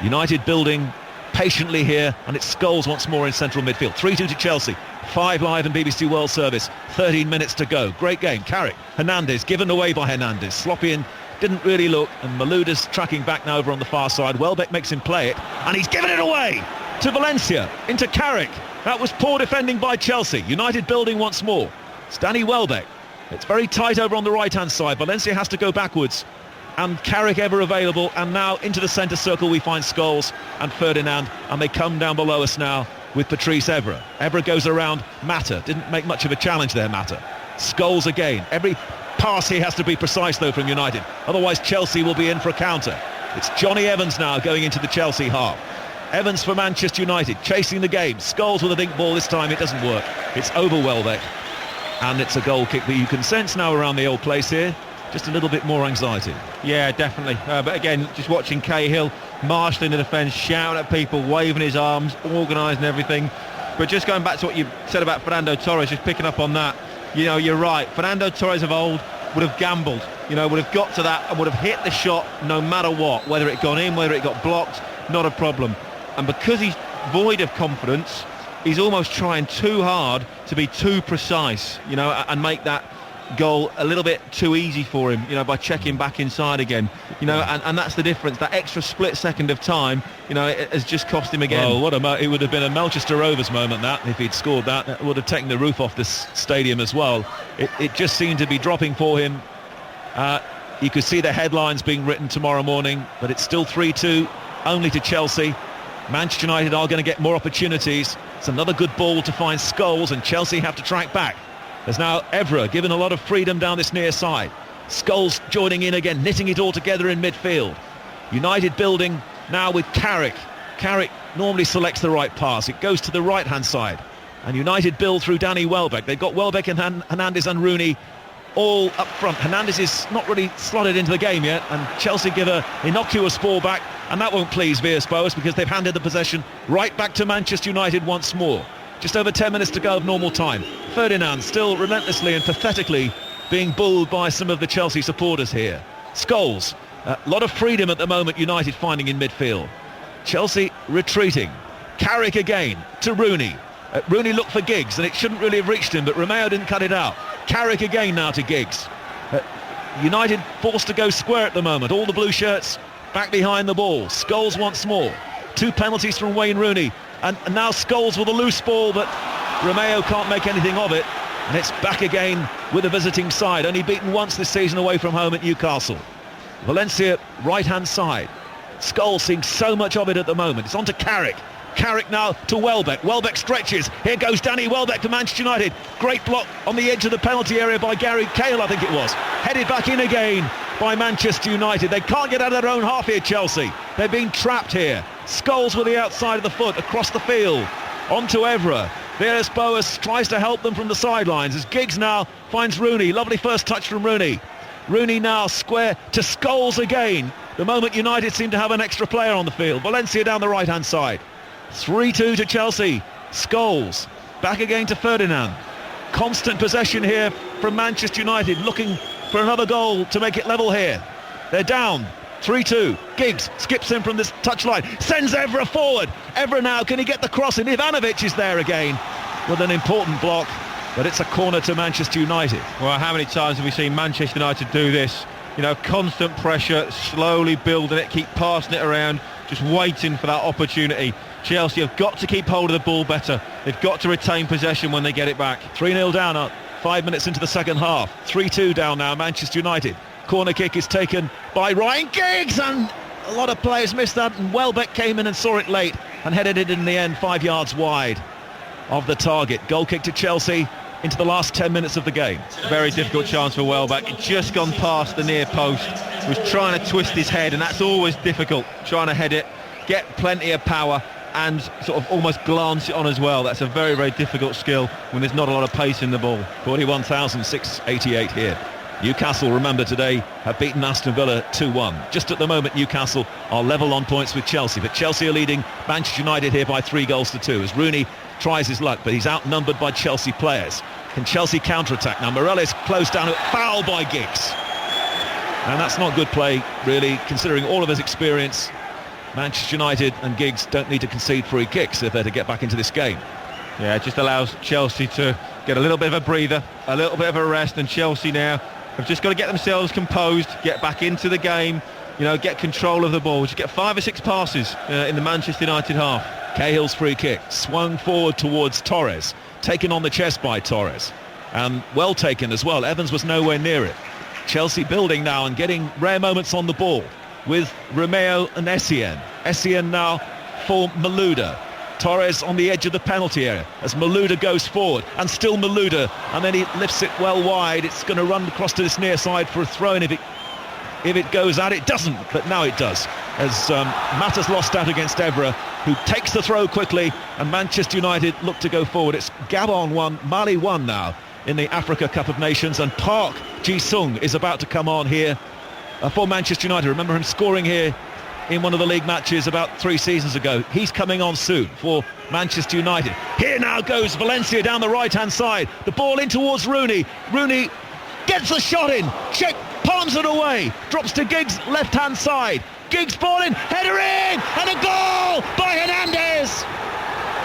E: United building patiently here, and it's Scholes once more in central midfield. 3-2 to Chelsea. 5 live and BBC World Service. 13 minutes to go. Great game. Carrick. Hernandez given away by Hernandez. Sloppy and didn't really look, and Malouda's tracking back now over on the far side. Welbeck makes him play it, and he's given it away to Valencia, into Carrick. That was poor defending by Chelsea. United building once more. It's Danny Welbeck. It's very tight over on the right-hand side. Valencia has to go backwards. and Carrick ever available, and now into the centre circle we find Scholes and Ferdinand, and they come down below us now with Patrice Evra. Evra goes around Mata, didn't make much of a challenge there, Mata. Scholes again. Every pass here has to be precise though from United, otherwise Chelsea will be in for a counter. It's Johnny Evans now going into the Chelsea half. Evans for Manchester United, chasing the game. Scholes with a dink ball this time, it doesn't work. It's over Welbeck, and it's a goal kick, but you can sense now around the old place here just a little bit more anxiety.
B: Yeah, definitely. But again, just watching Cahill marshalling the defence, shouting at people, waving his arms, organising everything. But just going back to what you said about Fernando Torres, just picking up on that, you know, you're right. Fernando Torres of old would have gambled, you know, would have got to that and would have hit the shot no matter what, whether it gone in, whether it got blocked, not a problem. And because he's void of confidence, he's almost trying too hard to be too precise, you know, and make that goal a little bit too easy for him, you know, by checking back inside again, you know, and that's the difference. That extra split second of time, you know, it has just cost him again.
E: Well, it would have been a Manchester Rovers moment, that, if he'd scored that. It would have taken the roof off this stadium as well. It just seemed to be dropping for him. You could see the headlines being written tomorrow morning, but it's still 3-2 only to Chelsea. Manchester United are going to get more opportunities. It's another good ball to find Scholes, and Chelsea have to track back. There's now Evra given a lot of freedom down this near side. Scholes joining in again, knitting it all together in midfield. United building now with Carrick. Carrick normally selects the right pass. It goes to the right-hand side. And United build through Danny Welbeck. They've got Welbeck and Hernandez and Rooney all up front. Hernandez is not really slotted into the game yet, and Chelsea give an innocuous ball back, and that won't please Villas-Boas because they've handed the possession right back to Manchester United once more. Just over 10 minutes to go of normal time. Ferdinand still relentlessly and pathetically being bulled by some of the Chelsea supporters here. Scholes, a lot of freedom at the moment United finding in midfield. Chelsea retreating. Carrick again to Rooney. Rooney looked for Giggs, and it shouldn't really have reached him, but Romeo didn't cut it out. Carrick again now to Giggs. United forced to go square at the moment. All the blue shirts back behind the ball. Scholes once more. 2 penalties from Wayne Rooney. And now Scholes with a loose ball, but Romeo can't make anything of it. And it's back again with the visiting side. Only beaten once this season away from home at Newcastle. Valencia, right-hand side. Scholes seeing so much of it at the moment. It's on to Carrick. Carrick now to Welbeck. Welbeck stretches. Here goes Danny Welbeck for Manchester United. Great block on the edge of the penalty area by Gary Cahill, I think it was. Headed back in again by Manchester United. They can't get out of their own half here, Chelsea. They're being trapped here. Scholes with the outside of the foot across the field. On to Evra. Villas-Boas tries to help them from the sidelines as Giggs now finds Rooney. Lovely first touch from Rooney. Rooney now square to Scholes again. The moment United seem to have an extra player on the field. Valencia down the right-hand side. 3-2 to Chelsea. Scholes back again to Ferdinand. Constant possession here from Manchester United, looking for another goal to make it level here. They're down 3-2. Giggs skips in from this touchline, sends Evra forward. Evra now, can he get the cross in? Ivanovic is there again with an important block, but it's a corner to Manchester United.
B: Well, how many times have we seen Manchester United do this? You know, constant pressure, slowly building it, keep passing it around, just waiting for that opportunity. Chelsea have got to keep hold of the ball better. They've got to retain possession when they get it back.
E: 3-0 down, 5 minutes into the second half. 3-2 down now, Manchester United. Corner kick is taken by Ryan Giggs, and a lot of players missed that, and Welbeck came in and saw it late and headed it in the end 5 yards wide of the target. Goal kick to Chelsea into the last 10 minutes of the game.
B: Very difficult chance for Welbeck. It just gone past the near post. Was trying to twist his head, and that's always difficult, trying to head it, get plenty of power and sort of almost glance it on as well. That's a very, very difficult skill when there's not a lot of pace in the ball.
E: 41,688 here. Newcastle, remember today, have beaten Aston Villa 2-1. Just at the moment, Newcastle are level on points with Chelsea, but Chelsea are leading Manchester United here by 3-2 as Rooney tries his luck, but he's outnumbered by Chelsea players. Can Chelsea counter-attack? Now Morales closed down, foul by Giggs. And that's not good play, really, considering all of his experience. Manchester United and Giggs don't need to concede free kicks if they're to get back into this game.
B: Yeah, it just allows Chelsea to get a little bit of a breather, a little bit of a rest, and Chelsea now have just got to get themselves composed, get back into the game, you know, get control of the ball. Just get 5 or 6 passes in the Manchester United half.
E: Cahill's free kick, swung forward towards Torres, taken on the chest by Torres. Well taken as well. Evans was nowhere near it. Chelsea building now and getting rare moments on the ball with Romeo and Essien. Essien now for Malouda. Torres on the edge of the penalty area as Malouda goes forward, and still Malouda, and then he lifts it well wide. It's going to run across to this near side for a throw-in if it goes out. It doesn't, but now it does, as Mata's lost out against Evra, who takes the throw quickly, and Manchester United look to go forward. It's Gabon 1, Mali 1 now in the Africa Cup of Nations, and Park Ji-sung is about to come on here for Manchester United. Remember him scoring here in one of the league matches about 3 seasons ago. He's coming on soon for Manchester United. Here now goes Valencia down the right-hand side. The ball in towards Rooney. Rooney gets the shot in. Check, palms it away. Drops to Giggs, left-hand side. Giggs ball in, header in, and a goal by Hernandez.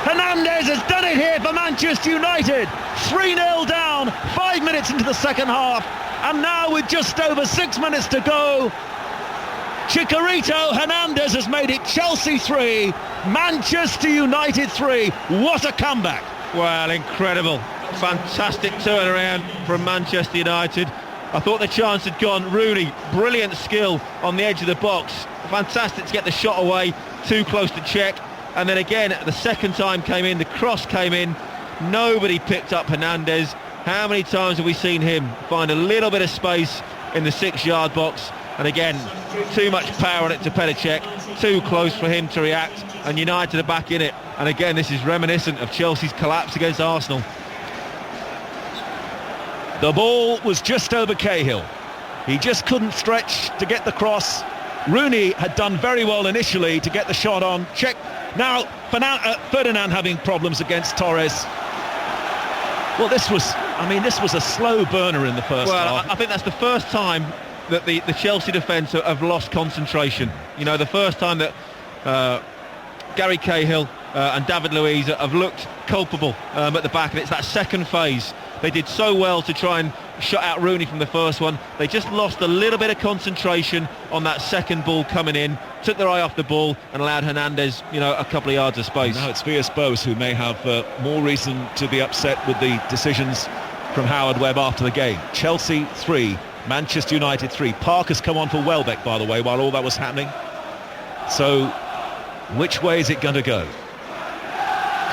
E: Hernandez has done it here for Manchester United. 3-0 down, 5 minutes into the second half. And now with just over 6 minutes to go, Chicharito Hernandez has made it Chelsea 3, Manchester United 3. What a comeback.
B: Well, incredible. Fantastic turnaround from Manchester United. I thought the chance had gone. Rooney, brilliant skill on the edge of the box. Fantastic to get the shot away, too close to check. And then again, the second time came in, the cross came in. Nobody picked up Hernandez. How many times have we seen him find a little bit of space in the 6-yard box? And again, too much power on it to Petr, too close for him to react, and United are back in it. And again, this is reminiscent of Chelsea's collapse against Arsenal.
E: The ball was just over Cahill. He just couldn't stretch to get the cross. Rooney had done very well initially to get the shot on. Check. Now Ferdinand having problems against Torres. Well, this was a slow burner in the first half.
B: I think that's the first time that the Chelsea defence have lost concentration. You know, the first time that Gary Cahill and David Luiz have looked culpable at the back, and it's that second phase. They did so well to try and shut out Rooney from the first one. They just lost a little bit of concentration on that second ball coming in, took their eye off the ball and allowed Hernandez, a couple of yards of space.
E: Now it's Villas-Boas who may have more reason to be upset with the decisions from Howard Webb after the game. Chelsea 3, Manchester United 3. Park has come on for Welbeck, by the way, while all that was happening. So which way is it going to go?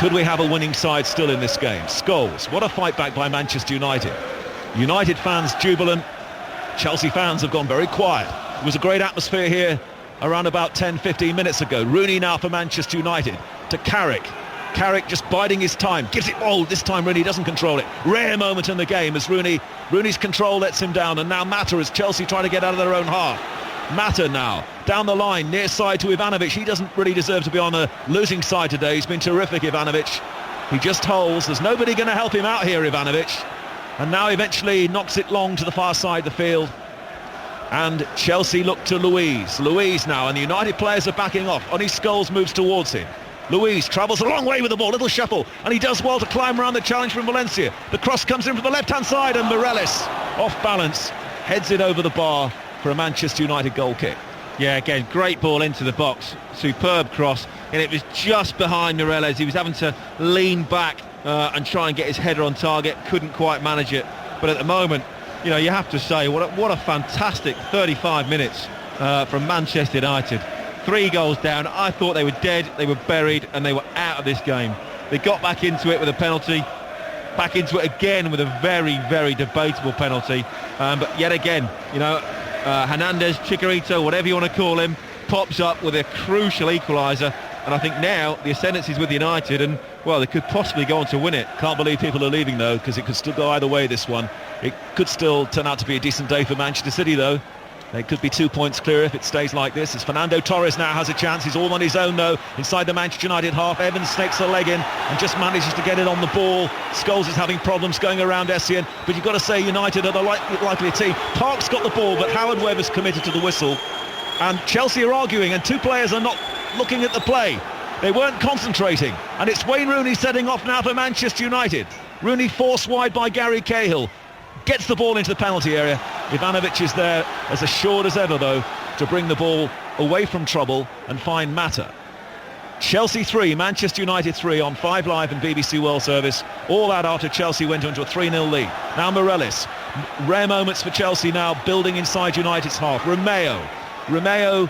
E: Could we have a winning side still in this game? Scholes, what a fight back by Manchester United. United fans jubilant. Chelsea fans have gone very quiet. It was a great atmosphere here around about 10-15 minutes ago. Rooney now for Manchester United to Carrick. Carrick just biding his time, gives it, this time Rooney doesn't control it. Rare moment in the game as Rooney's control lets him down, and now Mata as Chelsea trying to get out of their own half. Mata now down the line, near side to Ivanovic. He doesn't really deserve to be on the losing side today. He's been terrific, Ivanovic. He just holds. There's nobody going to help him out here, Ivanovic. And now eventually knocks it long to the far side of the field. And Chelsea look to Luiz. Luiz now, and the United players are backing off. Only Scholes moves towards him. Luiz travels a long way with the ball, little shuffle, and he does well to climb around the challenge from Valencia. The cross comes in from the left-hand side, and Morelos, off balance, heads it over the bar for a Manchester United goal kick.
B: Yeah, again, great ball into the box. Superb cross, and it was just behind Morelos. He was having to lean back and try and get his header on target. Couldn't quite manage it. But at the moment, you have to say, what a fantastic 35 minutes from Manchester United. 3 goals down. I thought they were dead, they were buried, and they were out of this game. They got back into it with a penalty, back into it again with a very, very debatable penalty. But yet again, Hernandez, Chicharito, whatever you want to call him, pops up with a crucial equaliser. And I think now the ascendancy is with United, and, well, they could possibly go on to win it.
E: Can't believe people are leaving, though, because it could still go either way, this one. It could still turn out to be a decent day for Manchester City, though. They could be 2 points clear if it stays like this, as Fernando Torres now has a chance. He's all on his own, though, inside the Manchester United half. Evans snakes a leg in and just manages to get it on the ball. Scholes is having problems going around Essien, but you've got to say United are the likely team. Park's got the ball, but Howard Webb is committed to the whistle. And Chelsea are arguing, and 2 players are not looking at the play. They weren't concentrating. And it's Wayne Rooney setting off now for Manchester United. Rooney forced wide by Gary Cahill. Gets the ball into the penalty area. Ivanovic is there as assured as ever, though, to bring the ball away from trouble and find Mata. Chelsea 3, Manchester United 3 on 5 Live and BBC World Service. All that after Chelsea went into a 3-0 lead. Now Morelos Rare moments for Chelsea now, building inside United's half. Romeo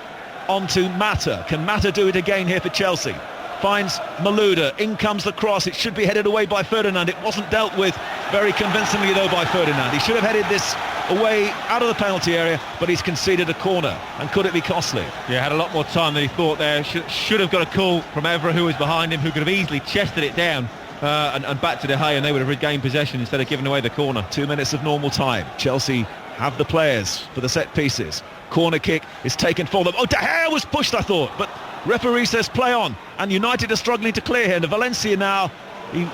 E: onto Mata. Can Mata do it again here for Chelsea? Finds Malouda. In comes the cross. It should be headed away by Ferdinand. It wasn't dealt with very convincingly though by Ferdinand. He should have headed this away out of the penalty area, but he's conceded a corner. And could it be costly?
B: Yeah, had a lot more time than he thought there. Should have got a call from Evra, who was behind him, who could have easily chested it down and back to De Gea, and they would have regained possession instead of giving away the corner.
E: 2 minutes of normal time. Chelsea have the players for the set pieces. Corner kick is taken for them. Oh, De Gea was pushed, I thought, but referee says play on, and United are struggling to clear here. And Valencia now, he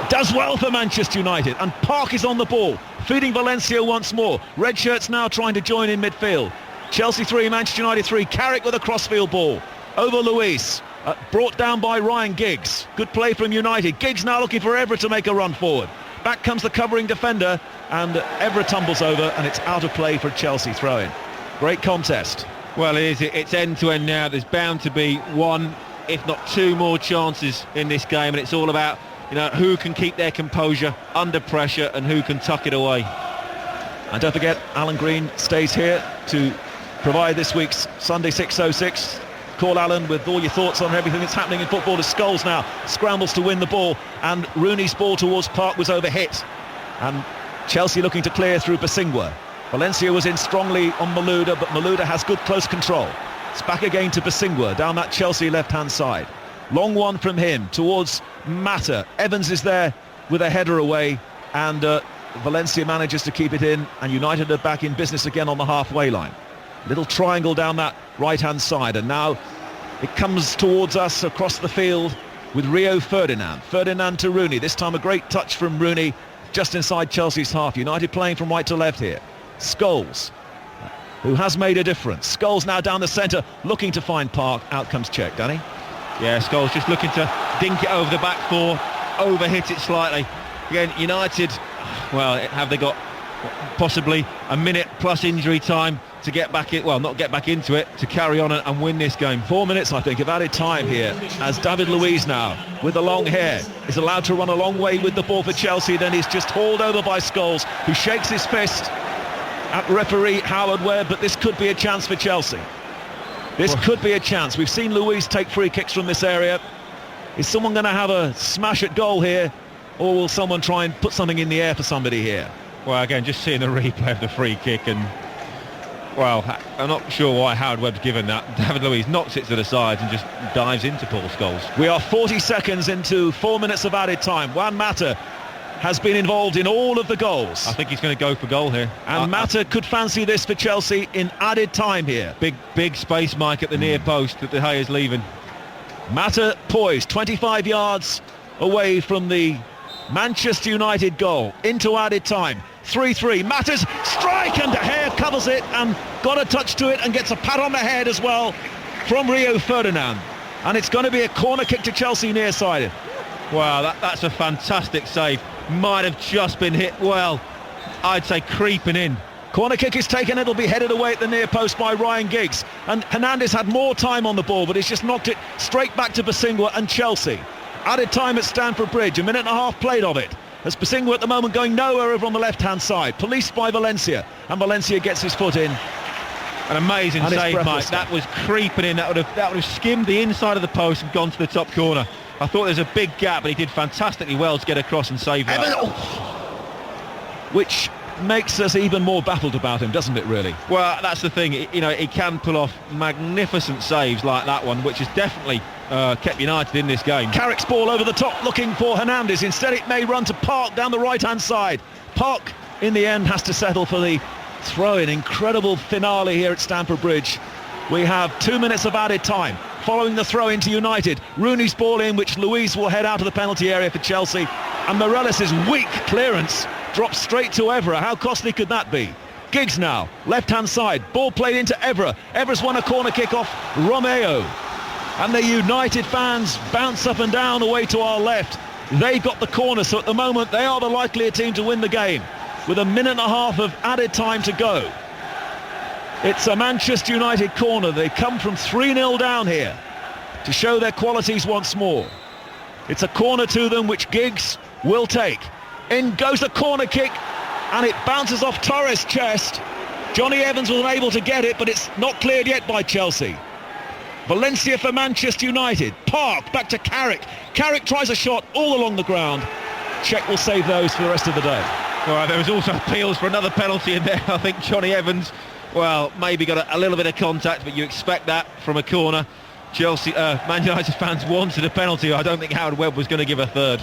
E: does well for Manchester United, and Park is on the ball, feeding Valencia once more. Red shirts now trying to join in midfield. Chelsea 3, Manchester United 3. Carrick with a crossfield ball over Luis, brought down by Ryan Giggs. Good play from United. Giggs now looking for Evra to make a run forward. Back comes the covering defender, and Evra tumbles over, and it's out of play for Chelsea throw-in. Great contest.
B: Well, it is. It's end-to-end now. There's bound to be one, if not two more chances in this game, and it's all about, who can keep their composure under pressure and who can tuck it away.
E: And don't forget, Alan Green stays here to provide this week's Sunday 606. Call Alan with all your thoughts on everything that's happening in football. As Scholes now scrambles to win the ball, and Rooney's ball towards Park was overhit. And Chelsea looking to clear through Basingwa. Valencia was in strongly on Malouda, but Malouda has good close control. It's back again to Basingwa down that Chelsea left-hand side. Long one from him towards Mata. Evans is there with a header away, and Valencia manages to keep it in, and United are back in business again on the halfway line. Little triangle down that right-hand side, and now it comes towards us across the field with Rio Ferdinand. Ferdinand to Rooney. This time a great touch from Rooney just inside Chelsea's half. United playing from right to left here. Scholes, who has made a difference. Scholes now down the centre, looking to find Park. Out comes Cech, Danny.
B: Yeah, Scholes just looking to dink it over the back four, overhit it slightly. Again, United, well, have they got possibly a minute plus injury time to get back in, well, not get back into it, to carry on and win this game.
E: 4 minutes, I think, of added time here, as David Luiz now, with the long hair, is allowed to run a long way with the ball for Chelsea. Then he's just hauled over by Scholes, who shakes his fist at referee Howard Webb, but this could be a chance for Chelsea. This could be a chance. We've seen Luiz take free kicks from this area. Is someone going to have a smash at goal here, or will someone try and put something in the air for somebody here?
B: Well, again, just seeing the replay of the free kick, and well, I'm not sure why Howard Webb's given that. David Luiz knocks it to the side and just dives into Paul Scholes.
E: We are 40 seconds into 4 minutes of added time. Juan Mata has been involved in all of the goals.
B: I think he's going to go for goal here.
E: And Mata could fancy this for Chelsea in added time here.
B: Big space, Mike, at the near post that De Gea is leaving.
E: Mata poised 25 yards away from the Manchester United goal into added time. 3-3. Mata's strike, and De Gea covers it and got a touch to it and gets a pat on the head as well from Rio Ferdinand. And it's going to be a corner kick to Chelsea near side.
B: Wow, that's a fantastic save. Might have just been hit, well, I'd say creeping in.
E: Corner kick is taken, it'll be headed away at the near post by Ryan Giggs. And Hernandez had more time on the ball, but he's just knocked it straight back to Basingwa and Chelsea. Added time at Stamford Bridge, a minute and a half played of it. As Basingwa at the moment going nowhere over on the left-hand side. Policed by Valencia, and Valencia gets his foot in.
B: An amazing save, Mike. That was creeping in. That would have skimmed the inside of the post and gone to the top corner. I thought there was a big gap, but he did fantastically well to get across and save that.
E: Which makes us even more baffled about him, doesn't it, really?
B: Well, that's the thing. He can pull off magnificent saves like that one, which has definitely kept United in this game.
E: Carrick's ball over the top, looking for Hernandez. Instead, it may run to Park down the right-hand side. Park, in the end, has to settle for the throw-in. Incredible finale here at Stamford Bridge. We have 2 minutes of added time. Following the throw into United, Rooney's ball in, which Luiz will head out of the penalty area for Chelsea, and Morelos' weak clearance drops straight to Evra. How costly could that be? Giggs now, left-hand side, ball played into Evra. Evra's won a corner kick off Romeo, and the United fans bounce up and down away to our left. They got the corner, so at the moment they are the likelier team to win the game, with a minute and a half of added time to go. It's a Manchester United corner. They come from 3-0 down here to show their qualities once more. It's a corner to them which Giggs will take. In goes the corner kick, and it bounces off Torres' chest. Johnny Evans was unable to get it, but it's not cleared yet by Chelsea. Valencia for Manchester United. Park back to Carrick. Carrick tries a shot all along the ground. Czech will save those for the rest of the day.
B: All right, there was also appeals for another penalty in there. I think Johnny Evans, well, maybe got a little bit of contact, but you expect that from a corner. Chelsea, Man United fans wanted a penalty. I don't think Howard Webb was going to give a third.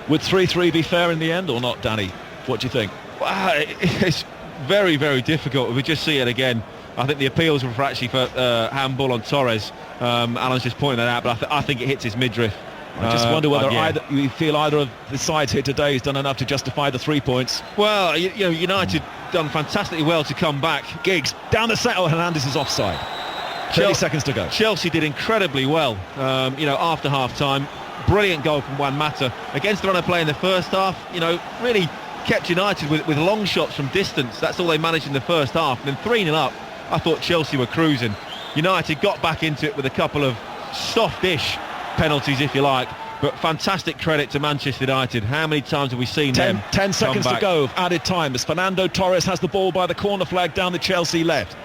E: Would 3-3 be fair in the end or not, Danny? What do you think?
B: Well, it's very, very difficult. We just see it again. I think the appeals were actually for handball on Torres. Alan's just pointing that out, but I think it hits his midriff.
E: I just wonder whether you feel either of the sides here today has done enough to justify the 3 points.
B: Well, United done fantastically well to come back.
E: Giggs down the set. Oh, Hernandez is offside. 30 seconds to go.
B: Chelsea did incredibly well, after half-time. Brilliant goal from Juan Mata. Against the run of play in the first half, really kept United with long shots from distance. That's all they managed in the first half. And then 3-0 up, I thought Chelsea were cruising. United got back into it with a couple of soft-ish penalties, if you like, but fantastic credit to Manchester United. How many times have we seen them
E: 10 seconds to go of added time as Fernando Torres has the ball by the corner flag down the Chelsea left.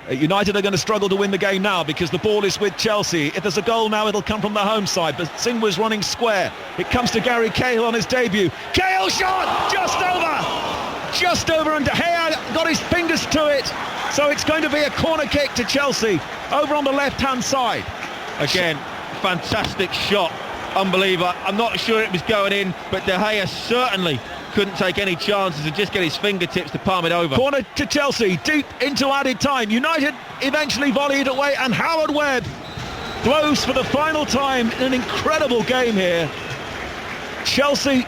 E: United are going to struggle to win the game now because the ball is with Chelsea. If there's a goal now, it'll come from the home side, but Singwa's running square. It comes to Gary Cahill on his debut. Cahill shot! Just over, and De Gea got his fingers to it, so it's going to be a corner kick to Chelsea over on the left-hand side.
B: Again, fantastic shot, unbelievable. I'm not sure it was going in, but De Gea certainly couldn't take any chances and just get his fingertips to palm it over.
E: Corner to Chelsea, deep into added time. United eventually volleyed away, and Howard Webb blows for the final time in an incredible game here. Chelsea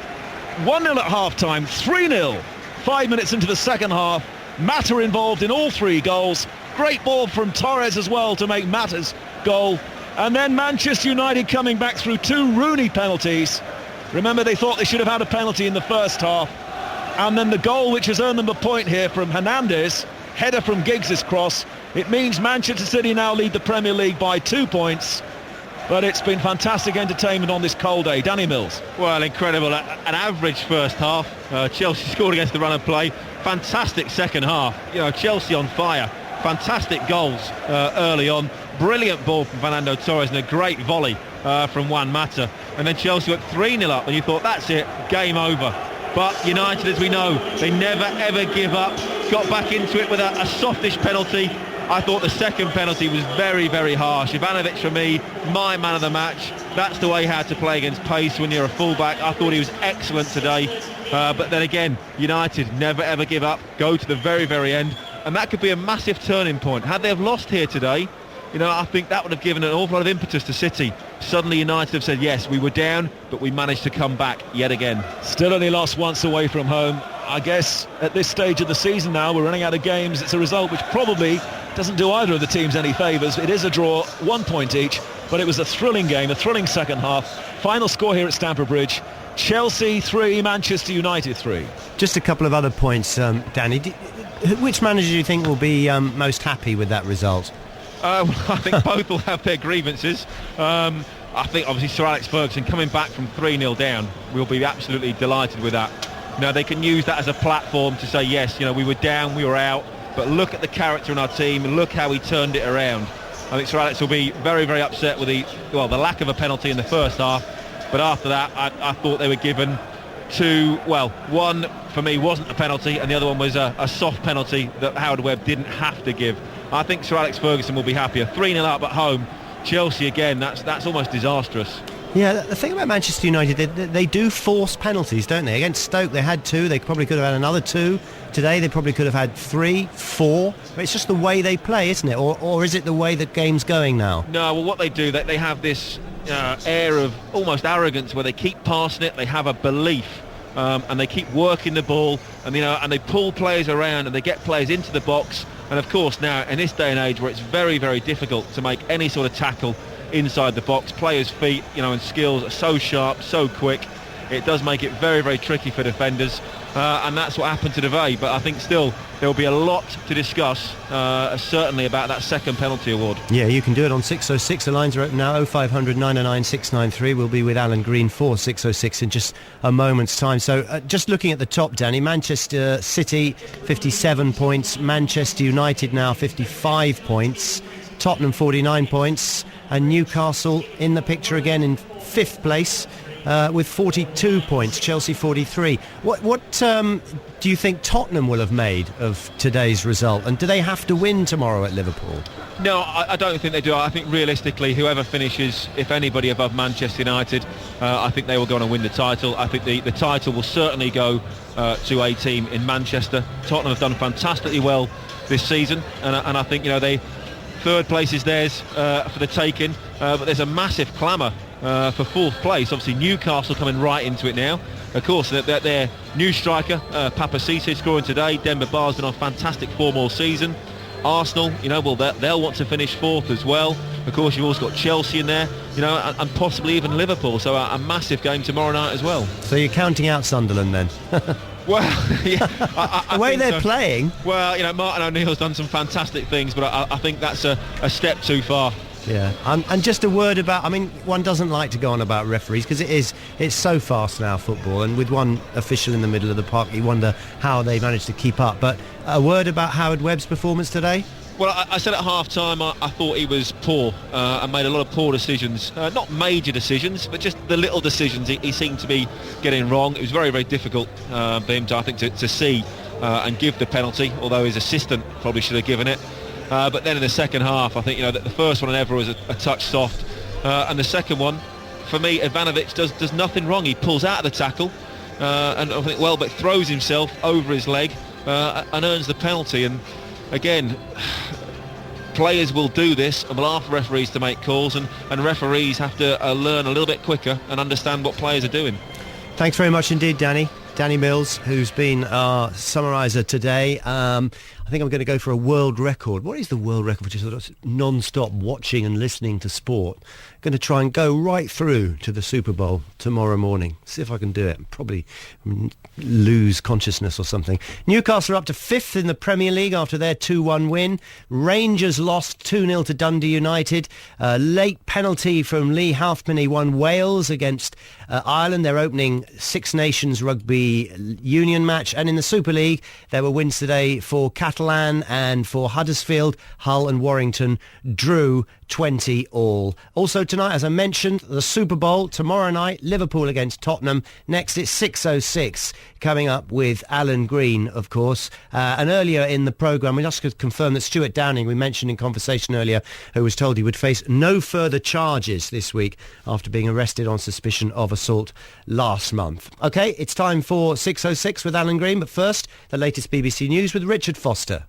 E: 1-0 at half-time, 3-0 5 minutes into the second half. Mata involved in all 3 goals. Great ball from Torres as well to make Mata's goal. And then Manchester United coming back through 2 Rooney penalties. Remember, they thought they should have had a penalty in the first half. And then the goal which has earned them a point here from Hernandez, header from Giggs' cross. It means Manchester City now lead the Premier League by 2 points. But it's been fantastic entertainment on this cold day. Danny Mills.
B: Well, incredible. An average first half. Chelsea scored against the run of play. Fantastic second half. Chelsea on fire. Fantastic goals early on. Brilliant ball from Fernando Torres and a great volley from Juan Mata. And then Chelsea went 3-0 up and you thought, that's it, game over. But United, as we know, they never ever give up. Got back into it with a softish penalty. I thought the second penalty was very, very harsh. Ivanovic, for me, my man of the match. That's the way how to play against pace when you're a fullback. I thought he was excellent today. But then again, United never ever give up, go to the very, very end. And that could be a massive turning point. Had they have lost here today, I think that would have given an awful lot of impetus to City. Suddenly United have said, yes, we were down, but we managed to come back yet again.
E: Still only lost once away from home. I guess at this stage of the season now, we're running out of games. It's a result which probably doesn't do either of the teams any favours. It is a draw, 1 point each, but it was a thrilling game, a thrilling second half. Final score here at Stamford Bridge, Chelsea 3, Manchester United 3.
F: Just a couple of other points, Danny. Which manager do you think will be most happy with that result?
B: I think both will have their grievances. I think obviously Sir Alex Ferguson coming back from 3-0 down, we'll be absolutely delighted with that. They can use that as a platform to say, yes, we were down, we were out, but look at the character in our team and look how he turned it around. I think Sir Alex will be very, very upset with the lack of a penalty in the first half, but after that I thought they were given 2, one for me wasn't a penalty and the other one was a soft penalty that Howard Webb didn't have to give. I think Sir Alex Ferguson will be happier. 3-0 up at home. Chelsea again, that's almost disastrous.
F: Yeah, the thing about Manchester United, they do force penalties, don't they? Against Stoke they had 2, they probably could have had another 2. Today they probably could have had 3, 4. But it's just the way they play, isn't it? Or is it the way the game's going now?
B: No, well, what they do, they have this air of almost arrogance where they keep passing it, they have a belief. And they keep working the ball, and and they pull players around, and they get players into the box. And of course, now in this day and age, where it's very, very difficult to make any sort of tackle inside the box, players' feet, and skills are so sharp, so quick. It does make it very, very tricky for defenders. and that's what happened today. But I think still there will be a lot to discuss, certainly about that second penalty award.
F: Yeah, you can do it on 606. The lines are open now, 0500 909 693. We'll be with Alan Green for 606 in just a moment's time. So just looking at the top, Danny, Manchester City 57 points, Manchester United now 55 points, Tottenham 49 points, and Newcastle in the picture again in 5th place with 42 points, Chelsea 43. What do you think Tottenham will have made of today's result, and do they have to win tomorrow at Liverpool?
B: No, I don't think they do. I think realistically, whoever finishes, if anybody above Manchester United, I think they will go on and win the title. I think the title will certainly go to a team in Manchester. Tottenham have done fantastically well this season, and I think, you know, they third place is theirs for the taking, but there's a massive clamour for 4th place. Obviously Newcastle coming right into it now. Of course, their new striker, Papa Cisse, scoring today. Demba Ba's been on fantastic form all season. Arsenal, you know, well, they'll want to finish 4th as well. Of course, you've also got Chelsea in there, you know, and possibly even Liverpool. So a massive game tomorrow night as well.
F: So you're counting out Sunderland then?
B: Well, yeah,
F: the way they're playing.
B: Well, you know, Martin O'Neill's done some fantastic things, but I think that's a step too far.
F: Yeah, and just a word about, I mean, one doesn't like to go on about referees because it's so fast now, football, and with one official in the middle of the park, you wonder how they managed to keep up. But a word about Howard Webb's performance today?
B: Well, I said at half-time I thought he was poor and made a lot of poor decisions. Not major decisions, but just the little decisions he seemed to be getting wrong. It was very, very difficult for him to see and give the penalty, although his assistant probably should have given it. But then in the second half, I think, you know, the first one ever was a touch soft, and the second one, for me, Ivanovic does nothing wrong. He pulls out of the tackle, and I think Welbeck throws himself over his leg and earns the penalty. And again, players will do this and will ask referees to make calls, and referees have to learn a little bit quicker and understand what players are doing.
F: Thanks very much indeed, Danny. Danny Mills, who's been our summariser today. I think I'm going to go for a world record. What is the world record for just sort of non-stop watching and listening to sport? Going to try and go right through to the Super Bowl tomorrow morning. See if I can do it. Probably lose consciousness or something. Newcastle are up to 5th in the Premier League after their 2-1 win. Rangers lost 2-0 to Dundee United. Late penalty from Lee Halfpenny won Wales against Ireland, their opening Six Nations Rugby Union match. And in the Super League, there were wins today for Catalan and for Huddersfield. Hull and Warrington drew 20 all. Also tonight, as I mentioned, the Super Bowl tomorrow night, Liverpool against Tottenham. Next it's 6:06, coming up with Alan Green, of course. And earlier in the programme, we just could confirm that Stuart Downing, we mentioned in conversation earlier, who was told he would face no further charges this week after being arrested on suspicion of assault last month. OK, it's time for 6:06 with Alan Green, but first, the latest BBC News with Richard Foster.